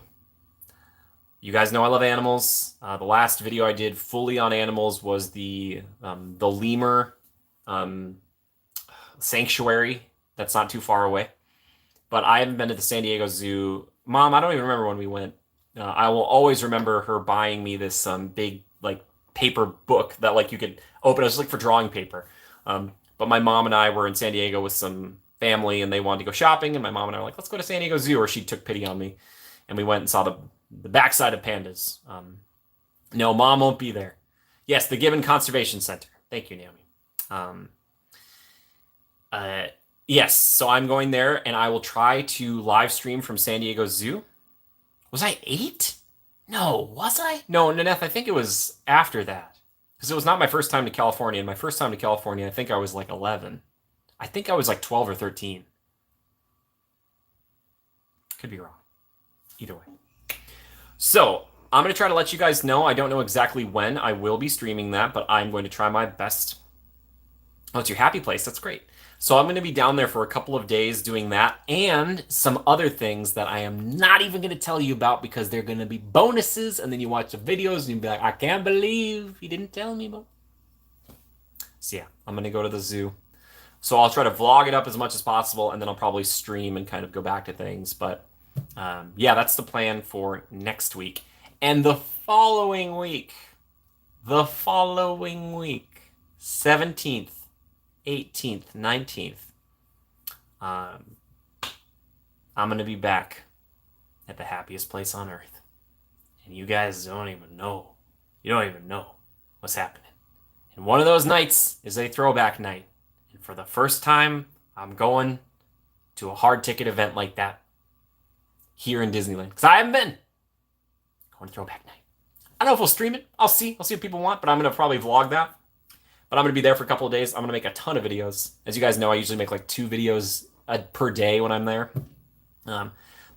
You guys know I love animals. The last video I did fully on animals was the lemur um, sanctuary that's not too far away. But I haven't been to the San Diego Zoo. Mom, I don't even remember when we went. I will always remember her buying me this big like paper book that like you could open. It was like for drawing paper. But my mom and I were in San Diego with some family, and they wanted to go shopping. And my mom and I were like, "Let's go to San Diego Zoo," or she took pity on me, and we went and saw the backside of pandas. No, Mom won't be there. Yes, the Gibbon Conservation Center. Thank you, Naomi. Um, uh, yes, so I'm going there, and I will try to live stream from San Diego Zoo. Was I 8? No, was I? No, Naneth, I think it was after that. Because it was not my first time to California. And my first time to California, I think I was like 11. I think I was like 12 or 13. Could be wrong. Either way. So, I'm going to try to let you guys know. I don't know exactly when I will be streaming that, but I'm going to try my best. Oh, it's your happy place. That's great. So I'm going to be down there for a couple of days doing that and some other things that I am not even going to tell you about because they're going to be bonuses. And then you watch the videos and you'll be like, I can't believe he didn't tell me about. So yeah, I'm going to go to the zoo. So I'll try to vlog it up as much as possible, and then I'll probably stream and kind of go back to things. But yeah, that's the plan for next week. And the following week, 17th, 18th, 19th, I'm going to be back at the happiest place on earth. And you guys don't even know. You don't even know what's happening. And one of those nights is a throwback night. And for the first time, I'm going to a hard ticket event like that here in Disneyland. Because I haven't been. Going to throwback night. I don't know if we'll stream it. I'll see. I'll see what people want, but I'm going to probably vlog that. But I'm going to be there for a couple of days. I'm going to make a ton of videos. As you guys know, I usually make like 2 videos per day when I'm there.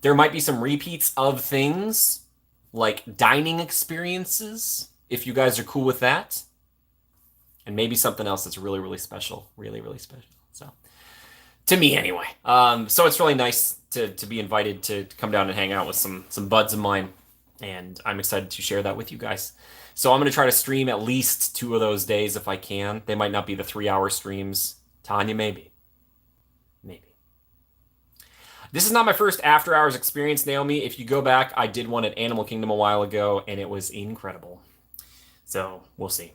There might be some repeats of things like dining experiences, if you guys are cool with that. And maybe something else that's really, really special. Really, really special. So, to me anyway. So it's really nice to be invited to come down and hang out with some buds of mine. And I'm excited to share that with you guys. So I'm going to try to stream at least 2 of those days if I can. They might not be the 3-hour streams. Tanya, maybe. Maybe. This is not my first after hours experience, Naomi. If you go back, I did one at Animal Kingdom a while ago, and it was incredible. So we'll see.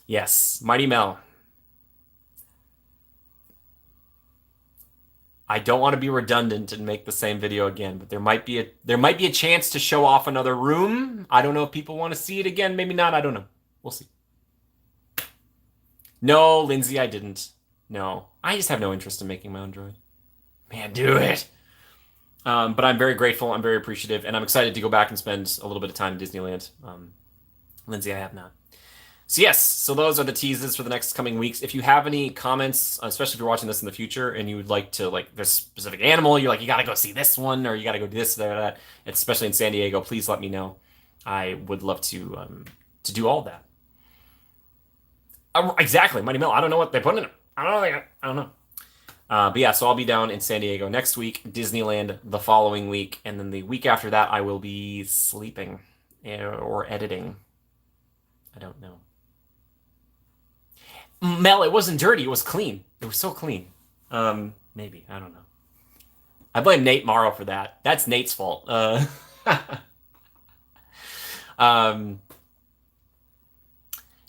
Yes, Mighty Mel. I don't want to be redundant and make the same video again, but there might be a chance to show off another room. I don't know if people want to see it again. Maybe not. I don't know. We'll see. No, Lindsay, I didn't. No, I just have no interest in making my own droid. Man, do it. But I'm very grateful. I'm very appreciative, and I'm excited to go back and spend a little bit of time in Disneyland. Lindsay, I have not. So yes, so those are the teases for the next coming weeks. If you have any comments, especially if you're watching this in the future and you would like to, like, this specific animal, you're like, you got to go see this one, or you got to go do this, that, especially in San Diego, please let me know. I would love to do all that. Exactly, Mighty Mill. I don't know what they put in it. I don't know. But yeah, so I'll be down in San Diego next week, Disneyland the following week, and then the week after that, I will be sleeping or editing. I don't know. Mel, it wasn't dirty. It was clean. It was so clean. Maybe. I don't know. I blame Nate Morrow for that. That's Nate's fault.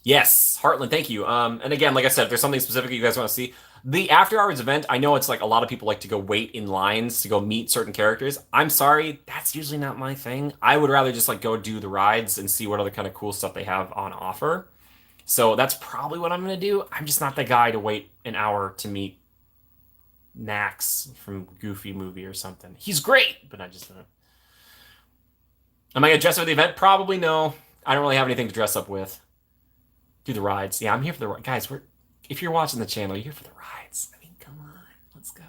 Yes, Heartland, thank you. And again, like I said, if there's something specific you guys want to see, the after hours event, I know it's like a lot of people like to go wait in lines to go meet certain characters. I'm sorry, that's usually not my thing. I would rather just like go do the rides and see what other kind of cool stuff they have on offer. So that's probably what I'm going to do. I'm just not the guy to wait an hour to meet Max from Goofy movie or something. He's great, but I just don't. Am I going to dress up for the event? Probably no. I don't really have anything to dress up with. Do the rides. Yeah, I'm here for the rides. Guys, if you're watching the channel, you're here for the rides. I mean, come on. Let's go.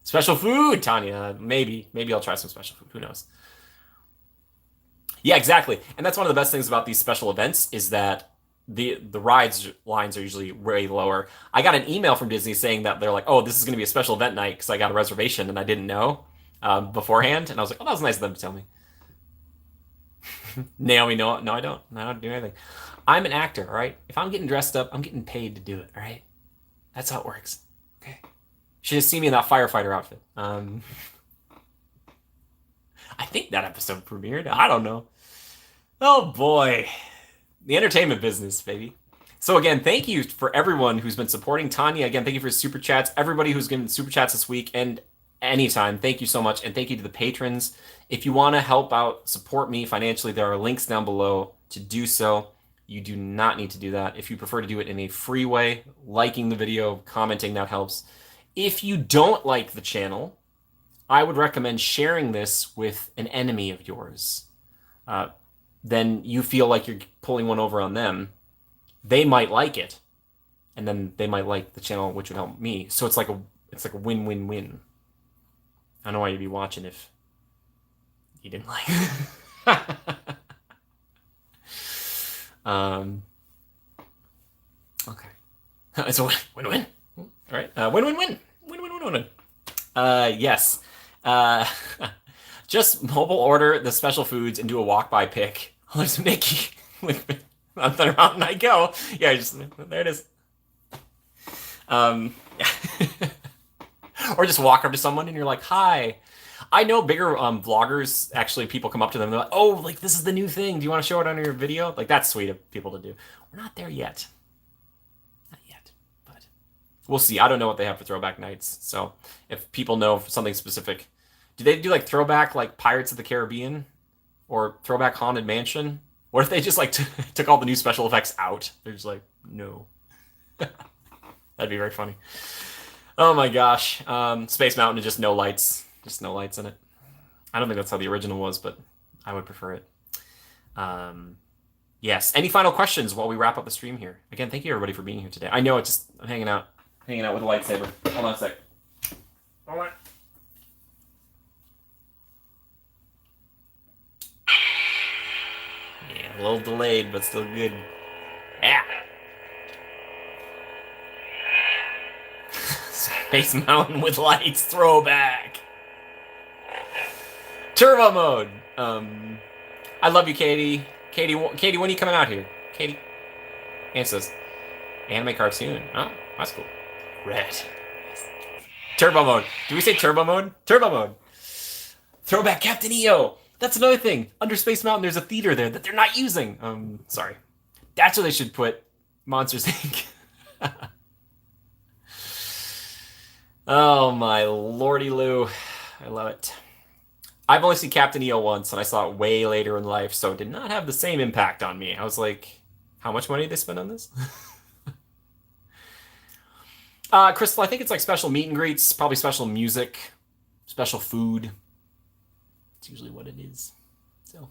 Special food, Tanya. Maybe I'll try some special food. Who knows? Yeah, exactly. And that's one of the best things about these special events is that the rides lines are usually way lower. I got an email from Disney saying that they're like, oh, this is going to be a special event night because I got a reservation and I didn't know beforehand. And I was like, oh, that was nice of them to tell me. Naomi, no, I don't. I don't do anything. I'm an actor, all right? If I'm getting dressed up, I'm getting paid to do it, all right? That's how it works. Okay. You should have seen me in that firefighter outfit. I think that episode premiered. I don't know. Oh boy. The entertainment business, baby. So again, thank you for everyone who's been supporting Tanya. Again, thank you for super chats. Everybody who's given super chats this week and anytime, thank you so much. And thank you to the patrons. If you want to help out, support me financially, there are links down below to do so. You do not need to do that. If you prefer to do it in a free way, liking the video, commenting, that helps. If you don't like the channel, I would recommend sharing this with an enemy of yours. Then you feel like you're pulling one over on them. They might like it, and then they might like the channel, which would help me. So it's like a win-win-win. I don't know why you'd be watching if you didn't like it. Okay. It's a win-win. All right. Win-win-win. Win-win-win-win. Yes. Just mobile order the special foods and do a walk-by pick. There's Mickey with on Thunder Mountain I go. Yeah, just there it is. Or just walk up to someone and you're like, hi. I know bigger vloggers, actually, people come up to them and they're like, oh, like, this is the new thing. Do you want to show it on your video? Like, that's sweet of people to do. We're not there yet. Not yet, but we'll see. I don't know what they have for throwback nights. So if people know something specific, do they do like throwback, like Pirates of the Caribbean or throwback Haunted Mansion? What if they just like took all the new special effects out? They're just like, no. That'd be very funny. Oh my gosh. Space Mountain is just no lights. Just no lights in it. I don't think that's how the original was, but I would prefer it. Yes. Any final questions while we wrap up the stream here? Again, thank you everybody for being here today. I know it's just I'm hanging out with a lightsaber. Hold on a sec. Hold on. Yeah, a little delayed, but still good. Yeah. Space Mountain with lights throwback. Turbo mode. I love you, Katie. Katie, when are you coming out here? Katie. Answers. Anime cartoon. Oh, that's cool. Red. Turbo mode. Do we say turbo mode? Turbo mode. Throwback Captain EO. That's another thing. Under Space Mountain, there's a theater there that they're not using. Sorry. That's where they should put Monsters Inc. Oh my lordy Lou. I love it. I've only seen Captain EO once, and I saw it way later in life, so it did not have the same impact on me. I was like, how much money did they spend on this? Crystal, I think it's like special meet and greets, probably special music, special food. It's usually what it is. So,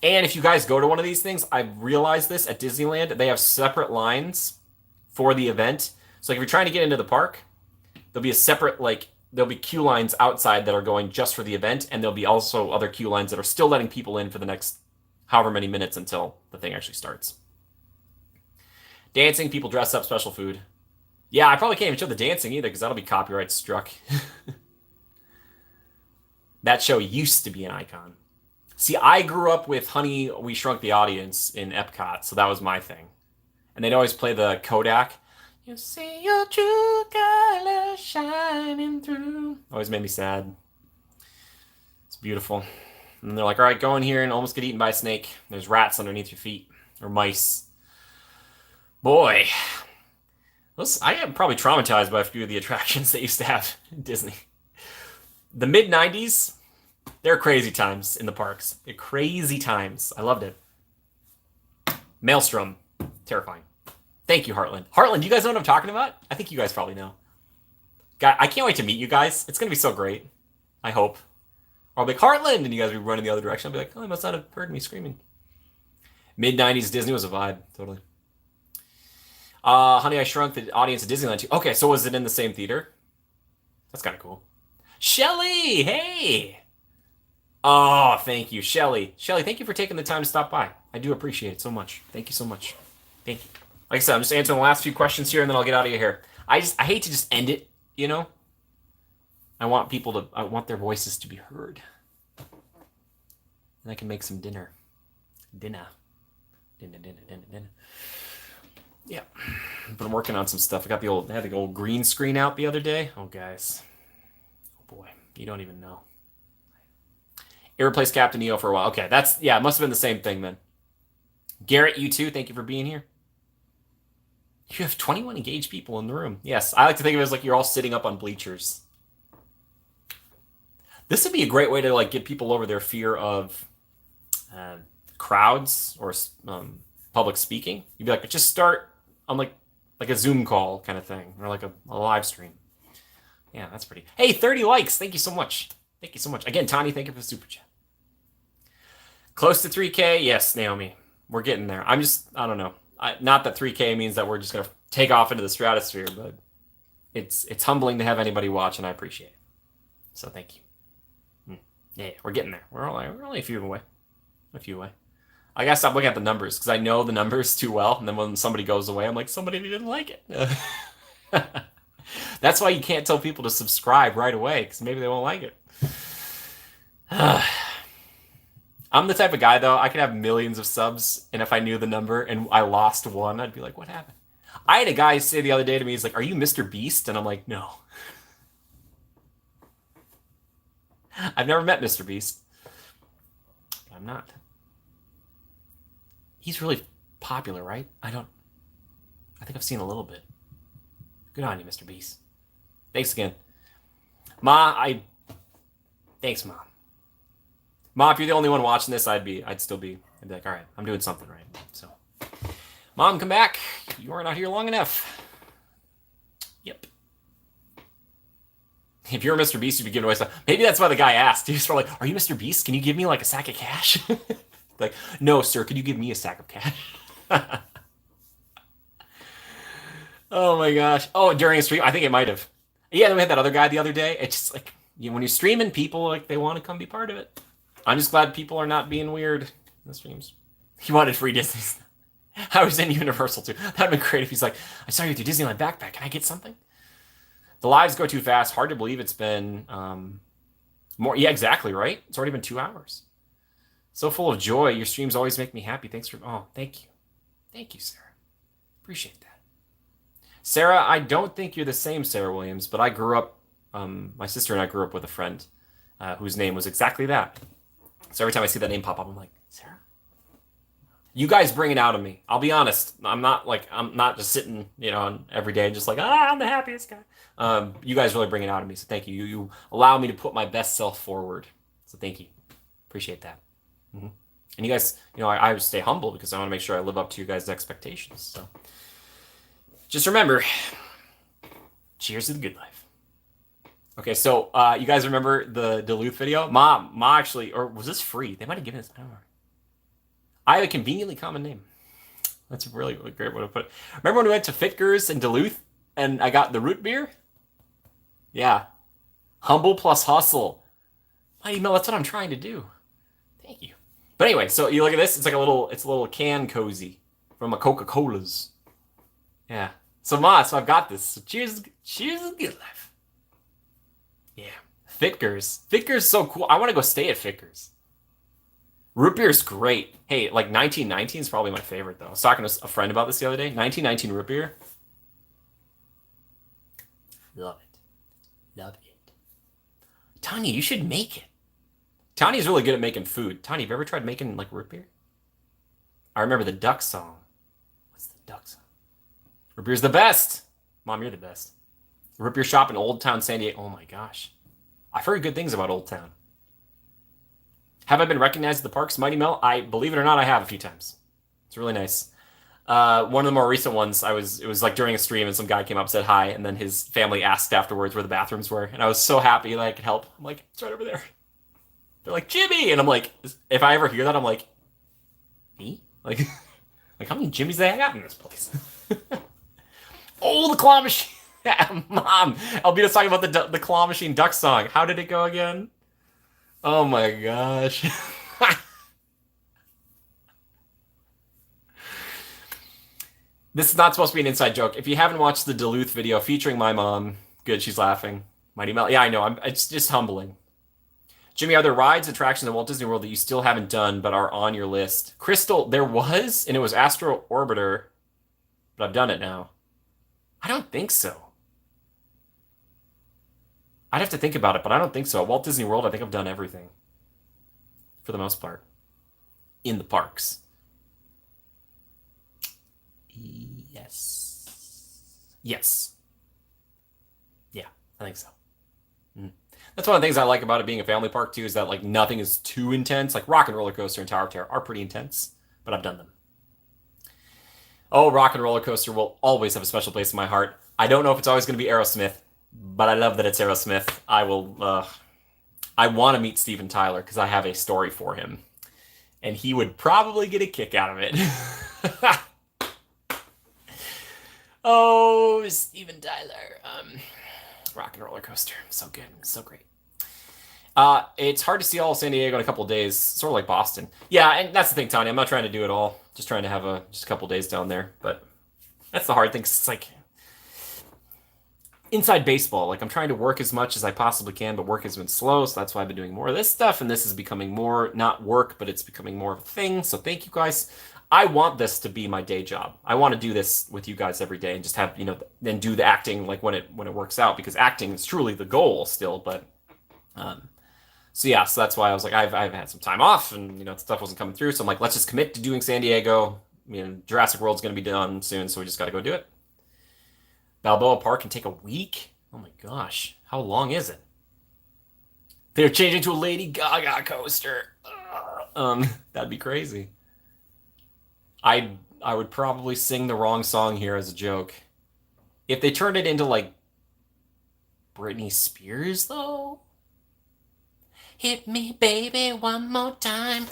and if you guys go to one of these things, I realized this at Disneyland, they have separate lines for the event. So like if you're trying to get into the park, there'll be a separate, like, there'll be queue lines outside that are going just for the event, and there'll be also other queue lines that are still letting people in for the next however many minutes until the thing actually starts. Dancing, people dress up, special food. Yeah, I probably can't even show the dancing either, because that'll be copyright struck. That show used to be an icon. See, I grew up with Honey, We Shrunk the Audience in Epcot, so that was my thing. And they'd always play the Kodak. You see your true colors shining through. Always made me sad. It's beautiful. And they're like, all right, go in here and almost get eaten by a snake. There's rats underneath your feet. Or mice. Boy. I am probably traumatized by a few of the attractions they used to have in Disney. The mid-90s, they're crazy times in the parks. They're crazy times. I loved it. Maelstrom. Terrifying. Thank you, Heartland. Heartland, you guys know what I'm talking about? I think you guys probably know. God, I can't wait to meet you guys. It's going to be so great. I hope. Or I'll be like, Heartland! And you guys will be running the other direction. I'll be like, oh, I must not have heard me screaming. Mid-90s Disney was a vibe. Totally. Honey, I Shrunk the Audience at Disneyland too. Okay, so was it in the same theater? That's kind of cool. Shelly! Hey! Oh, thank you, Shelly. Shelly, thank you for taking the time to stop by. I do appreciate it so much. Thank you so much. Thank you. Like I said, I'm just answering the last few questions here, and then I'll get out of your hair. I hate to just end it, you know? I want their voices to be heard. And I can make some dinner. Yeah, I've been working on some stuff. I had the old green screen out the other day. Oh, guys. Oh, boy. You don't even know. It replaced Captain EO for a while. Okay, yeah, it must have been the same thing then. Garrett, you too. Thank you for being here. You have 21 engaged people in the room. Yes, I like to think of it as like you're all sitting up on bleachers. This would be a great way to like get people over their fear of crowds or public speaking. You'd be like, just start on like a Zoom call kind of thing, or like a live stream. Yeah, that's pretty. Hey, 30 likes. Thank you so much. Thank you so much. Again, Tani, thank you for the super chat. Close to 3K? Yes, Naomi. We're getting there. I don't know. Not that 3K means that we're just going to take off into the stratosphere, but it's humbling to have anybody watch, and I appreciate it. So thank you. Yeah, we're getting there. We're only a few away. A few away. I gotta stop looking at the numbers, because I know the numbers too well, and then when somebody goes away, I'm like, somebody didn't like it. That's why you can't tell people to subscribe right away, because maybe they won't like it. I'm the type of guy, though, I could have millions of subs, and if I knew the number and I lost one, I'd be like, what happened? I had a guy say the other day to me, he's like, are you Mr. Beast? And I'm like, no. I've never met Mr. Beast. I'm not. He's really popular, right? I think I've seen a little bit. Good on you, Mr. Beast. Thanks again. Thanks, Ma. Ma, if you're the only one watching this, I'd still be like, all right, I'm doing something right. So, Mom, come back. You are not here long enough. Yep. If you're Mr. Beast, you'd be giving away stuff. Maybe that's why the guy asked. He's probably like, are you Mr. Beast? Can you give me like a sack of cash? Like, no, sir, could you give me a sack of cash? Oh my gosh. Oh, during a stream, I think it might have. Yeah, then we had that other guy the other day. It's just like, when you're streaming, people, like, they want to come be part of it. I'm just glad people are not being weird in the streams. He wanted free Disney stuff. I was in Universal too. That'd been great if he's like, I saw you with your Disneyland backpack. Can I get something? The lives go too fast. Hard to believe it's been more. Yeah, exactly, right? It's already been 2 hours. So full of joy. Your streams always make me happy. Thanks for... Oh, thank you. Thank you, Sarah. Appreciate that. Sarah, I don't think you're the same Sarah Williams, but I grew up... my sister and I grew up with a friend whose name was exactly that. So every time I see that name pop up, I'm like, Sarah? You guys bring it out of me. I'll be honest. I'm not just sitting, every day and just like, I'm the happiest guy. You guys really bring it out of me. So thank you. You allow me to put my best self forward. So thank you. Appreciate that. Mm-hmm. And you guys, I stay humble because I want to make sure I live up to you guys' expectations. So just remember, cheers to the good life. Okay, so you guys remember the Duluth video? Ma actually, or was this free? They might have given us, I don't know. I have a conveniently common name. That's a really, really great way to put it. Remember when we went to Fitgers in Duluth and I got the root beer? Yeah. Humble plus hustle. Mighty Mel, that's what I'm trying to do. Thank you. But anyway, so you look at this, it's a little can cozy from a Coca-Cola's. Yeah. So I've got this. So cheers to the good life. Yeah. Fitgers. Fitgers is so cool. I want to go stay at Fitgers. Root beer is great. Hey, like 1919 is probably my favorite though. I was talking to a friend about this the other day. 1919 root beer. Love it. Love it. Tanya, you should make it. Tanya's really good at making food. Tanya, have you ever tried making like root beer? I remember the duck song. What's the duck song? Root beer's the best. Mom, you're the best. Root beer shop in Old Town, San Diego. Oh my gosh. I've heard good things about Old Town. Have I been recognized at the parks, Mighty Mel? Believe it or not, I have a few times. It's really nice. One of the more recent ones, it was like during a stream and some guy came up, said hi, and then his family asked afterwards where the bathrooms were, and I was so happy that I could help. I'm like, it's right over there. They're like, Jimmy! And I'm like, if I ever hear that, I'm like, me? Like how many Jimmys they got in this place? Oh, the claw machine! Mom, Albina's talking about the claw machine duck song. How did it go again? Oh my gosh. This is not supposed to be an inside joke. If you haven't watched the Duluth video featuring my mom, good, she's laughing. Mighty Mel, yeah, I know. It's just humbling. Jimmy, are there rides, attractions at Walt Disney World that you still haven't done but are on your list? Crystal, there was, and it was Astro Orbiter, but I've done it now. I don't think so. I'd have to think about it, but I don't think so. At Walt Disney World, I think I've done everything for the most part in the parks. Yes. Yes. Yeah, I think so. Mm. That's one of the things I like about it being a family park too, is that like nothing is too intense. Like Rock and Roller Coaster and Tower of Terror are pretty intense, but I've done them. Oh, Rock and Roller Coaster will always have a special place in my heart. I don't know if it's always going to be Aerosmith, but I love that it's Aerosmith. I will. I want to meet Steven Tyler because I have a story for him, and he would probably get a kick out of it. Oh, Steven Tyler. Rock and Roller Coaster. So good. So great. It's hard to see all of San Diego in a couple of days, sort of like Boston. Yeah, and that's the thing, Tanya. I'm not trying to do it all. Just trying to have just a couple of days down there. But that's the hard thing. 'Cause it's like inside baseball. Like I'm trying to work as much as I possibly can, but work has been slow, so that's why I've been doing more of this stuff. And this is becoming more not work, but it's becoming more of a thing. So thank you guys. I want this to be my day job. I want to do this with you guys every day and just have, then do the acting like when it works out, because acting is truly the goal still. But so yeah, so that's why I was like, I've had some time off and stuff wasn't coming through. So I'm like, let's just commit to doing San Diego. Jurassic World's gonna be done soon, so we just gotta go do it. Balboa Park can take a week? Oh my gosh. How long is it? They're changing to a Lady Gaga coaster. That'd be crazy. I would probably sing the wrong song here as a joke. If they turned it into like Britney Spears though. Hit me, baby, one more time.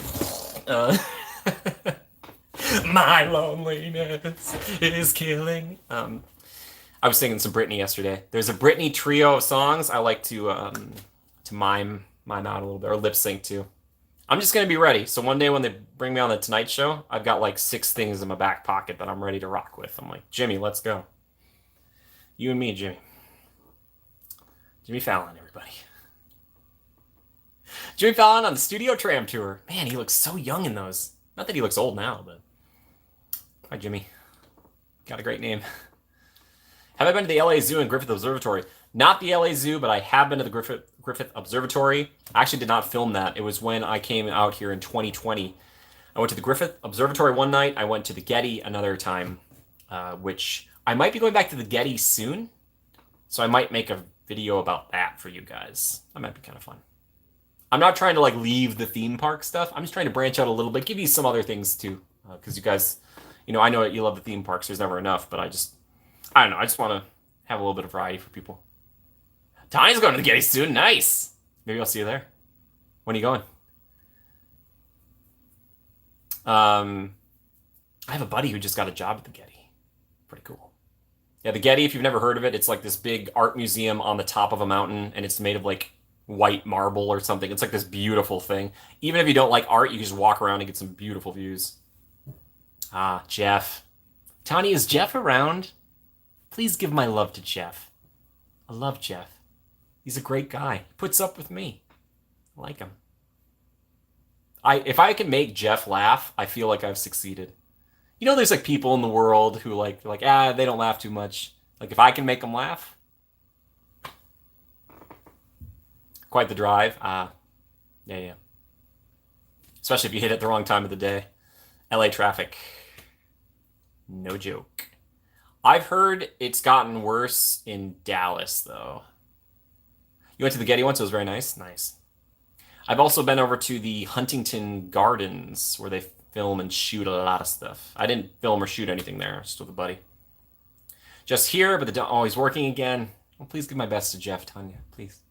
My loneliness is killing. I was singing some Britney yesterday. There's a Britney trio of songs I like to mime out a little bit, or lip sync to. I'm just gonna be ready. So one day when they bring me on the Tonight Show, I've got like 6 things in my back pocket that I'm ready to rock with. I'm like, Jimmy, let's go. You and me, Jimmy. Jimmy Fallon, everybody. Jimmy Fallon on the Studio Tram Tour. Man, he looks so young in those. Not that he looks old now, but... Hi, Jimmy. Got a great name. Have I been to the LA Zoo and Griffith Observatory? Not the LA Zoo, but I have been to the Griffith Observatory. I actually did not film that. It was when I came out here in 2020. I went to the Griffith Observatory one night. I went to the Getty another time, which I might be going back to the Getty soon. So I might make a video about that for you guys. That might be kind of fun. I'm not trying to like leave the theme park stuff. I'm just trying to branch out a little bit, give you some other things too. Because you guys, I know you love the theme parks. There's never enough, but I don't know. I just want to have a little bit of variety for people. Tanya's going to the Getty soon. Nice. Maybe I'll see you there. When are you going? I have a buddy who just got a job at the Getty. Pretty cool. Yeah, the Getty, if you've never heard of it, it's like this big art museum on the top of a mountain, and it's made of like white marble or something. It's like this beautiful thing. Even if you don't like art, you can just walk around and get some beautiful views. Ah, Jeff. Tanya, is Jeff around? Please give my love to Jeff. I love Jeff. He's a great guy. He puts up with me. I like him. If I can make Jeff laugh, I feel like I've succeeded. There's like people in the world who they don't laugh too much. Like if I can make them laugh, quite the drive. Yeah. Especially if you hit it the wrong time of the day. LA traffic. No joke. I've heard it's gotten worse in Dallas, though. You went to the Getty once? It was very nice. Nice. I've also been over to the Huntington Gardens, where they film and shoot a lot of stuff. I didn't film or shoot anything there, just with a buddy. Just here, but he's working again. Well, please give my best to Jeff, Tanya, please.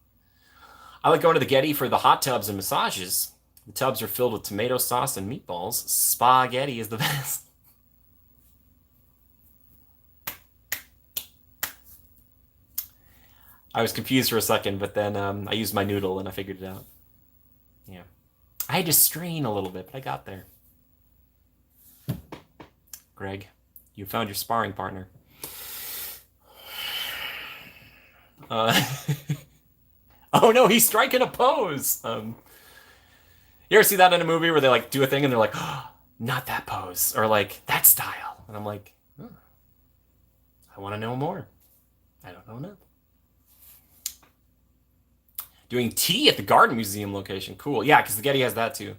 I like going to the Getty for the hot tubs and massages. The tubs are filled with tomato sauce and meatballs. Spaghetti is the best. I was confused for a second, but then I used my noodle and I figured it out. Yeah. I had to strain a little bit, but I got there. Greg, you found your sparring partner. Oh no, he's striking a pose. You ever see that in a movie where they like do a thing and they're like, oh, not that pose or like that style, and I'm like, oh, I want to know more. I don't know enough. Doing tea at the Garden Museum location. Cool. Yeah, because the Getty has that too.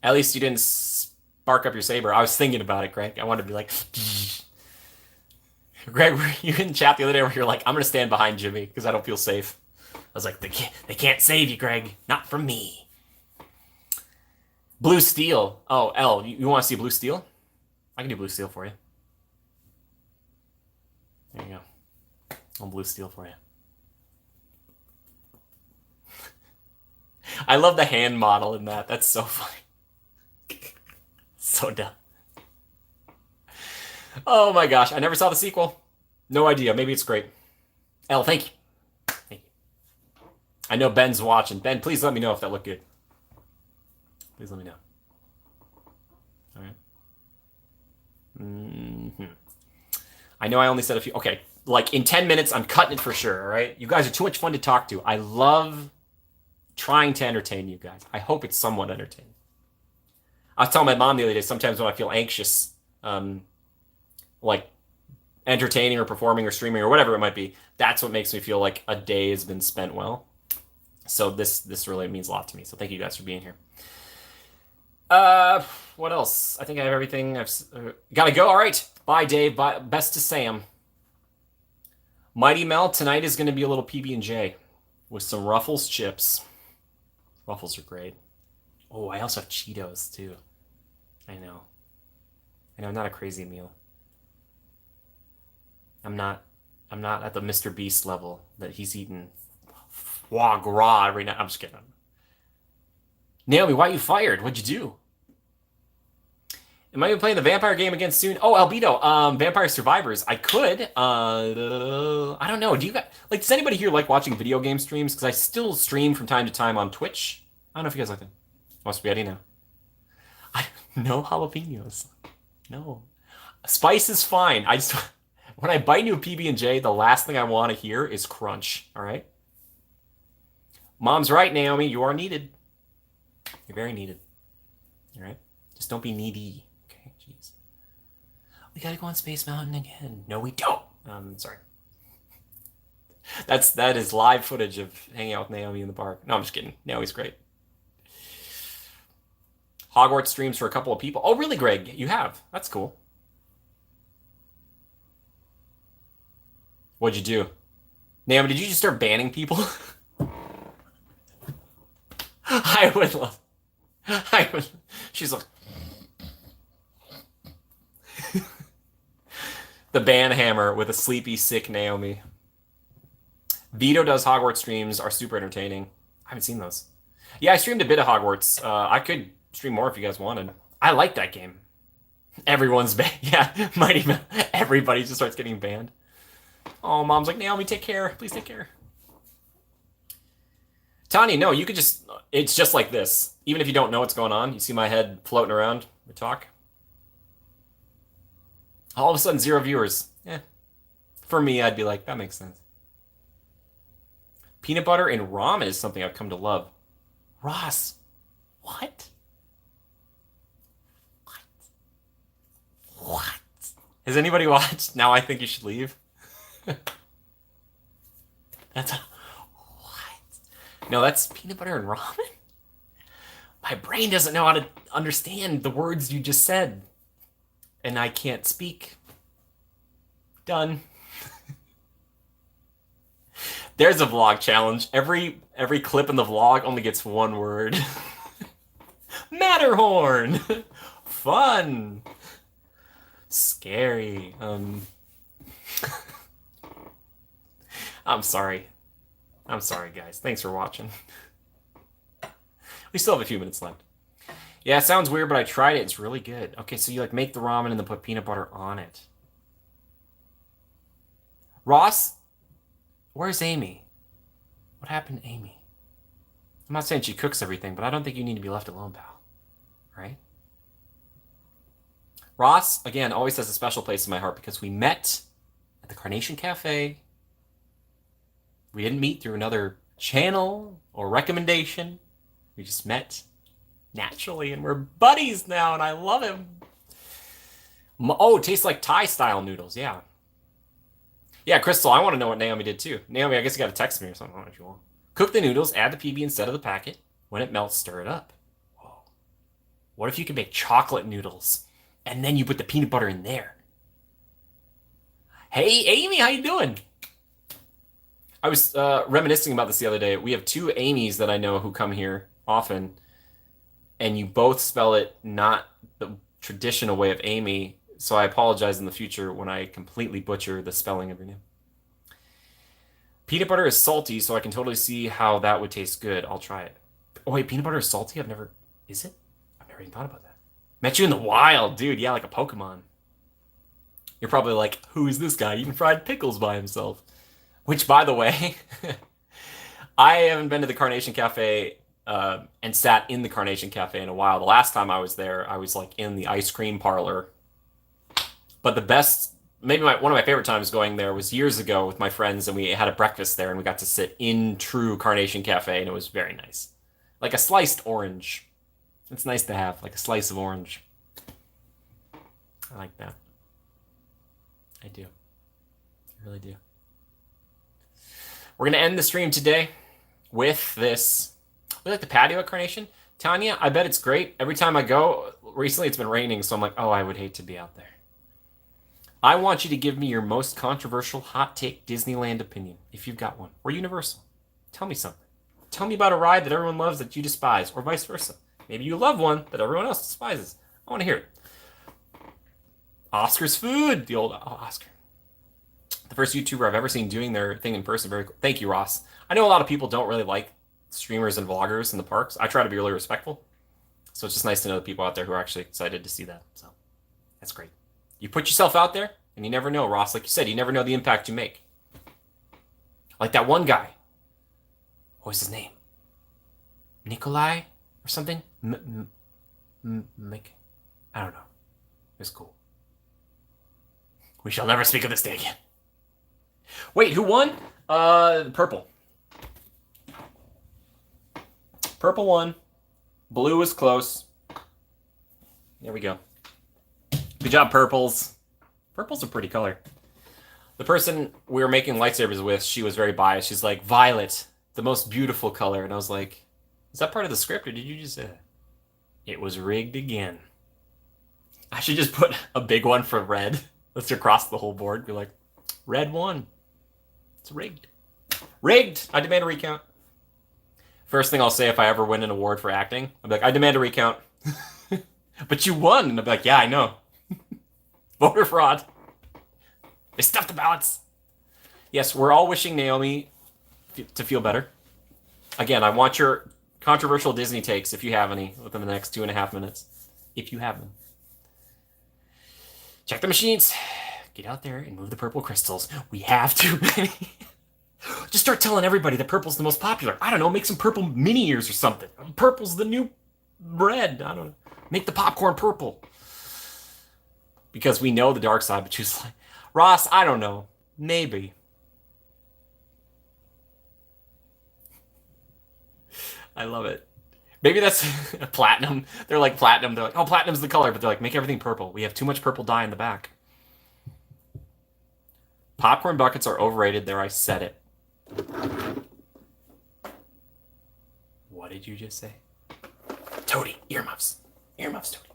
At least you didn't spark up your saber. I was thinking about it, Greg. I wanted to be like, Greg, you in chat the other day where you're like, I'm gonna stand behind Jimmy because I don't feel safe. I was like, they can't save you, Greg. Not from me. Blue steel. Oh, L, you want to see blue steel? I can do blue steel for you. There you go. I'll blue steel for you. I love the hand model in that. That's so funny. So dumb. Oh my gosh, I never saw the sequel. No idea. Maybe it's great. L, thank you. Thank you. I know Ben's watching. Ben, please let me know if that looked good. Please let me know. All right. I know I only said a few. Okay, like in 10 minutes, I'm cutting it for sure, all right? You guys are too much fun to talk to. I love trying to entertain you guys. I hope it's somewhat entertaining. I was telling my mom the other day, sometimes when I feel anxious, like entertaining or performing or streaming or whatever it might be, that's what makes me feel like a day has been spent well. So this really means a lot to me. So thank you guys for being here. What else? I think I have everything. I've gotta go. All right. Bye, Dave. Bye. Best to Sam. Mighty Mel, tonight is going to be a little PB&J with some Ruffles chips. Ruffles are great. Oh, I also have Cheetos, too. I know. I'm not a crazy meal. I'm not at the Mr. Beast level that he's eating foie gras every night. I'm just kidding. Naomi, why are you fired? What'd you do? Am I even playing the vampire game again soon? Oh, Albedo, Vampire Survivors. I could. I don't know. Do you guys like? Does anybody here like watching video game streams? Because I still stream from time to time on Twitch. I don't know if you guys like that. Oh, spaghetti now. No jalapenos. No. Spice is fine. I just when I bite into a PB&J, the last thing I want to hear is crunch. All right. Mom's right, Naomi. You are needed. You're very needed. All right. Just don't be needy. Okay. Jeez. We gotta go on Space Mountain again. No, we don't. Sorry. That is live footage of hanging out with Naomi in the park. No, I'm just kidding. Naomi's great. Hogwarts streams for a couple of people. Oh, really, Greg? You have? That's cool. What'd you do? Naomi, did you just start banning people? I would love... She's like... The ban hammer with a sleepy, sick Naomi. Vito does Hogwarts streams, are super entertaining. I haven't seen those. Yeah, I streamed a bit of Hogwarts. I could stream more if you guys wanted. I like that game. Everyone's banned. Yeah, Mighty Mel. Everybody just starts getting banned. Oh, Mom's like, Naomi, take care. Please take care. Tanya, no, you could just... It's just like this. Even if you don't know what's going on, you see my head floating around. We talk. All of a sudden, 0 viewers. Eh. For me, I'd be like, that makes sense. Peanut butter and ramen is something I've come to love. Ross, what? What? Has anybody watched Now I Think You Should Leave? That's a... What? No, that's peanut butter and ramen? My brain doesn't know how to understand the words you just said. And I can't speak. Done. There's a vlog challenge. Every clip in the vlog only gets one word. Matterhorn. Fun. Scary. I'm sorry. I'm sorry, guys. Thanks for watching. We still have a few minutes left. Yeah, it sounds weird, but I tried it. It's really good. Okay, so you like make the ramen and then put peanut butter on it. Ross, where's Amy? What happened to Amy? I'm not saying she cooks everything, but I don't think you need to be left alone, pal. Right? Ross, again, always has a special place in my heart because we met at the Carnation Cafe. We didn't meet through another channel or recommendation. We just met naturally, and we're buddies now, and I love him. Oh, it tastes like Thai-style noodles, yeah. Yeah, Crystal, I want to know what Naomi did too. Naomi, I guess you got to text me or something if you want. Cook the noodles, add the PB instead of the packet. When it melts, stir it up. Whoa. What if you could make chocolate noodles, and then you put the peanut butter in there? Hey, Amy, how you doing? I was reminiscing about this the other day. We have two Amy's that I know who come here often, and you both spell it not the traditional way of Amy, so I apologize in the future when I completely butcher the spelling of your name. Peanut butter is salty, so I can totally see how that would taste good. I'll try it. Oh, wait, peanut butter is salty? Is it? I've never even thought about that. Met you in the wild, dude. Yeah, like a Pokemon. You're probably like, who is this guy eating fried pickles by himself? Which, by the way, I haven't been to the Carnation Cafe and sat in the Carnation Cafe in a while. The last time I was there, I was like in the ice cream parlor. But the best, maybe one of my favorite times going there was years ago with my friends, and we had a breakfast there, and we got to sit in true Carnation Cafe, and it was very nice. Like a sliced orange. It's nice to have, like a slice of orange. I like that. I do. I really do. We're going to end the stream today with this. We like the patio at Carnation. Tanya, I bet it's great. Every time I go, recently it's been raining, so I'm like, oh, I would hate to be out there. I want you to give me your most controversial hot take Disneyland opinion, if you've got one, or Universal. Tell me something. Tell me about a ride that everyone loves that you despise, or vice versa. Maybe you love one that everyone else despises. I want to hear it. Oscar's food, the old Oscar. The first YouTuber I've ever seen doing their thing in person. Very cool. Thank you, Ross. I know a lot of people don't really like streamers and vloggers in the parks. I try to be really respectful. So it's just nice to know the people out there who are actually excited to see that. So that's great. You put yourself out there, and you never know, Ross. Like you said, you never know the impact you make. Like that one guy. What was his name? Nikolai or something? I don't know. It was cool. We shall never speak of this day again. Wait, who won? Purple. Purple won. Blue was close. There we go. Good job, purples. Purple's a pretty color. The person we were making lightsabers with, she was very biased. She's like, violet, the most beautiful color. And I was like, is that part of the script, or did you just say that? It was rigged again. I should just put a big one for red. Let's across the whole board. Be like, red won. It's rigged. Rigged! I demand a recount. First thing I'll say if I ever win an award for acting, I'll be like, I demand a recount. But you won! And I'll be like, yeah, I know. Voter fraud. They stuffed the ballots. Yes, we're all wishing Naomi to feel better. Again, I want your controversial Disney takes, if you have any, within the next 2.5 minutes. If you have them. Check the machines. Get out there and move the purple crystals. We have too many. Just start telling everybody that purple's the most popular. I don't know, make some purple mini ears or something. Purple's the new red. I don't know. Make the popcorn purple. Because we know the dark side, but she's like, Ross, I don't know. Maybe. I love it. Maybe that's platinum. They're like platinum. They're like, oh, platinum's the color, but they're like, make everything purple. We have too much purple dye in the back. Popcorn buckets are overrated. There, I said it. What did you just say? Toady, earmuffs. Earmuffs, Toady.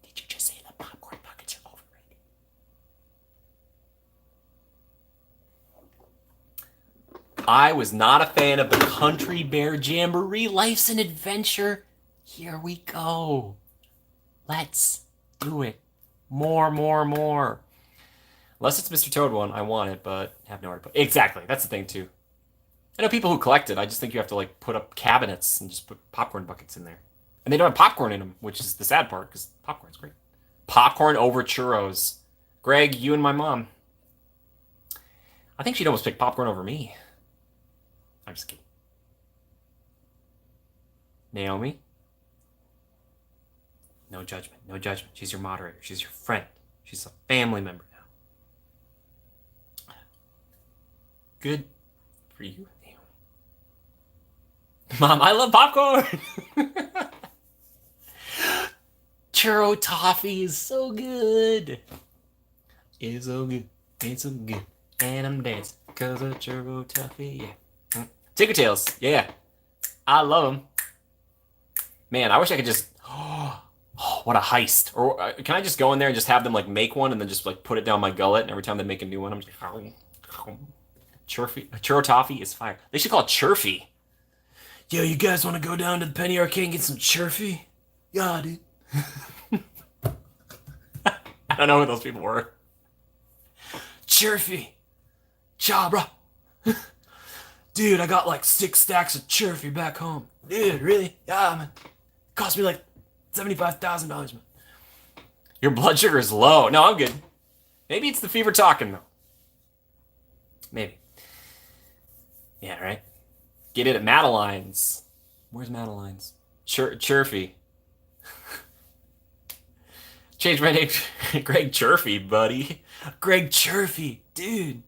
Did you just say that popcorn buckets are overrated? I was not a fan of the Country Bear Jamboree. Life's an adventure. Here we go. Let's do it. More. Unless it's Mr. Toad one, I want it, but have nowhere to put it. Exactly. That's the thing, too. I know people who collect it. I just think you have to, like, put up cabinets and just put popcorn buckets in there. And they don't have popcorn in them, which is the sad part, because popcorn's great. Popcorn over churros. Greg, you and my mom. I think she'd almost pick popcorn over me. I'm just kidding. Naomi? No judgment. No judgment. She's your moderator. She's your friend. She's a family member now. Good For you. Mom, I love popcorn. Churro toffee is so good. It's so good. It's so good. And I'm dancing because of churro toffee. Yeah. Tinker Tails. Yeah. I love them. Man, I wish I could just. Oh, what a heist! Or can I just go in there and just have them like make one and then just like put it down my gullet, and every time they make a new one, I'm just churro toffee is fire. They should call it churfy. Yo, you guys want to go down to the Penny Arcade and get some churfy? Yeah, dude. I don't know who those people were. Churfy. Cha, bro. Dude, I got like 6 stacks of churfy back home. Dude, really? Yeah, man. It cost me like $75,000, man. Your blood sugar is low. No, I'm good. Maybe it's the fever talking, though. Maybe. Yeah, right? Get it at Madeline's. Where's Madeline's? Churfy. Change my name to Greg Churfy, buddy. Greg Churfy. Dude.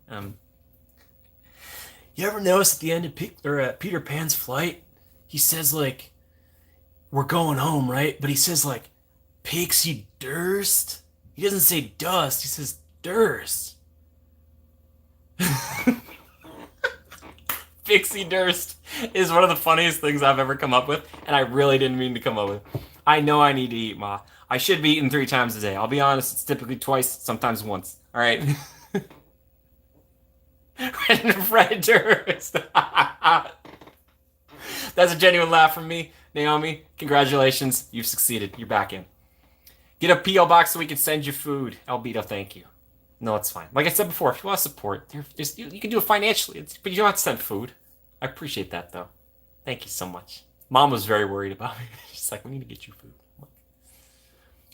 You ever notice at the end of Peter Pan's flight, he says, like, we're going home, right? But he says, like, Pixie Durst? He doesn't say dust, he says Durst. Pixie Durst is one of the funniest things I've ever come up with, and I really didn't mean to come up with. I know I need to eat, Ma. I should be eating 3 times a day. I'll be honest, it's typically twice, sometimes once. All right? Fred Durst. That's a genuine laugh from me. Naomi, congratulations. You've succeeded. You're back in. Get a P.O. box so we can send you food. Albedo, thank you. No, it's fine. Like I said before, if you want to support, you can do it financially, but you don't have to send food. I appreciate that, though. Thank you so much. Mom was very worried about me. She's like, we need to get you food.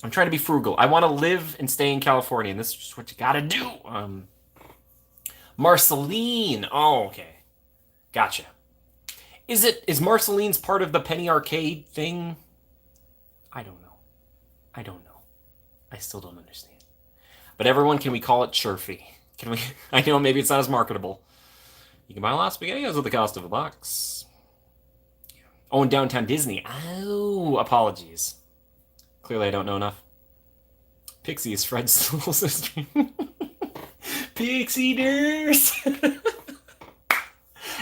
I'm trying to be frugal. I want to live and stay in California, and this is just what you got to do. Marceline. Oh, okay. Gotcha. Is Marceline's part of the Penny Arcade thing? I don't know. I still don't understand. But everyone, can we call it churfy? Can we? I know maybe it's not as marketable. You can buy a lot of SpaghettiOs at the cost of a box. Oh, in Downtown Disney. Oh, apologies. Clearly I don't know enough. Pixie is Fred's little sister. Pixie Durst.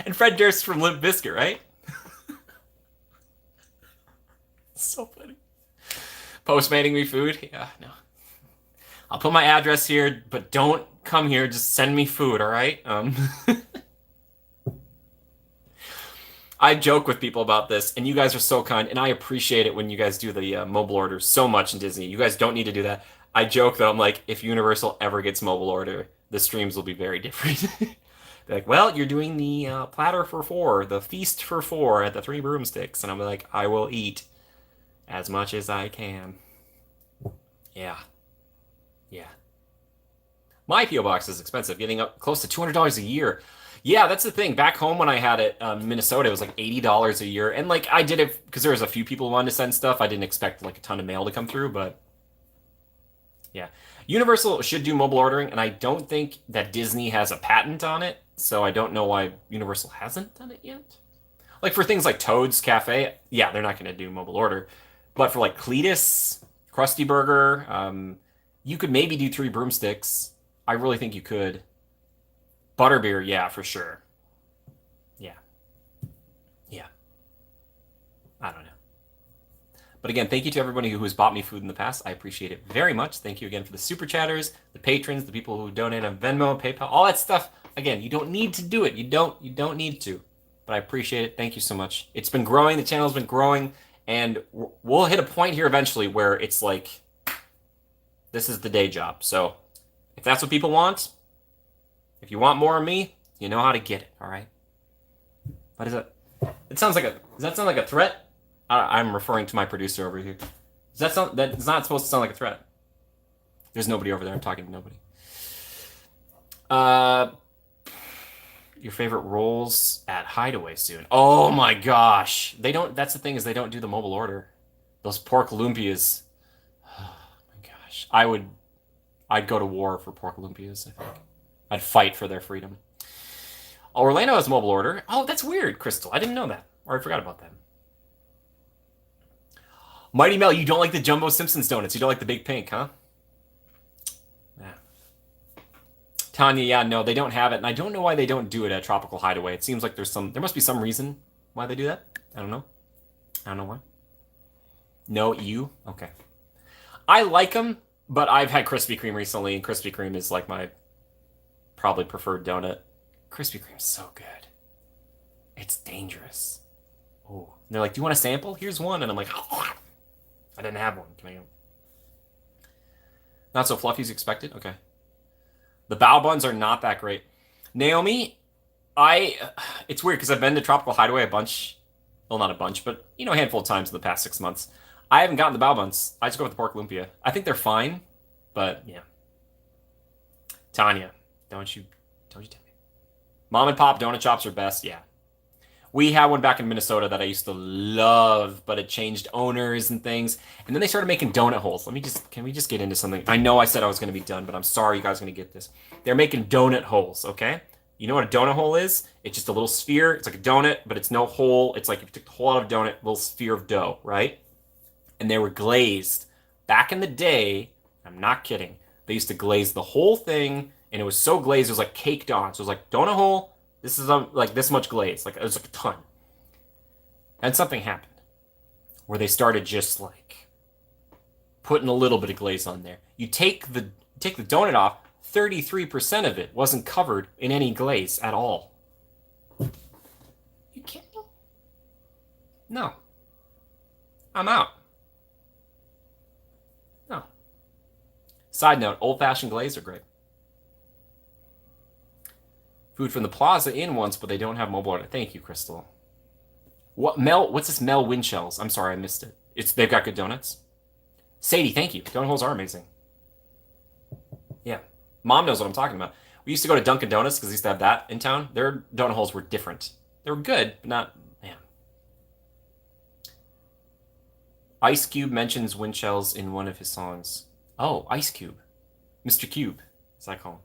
And Fred Durst from Limp Bizkit, right? So funny. Postmating me food? Yeah, no. I'll put my address here, but don't come here. Just send me food, all right? I joke with people about this, and you guys are so kind, and I appreciate it when you guys do the mobile orders so much in Disney. You guys don't need to do that. I joke, though. I'm like, if Universal ever gets mobile order, the streams will be very different. They're like, well, you're doing the platter for 4, the feast for 4 at the 3 broomsticks. And I'm like, I will eat as much as I can. Yeah. Yeah. My P.O. box is expensive, getting up close to $200 a year. Yeah, that's the thing. Back home when I had it, Minnesota, it was like $80 a year. And like I did it because there was a few people who wanted to send stuff. I didn't expect like a ton of mail to come through, but yeah. Universal should do mobile ordering, and I don't think that Disney has a patent on it, so I don't know why Universal hasn't done it yet. Like for things like Toad's Cafe, yeah, they're not going to do mobile order. But for like Cletus, Krusty Burger, you could maybe do 3 broomsticks. I really think you could. Butterbeer, yeah, for sure. Yeah. Yeah. I don't know. But again, thank you to everybody who has bought me food in the past. I appreciate it very much. Thank you again for the super chatters, the patrons, the people who donate on Venmo, PayPal, all that stuff. Again, you don't need to do it. You don't need to. But I appreciate it. Thank you so much. It's been growing. The channel's been growing. And we'll hit a point here eventually where it's like, this is the day job. So if that's what people want, if you want more of me, you know how to get it, all right? What is it? It sounds like does that sound like a threat? I'm referring to my producer over here. That's not supposed to sound like a threat. There's nobody over there. I'm talking to nobody. Your favorite roles at Hideaway soon? Oh my gosh. They don't, that's the thing is they don't do the mobile order. Those pork lumpias. Oh my gosh. I'd go to war for pork lumpias, I think. I'd fight for their freedom. Orlando has mobile order. Oh, that's weird, Crystal. I didn't know that. Or I forgot about that. Mighty Mel, you don't like the Jumbo Simpsons donuts. You don't like the big pink, huh? Yeah. Tanya, yeah, no, they don't have it. And I don't know why they don't do it at Tropical Hideaway. It seems like there must be some reason why they do that. I don't know. I don't know why. No, you? Okay. I like them, but I've had Krispy Kreme recently, and Krispy Kreme is like my probably preferred donut. Krispy Kreme's so good. It's dangerous. Oh, they're like, "Do you want a sample? Here's one," and I'm like, "Oh, I didn't have one. Can I go?" Not so fluffy as expected. Okay. The bao buns are not that great. Naomi, I it's weird because I've been to Tropical Hideaway a bunch. Well, not a bunch, but a handful of times in the past 6 months. I haven't gotten the bao buns. I just go with the pork lumpia. I think they're fine, but yeah. Tanya, don't you tell me. Mom and pop donut shops are best. Yeah. We had one back in Minnesota that I used to love, but it changed owners and things. And then they started making donut holes. Can we just get into something? I know I said I was going to be done, but I'm sorry you guys are going to get this. They're making donut holes, okay? You know what a donut hole is? It's just a little sphere. It's like a donut, but it's no hole. It's like if you took the hole out of a donut, little sphere of dough, right? And they were glazed. Back in the day, I'm not kidding. They used to glaze the whole thing, and it was so glazed, it was like caked on. So it was like donut hole. This is like this much glaze. Like it was like a ton. And something happened where they started just like putting a little bit of glaze on there. You take the donut off, 33% of it wasn't covered in any glaze at all. You kidding me? No. I'm out. No. Side note, old-fashioned glaze are great. Food from the Plaza Inn once, but they don't have mobile order. Thank you, Crystal. What's this Mel wind shells? I'm sorry, I missed it. They've got good donuts. Sadie, thank you. Donut holes are amazing. Yeah. Mom knows what I'm talking about. We used to go to Dunkin' Donuts because they used to have that in town. Their donut holes were different. They were good, but not, man. Ice Cube mentions wind shells in one of his songs. Oh, Ice Cube. Mr. Cube, as I call him.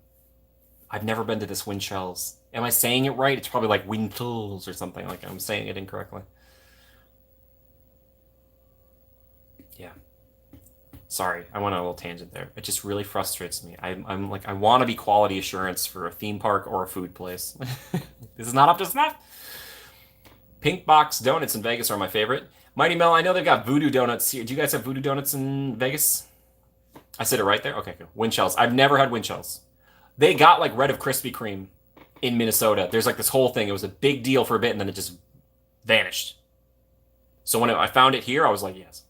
I've never been to this wind shells. Am I saying it right? It's probably like Wintles or something. Like I'm saying it incorrectly. Yeah. Sorry, I went on a little tangent there. It just really frustrates me. I'm like, I want to be quality assurance for a theme park or a food place. This is not up to snuff. Pink Box Donuts in Vegas are my favorite. Mighty Mel, I know they've got Voodoo Donuts here. Do you guys have Voodoo Donuts in Vegas? I said it right there? Okay, cool. Wind shells. I've never had wind shells. They got like rid of Krispy Kreme in Minnesota. There's like this whole thing. It was a big deal for a bit, and then it just vanished. So when I found it here, I was like, yes.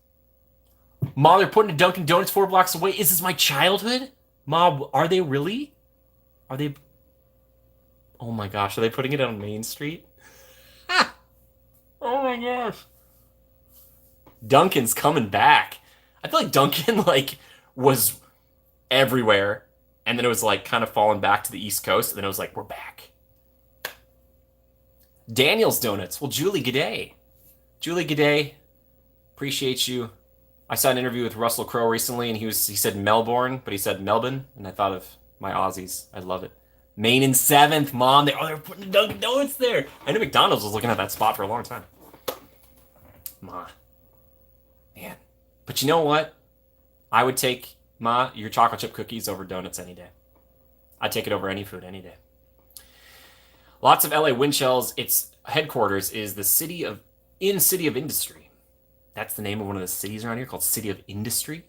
Mom, they're putting a Dunkin' Donuts 4 blocks away. Is this my childhood? Mom, are they really? Are they? Oh my gosh, are they putting it on Main Street? Ah! Oh my gosh. Dunkin's coming back. I feel like Dunkin' like was everywhere, and then it was like kind of falling back to the East Coast, and then it was like, we're back. Daniel's Donuts. Well, Julie, g'day. Julie, g'day. Appreciate you. I saw an interview with Russell Crowe recently, and he said Melbourne, but he said Melbourne, and I thought of my Aussies. I love it. Maine in 7th, Mom. They're putting Dunkin' Donuts there. I knew McDonald's was looking at that spot for a long time. Ma. Man. But you know what? I would take, Ma, your chocolate chip cookies over donuts any day. I'd take it over any food any day. Lots of LA wind shells. Its headquarters is the City of Industry. That's the name of one of the cities around here, called City of Industry.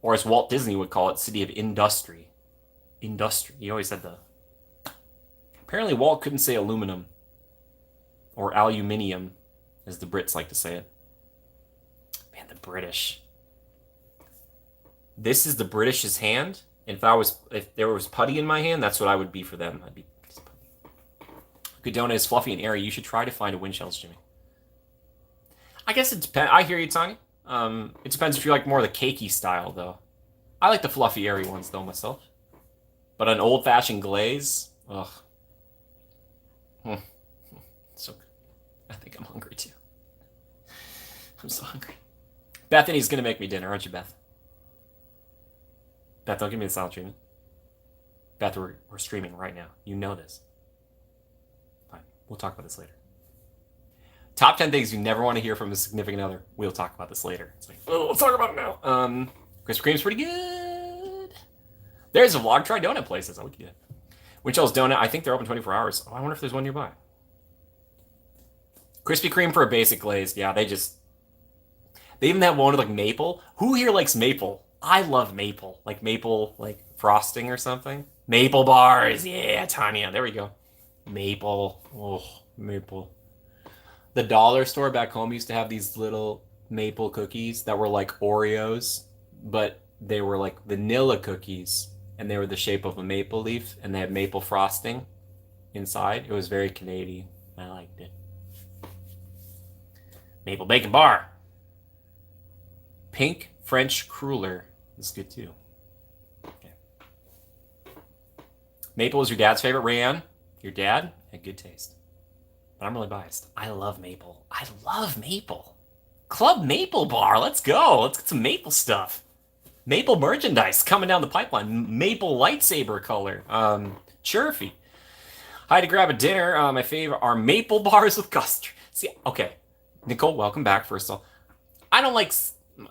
Or as Walt Disney would call it, City of Industry. Industry. He always said the... Apparently Walt couldn't say aluminum. Or aluminium, as the Brits like to say it. Man, the British. This is the British's hand. If there was putty in my hand, that's what I would be for them. I'd be just putty. Good donut is fluffy and airy. You should try to find a wind shells, Jimmy. I guess it depends. I hear you, Tanya. It depends if you like more of the cakey style, though. I like the fluffy, airy ones, though, myself. But an old-fashioned glaze, ugh. So good. I think I'm hungry, too. I'm so hungry. Bethany's gonna make me dinner, aren't you, Beth? Beth, don't give me the silent treatment. Beth, we're streaming right now. You know this. We'll talk about this later. Top 10 things you never want to hear from a significant other. We'll talk about this later. It's like, oh, let's talk about it now. Krispy Kreme's pretty good. There's a vlog. Try donut places. Oh, we can do that. Winchell's Donut. I think they're open 24 hours. Oh, I wonder if there's one nearby. Krispy Kreme for a basic glazed. Yeah, they even have one with like maple. Who here likes maple? I love maple. Like maple, like frosting or something. Maple bars. Yeah, Tanya. There we go. Maple. Oh, maple. The dollar store back home used to have these little maple cookies that were like Oreos, but they were like vanilla cookies, and they were the shape of a maple leaf, and they had maple frosting inside. It was very Canadian. I liked it. Maple bacon bar. Pink French cruller. This is good too. Okay. Maple is your dad's favorite, Rayanne. Your dad had good taste. But I'm really biased. I love maple. I love maple. Club Maple Bar. Let's go. Let's get some maple stuff. Maple merchandise coming down the pipeline. Maple lightsaber color. Churfy. I had to grab a dinner. My favorite are maple bars with custard. See, okay. Nicole, welcome back, first of all. I don't like...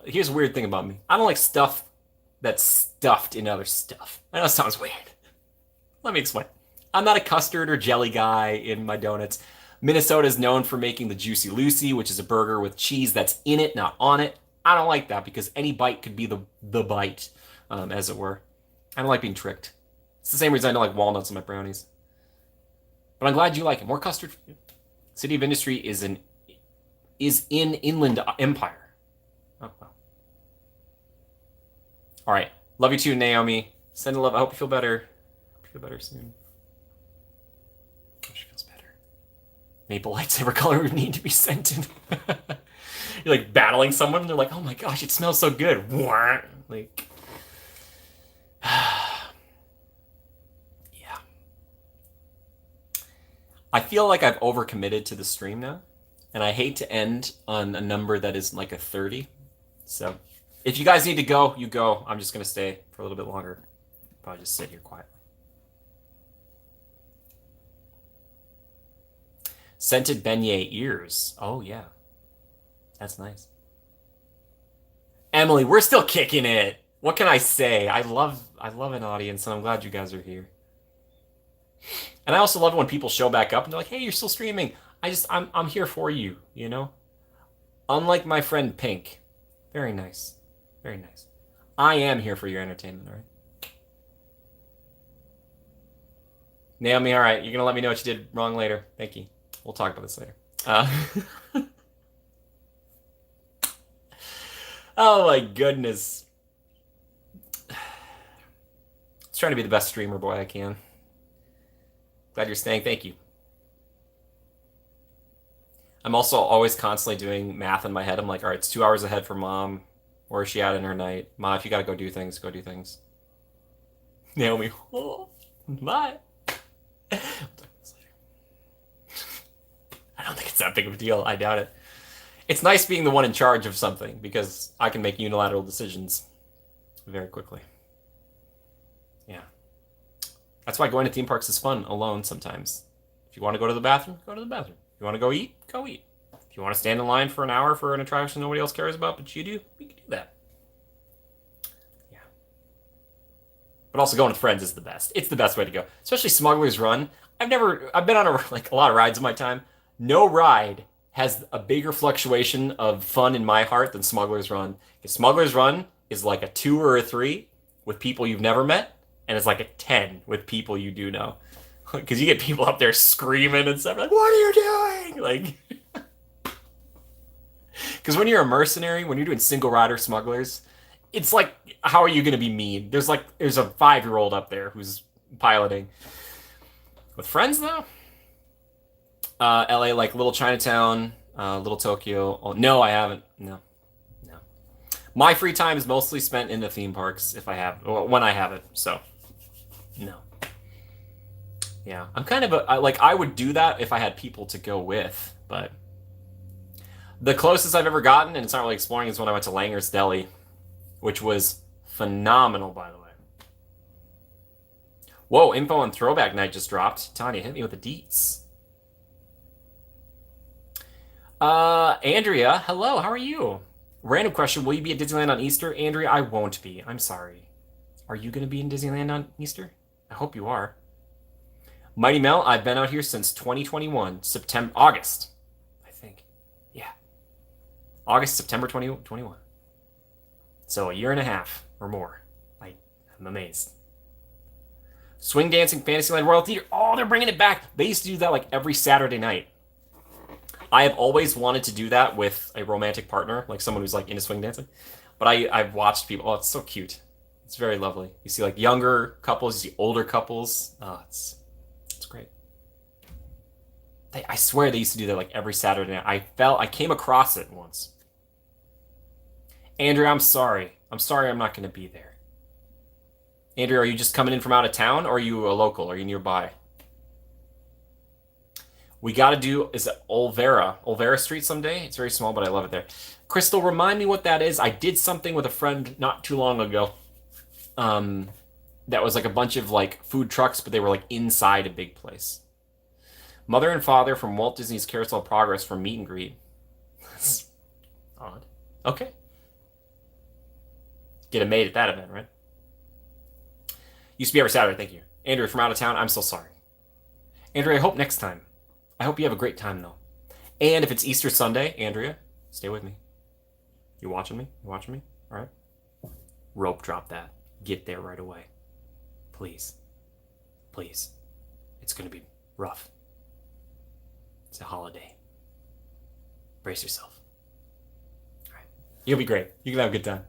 Here's a weird thing about me. I don't like stuff that's stuffed in other stuff. I know it sounds weird. Let me explain. I'm not a custard or jelly guy in my donuts. Minnesota is known for making the Juicy Lucy, which is a burger with cheese that's in it, not on it. I don't like that because any bite could be the bite, as it were. I don't like being tricked. It's the same reason I don't like walnuts in my brownies. But I'm glad you like it. More custard for you. City of Industry is in Inland Empire. Oh, wow. All right. Love you too, Naomi. Send a love. I hope you feel better. Hope you feel better soon. She feels better. Maple lightsaber color would need to be scented. You're like battling someone, and they're like, "Oh my gosh, it smells so good!" Like, yeah. I feel like I've overcommitted to the stream now, and I hate to end on a number that is like a 30. So, if you guys need to go, you go. I'm just gonna stay for a little bit longer. Probably just sit here quietly. Scented beignet ears. Oh yeah. That's nice. Emily, we're still kicking it. What can I say? I love an audience, and I'm glad you guys are here. And I also love it when people show back up and they're like, "Hey, you're still streaming." I'm here for you, you know? Unlike my friend Pink. Very nice. Very nice. I am here for your entertainment, all right? Naomi, all right. You're going to let me know what you did wrong later. Thank you. We'll talk about this later. Oh my goodness. I was trying to be the best streamer boy I can. Glad you're staying. Thank you. I'm also always constantly doing math in my head. I'm like, all right, it's 2 hours ahead for mom. Where is she at in her night? Ma, if you got to go do things, go do things. Naomi, oh, bye. I don't think it's that big of a deal. I doubt it. It's nice being the one in charge of something because I can make unilateral decisions very quickly. Yeah. That's why going to theme parks is fun alone sometimes. If you want to go to the bathroom, go to the bathroom. If you want to go eat, go eat. If you want to stand in line for an hour for an attraction nobody else cares about, but you do, we can do that. Yeah. But also going with friends is the best. It's the best way to go. Especially Smuggler's Run. I've been on a lot of rides in my time. No ride has a bigger fluctuation of fun in my heart than Smuggler's Run. Because Smuggler's Run is like a 2 or a 3 with people you've never met, and it's like a 10 with people you do know. Because you get people up there screaming and stuff, like, "What are you doing?" Like, because when you're a mercenary, when you're doing single rider smugglers, it's like, how are you going to be mean? There's a 5-year-old up there who's piloting. With friends, though, LA, like Little Chinatown, Little Tokyo. Oh, no, I haven't. No. My free time is mostly spent in the theme parks if I have, or when I have it. So, no. Yeah, I'm kind of I would do that if I had people to go with, but the closest I've ever gotten, and it's not really exploring, is when I went to Langer's Deli, which was phenomenal, by the way. Whoa, info on Throwback Night just dropped. Tanya, hit me with the deets. Andrea, hello, how are you? Random question, will you be at Disneyland on Easter? Andrea, I won't be. I'm sorry. Are you going to be in Disneyland on Easter? I hope you are. Mighty Mel, I've been out here since 2021, August, I think. Yeah, August, September 2021. So a year and a half or more. I'm amazed. Swing Dancing Fantasyland Royal Theater. Oh, they're bringing it back. They used to do that like every Saturday night. I have always wanted to do that with a romantic partner, like someone who's like into swing dancing. But I've watched people. Oh, it's so cute. It's very lovely. You see like younger couples, you see older couples. Oh, it's great. I swear they used to do that like every Saturday night. I came across it once. Andrew, I'm sorry. I'm sorry I'm not going to be there. Andrew, are you just coming in from out of town or are you a local? Are you nearby? We got to do, is it Olvera Street someday? It's very small, but I love it there. Crystal, remind me what that is. I did something with a friend not too long ago. That was like a bunch of like food trucks, but they were like inside a big place. Mother and father from Walt Disney's Carousel of Progress for meet and greet. That's odd. Okay. Get a maid at that event, right? Used to be every Saturday, thank you. Andrew, from out of town, I'm so sorry. Andrew, I hope next time. I hope you have a great time, though. And if it's Easter Sunday, Andrea, stay with me. You watching me? You watching me? All right. Rope drop that. Get there right away. Please. Please. It's going to be rough. It's a holiday. Brace yourself. All right. You'll be great. You can have a good time.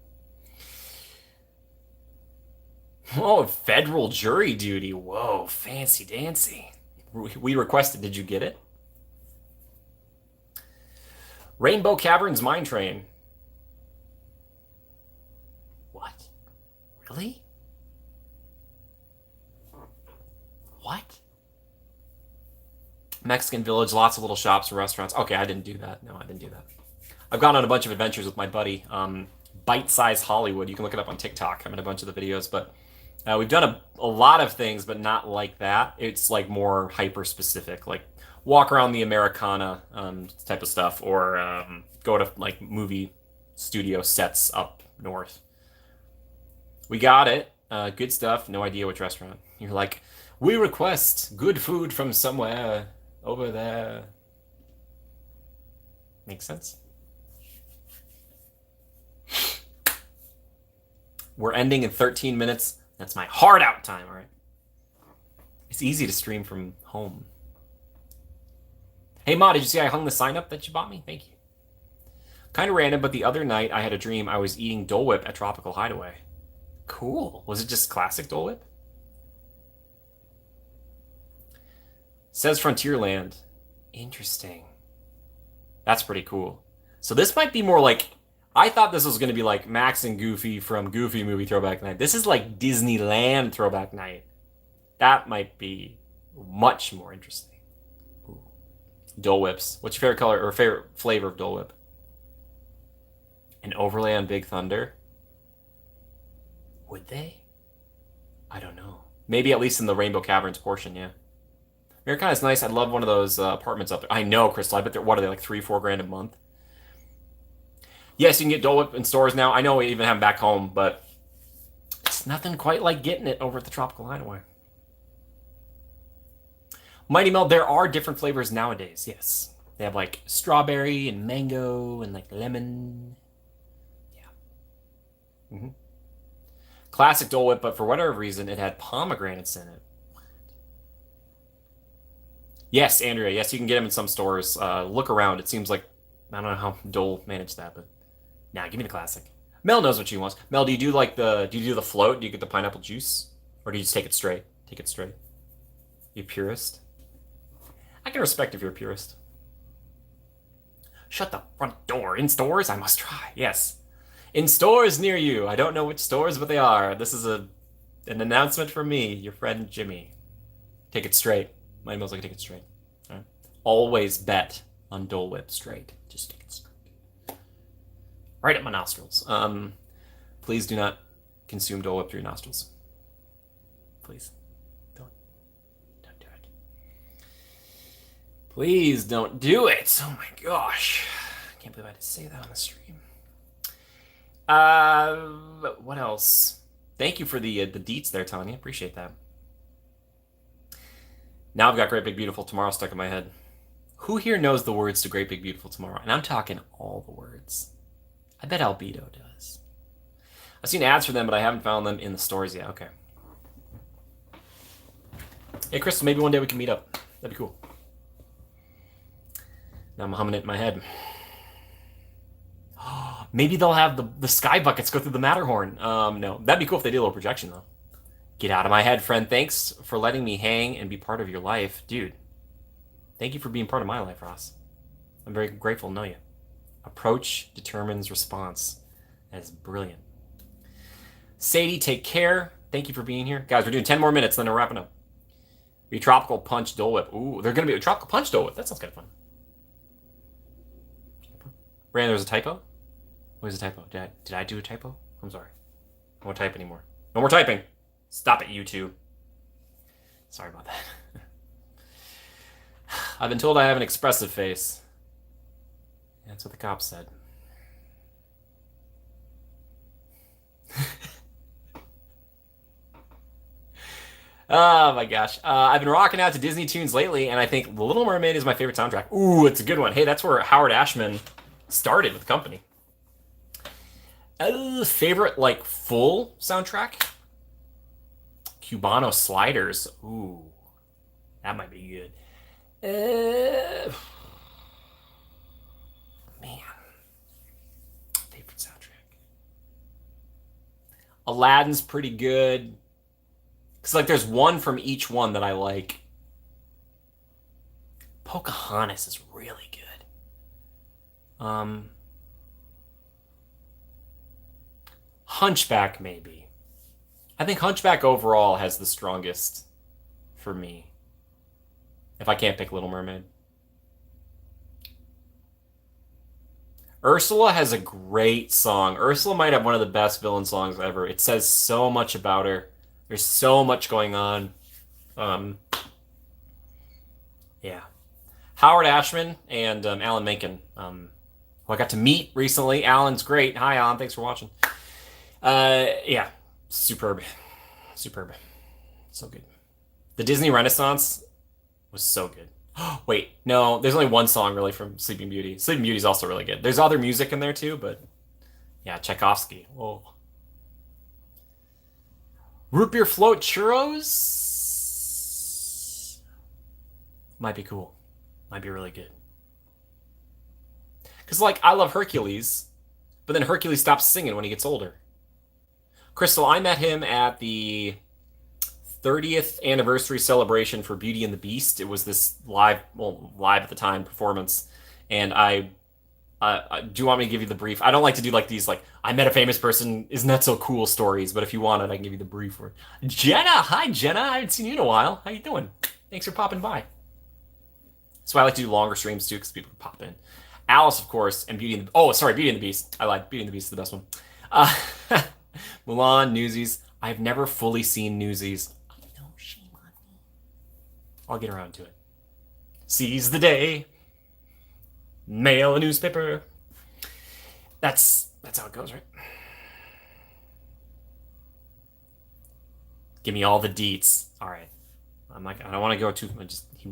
Oh, federal jury duty. Whoa, fancy dancy. We requested. Did you get it? Rainbow Caverns Mine Train. What? Really? What? Mexican Village, lots of little shops and restaurants. Okay, I didn't do that. No, I didn't do that. I've gone on a bunch of adventures with my buddy, Bite Size Hollywood. You can look it up on TikTok. I'm in a bunch of the videos, but we've done a lot of things, but not like that. It's like more hyper specific, like walk around the Americana type of stuff, or go to like movie studio sets up north. We got it. Good stuff. No idea which restaurant. You're like, we request good food from somewhere over there. Makes sense. We're ending in 13 minutes. That's my hard out time, all right? It's easy to stream from home. Hey, Ma, did you see I hung the sign up that you bought me? Thank you. Kind of random, but the other night I had a dream I was eating Dole Whip at Tropical Hideaway. Cool. Was it just classic Dole Whip? Says Frontierland. Interesting. That's pretty cool. So this might be more like, I thought this was going to be like Max and Goofy from Goofy Movie Throwback Night. This is like Disneyland Throwback Night. That might be much more interesting. Ooh. Dole Whips. What's your favorite color or favorite flavor of Dole Whip? An overlay on Big Thunder? Would they? I don't know. Maybe at least in the Rainbow Caverns portion, yeah. Americana's nice. I'd love one of those apartments up there. I know, Crystal. I bet they're, what are they, like 3-4 grand a month? Yes, you can get Dole Whip in stores now. I know we even have them back home, but it's nothing quite like getting it over at the Tropical Hideaway. Mighty Mel, there are different flavors nowadays, yes. They have like strawberry and mango and like lemon. Yeah. Classic Dole Whip, but for whatever reason, it had pomegranates in it. Yes, Andrea. Yes, you can get them in some stores. Look around. It seems like, I don't know how Dole managed that, but nah, give me the classic. Mel knows what she wants. Mel, do you do the float? Do you get the pineapple juice? Or do you just take it straight? Take it straight. You purist? I can respect if you're a purist. Shut the front door. In stores? I must try. Yes. In stores near you. I don't know which stores, but they are. This is an announcement from me, your friend Jimmy. Take it straight. My email's like, take it straight. All right. Always bet on Dole Whip straight. Just take it straight. Right up my nostrils. Please do not consume Dole Whip through your nostrils. Please. Don't do it. Please don't do it. Oh my gosh. I can't believe I had to say that on the stream. What else? Thank you for the deets there, Tanya. Appreciate that. Now I've got Great Big Beautiful Tomorrow stuck in my head. Who here knows the words to Great Big Beautiful Tomorrow? And I'm talking all the words. I bet Albedo does. I've seen ads for them, but I haven't found them in the stores yet. Okay. Hey, Crystal, maybe one day we can meet up. That'd be cool. Now I'm humming it in my head. Maybe they'll have the sky buckets go through the Matterhorn. No, that'd be cool if they did a little projection, though. Get out of my head, friend. Thanks for letting me hang and be part of your life. Dude, thank you for being part of my life, Ross. I'm very grateful to know you. Approach determines response. That is brilliant. Sadie, take care. Thank you for being here. Guys, we're doing 10 more minutes, then we're wrapping up. Be Tropical Punch Dole Whip. Ooh, they're going to be a Tropical Punch Dole Whip. That sounds kind of fun. Brandon, there's a typo? What is a typo? Did I do a typo? I'm sorry. I won't type anymore. No more typing. Stop it, YouTube. Sorry about that. I've been told I have an expressive face. That's what the cops said. Oh my gosh. I've been rocking out to Disney tunes lately, and I think The Little Mermaid is my favorite soundtrack. Ooh, it's a good one. Hey, that's where Howard Ashman started with the company. Favorite, like, full soundtrack? Cubano Sliders. Ooh, that might be good. Man. Favorite soundtrack. Aladdin's pretty good. Because, like, there's one from each one that I like. Pocahontas is really good. Hunchback, maybe. I think Hunchback overall has the strongest for me. If I can't pick Little Mermaid. Ursula has a great song. Ursula might have one of the best villain songs ever. It says so much about her. There's so much going on. Yeah. Howard Ashman and Alan Menken, who I got to meet recently. Alan's great. Hi, Alan. Thanks for watching. Yeah. Superb. Superb. So good. The Disney Renaissance was so good. Wait, no, there's only one song really from Sleeping Beauty. Sleeping Beauty is also really good. There's other music in there too, but yeah, Tchaikovsky. Whoa. Root beer float churros might be cool. Might be really good. Because, like, I love Hercules, but then Hercules stops singing when he gets older. Crystal, I met him at the 30th anniversary celebration for Beauty and the Beast. It was this live at the time performance, and do you want me to give you the brief? I don't like to do like these like I met a famous person, isn't that so cool stories, but if you want it, I can give you the brief for it. Jenna, hi Jenna, I haven't seen you in a while. How you doing? Thanks for popping by. That's why I like to do longer streams too, because people can pop in. Alice, of course, and Beauty and the Beast. I lied. Beauty and the Beast is the best one. Mulan, Newsies. I've never fully seen Newsies. I know, shame on me. I'll get around to it. Seize the day. Mail a newspaper. That's how it goes, right? Give me all the deets. All right. I'm like, I don't want to go too much. He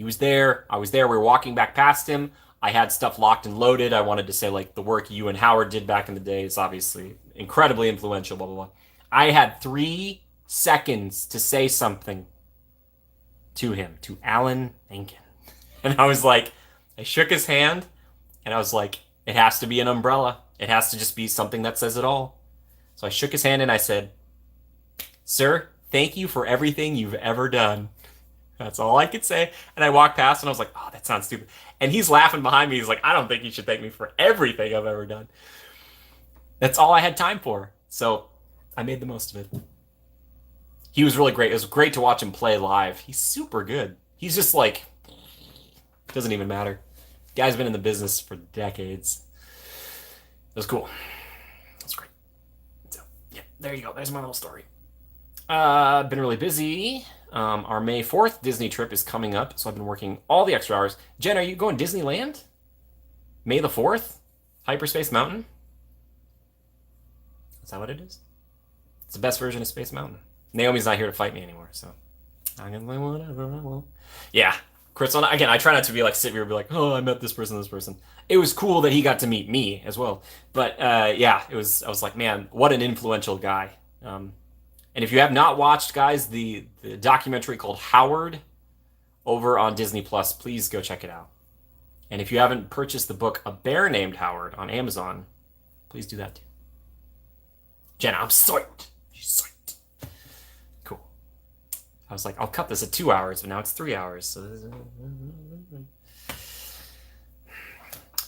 was there. I was there. We were walking back past him. I had stuff locked and loaded. I wanted to say, like, the work you and Howard did back in the day is obviously incredibly influential, blah, blah, blah. I had 3 seconds to say something to him, to Alan Menken. And I was like, I shook his hand, and I was like, it has to be an umbrella. It has to just be something that says it all. So I shook his hand, and I said, sir, thank you for everything you've ever done. That's all I could say. And I walked past, and I was like, oh, that sounds stupid. And he's laughing behind me. He's like, I don't think you should thank me for everything I've ever done. That's all I had time for. So I made the most of it. He was really great. It was great to watch him play live. He's super good. He's just like, doesn't even matter. Guy's been in the business for decades. It was cool. That's great. So, yeah, there you go. There's my little story. Been really busy. Our May 4th Disney trip is coming up, so I've been working all the extra hours. Jen, are you going Disneyland? May the 4th? Hyperspace Mountain? Is that what it is? It's the best version of Space Mountain. Naomi's not here to fight me anymore, so I can play whatever I want. Yeah, Crystal. Again, I try not to be like sit here and be like, oh, I met this person, this person. It was cool that he got to meet me as well. But yeah, it was. I was like, man, what an influential guy. And if you have not watched, guys, the documentary called Howard over on Disney Plus, please go check it out. And if you haven't purchased the book A Bear Named Howard on Amazon, please do that too. Jenna, I'm psyched. She's psyched. Cool. I was like, I'll cut this at 2 hours, but now it's 3 hours.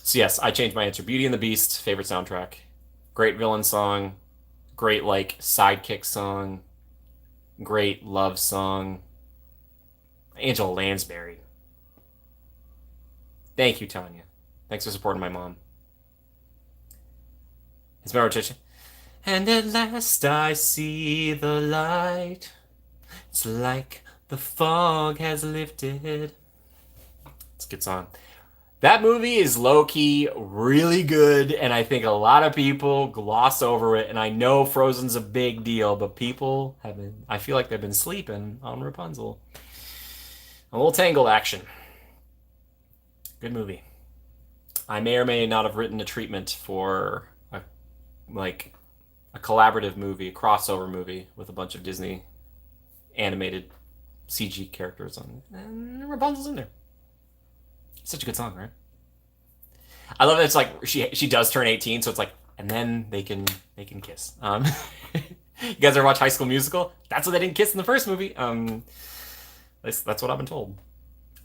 So yes, I changed my answer. Beauty and the Beast, favorite soundtrack. Great villain song. Great, like, sidekick song. Great love song. Angela Lansbury. Thank you, Tanya. Thanks for supporting my mom. It's my rotation. And at last I see the light. It's like the fog has lifted. It's a good song. That movie is low-key really good, and I think a lot of people gloss over it, and I know Frozen's a big deal, but people have been, I feel like they've been sleeping on Rapunzel. A little Tangled action. Good movie. I may or may not have written a treatment for a collaborative movie, a crossover movie with a bunch of Disney animated CG characters on, and Rapunzel's in there. Such a good song, right? I love that it's like she does turn 18, so it's like, and then they can kiss. You guys ever watch High School Musical? That's what they didn't kiss in the first movie. That's what I've been told.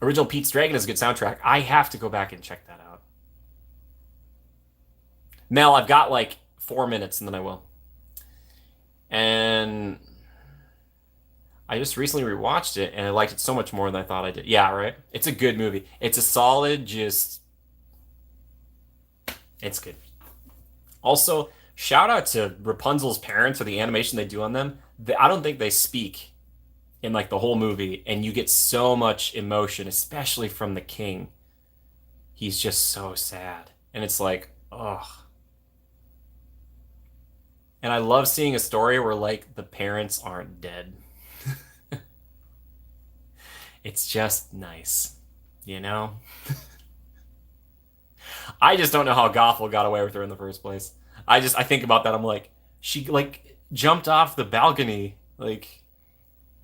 Original Pete's Dragon is a good soundtrack. I have to go back and check that out. Mel, I've got like 4 minutes and then I will. And I just recently rewatched it and I liked it so much more than I thought I did. Yeah, right? It's a good movie. It's a solid, it's good. Also, shout out to Rapunzel's parents for the animation they do on them. I don't think they speak in like the whole movie, and you get so much emotion, especially from the king. He's just so sad. And it's like, ugh. And I love seeing a story where like the parents aren't dead. It's just nice, you know? I just don't know how Gothel got away with her in the first place. I think about that. I'm like, she like jumped off the balcony. Like,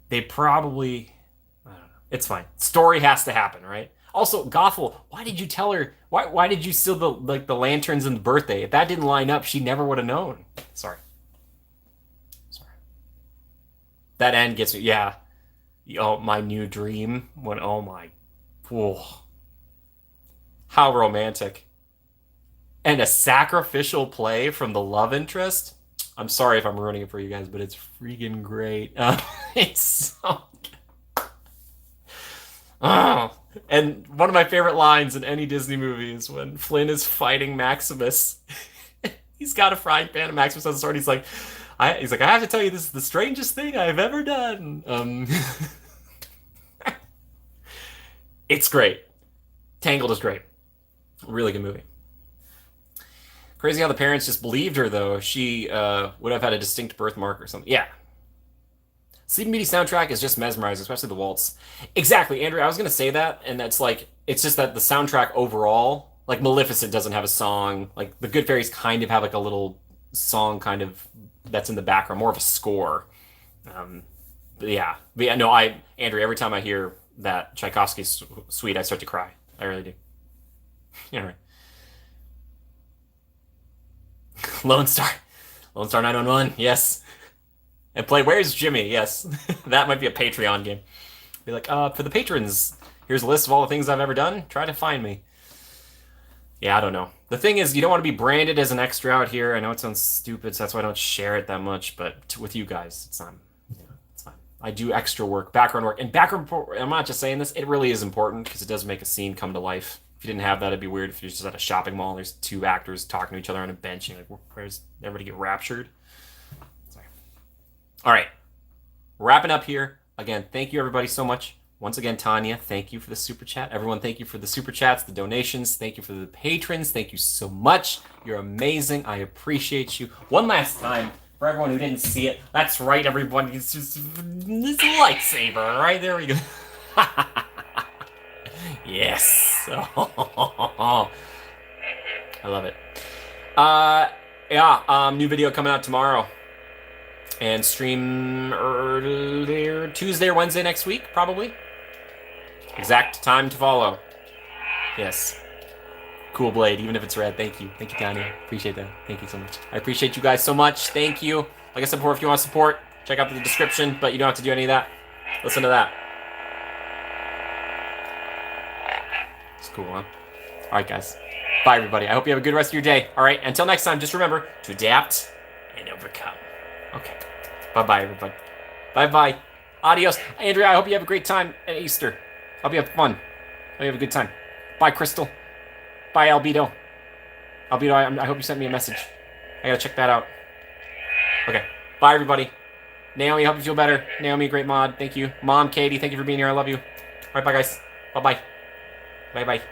they probably, I don't know. It's fine. Story has to happen, right? Also, Gothel, why did you tell her? Why did you steal the lanterns and the birthday? If that didn't line up, she never would have known. Sorry. That end gets me. Yeah. Oh, my new dream. Oh my. Whoa. How romantic. And a sacrificial play from the love interest. I'm sorry if I'm ruining it for you guys, but it's freaking great. It's so good. Oh. And one of my favorite lines in any Disney movie is when Flynn is fighting Maximus. He's got a frying pan, and Maximus has a sword. He's like, I have to tell you, this is the strangest thing I've ever done. It's great. Tangled is great. Really good movie. Crazy how the parents just believed her, though. She would have had a distinct birthmark or something. Yeah. Sleeping Beauty soundtrack is just mesmerizing, especially the waltz. Exactly, Andrew. I was going to say that, and that's like, it's just that the soundtrack overall, like Maleficent doesn't have a song. Like the Good Fairies kind of have like a little song kind of that's in the background, more of a score. But yeah, no, Andrew, every time I hear that Tchaikovsky suite, I start to cry. I really do. Yeah, right. Lone Star 911, yes. And play Where's Jimmy, yes. That might be a Patreon game. Be like, for the patrons, here's a list of all the things I've ever done. Try to find me. Yeah, I don't know. The thing is, you don't want to be branded as an extra out here. I know it sounds stupid, so that's why I don't share it that much. But with you guys, it's not. It's fine. I do extra work, background work, and background. I'm not just saying this. It really is important because it does make a scene come to life. If you didn't have that, it'd be weird if you're just at a shopping mall. There's two actors talking to each other on a bench. And you're like, where's everybody get raptured? Sorry. All right, wrapping up here. Again, thank you everybody so much. Once again, Tanya, thank you for the super chat. Everyone, thank you for the super chats, the donations. Thank you for the patrons. Thank you so much. You're amazing. I appreciate you. One last time, for everyone who didn't see it, that's right, everybody. It's just this lightsaber, right? There we go. Yes. I love it. Yeah, new video coming out tomorrow. And stream earlier Tuesday or Wednesday next week, probably. Exact time to follow. Yes. Cool blade, even if it's red. Thank you. Thank you, Tanya. Appreciate that. Thank you so much. I appreciate you guys so much. Thank you. Like I said before, if you want to support, check out the description, but you don't have to do any of that. Listen to that. It's cool, huh? Alright, guys. Bye, everybody. I hope you have a good rest of your day. Alright, until next time, just remember to adapt and overcome. Okay. Bye-bye, everybody. Bye-bye. Adios. Andrea, I hope you have a great time at Easter. I hope you have fun. I hope you have a good time. Bye, Crystal. Bye, Albedo. Albedo, I hope you sent me a message. I gotta check that out. Okay. Bye, everybody. Naomi, I hope you feel better. Naomi, great mod. Thank you. Mom, Katie, thank you for being here. I love you. All right, bye, guys. Bye-bye. Bye-bye.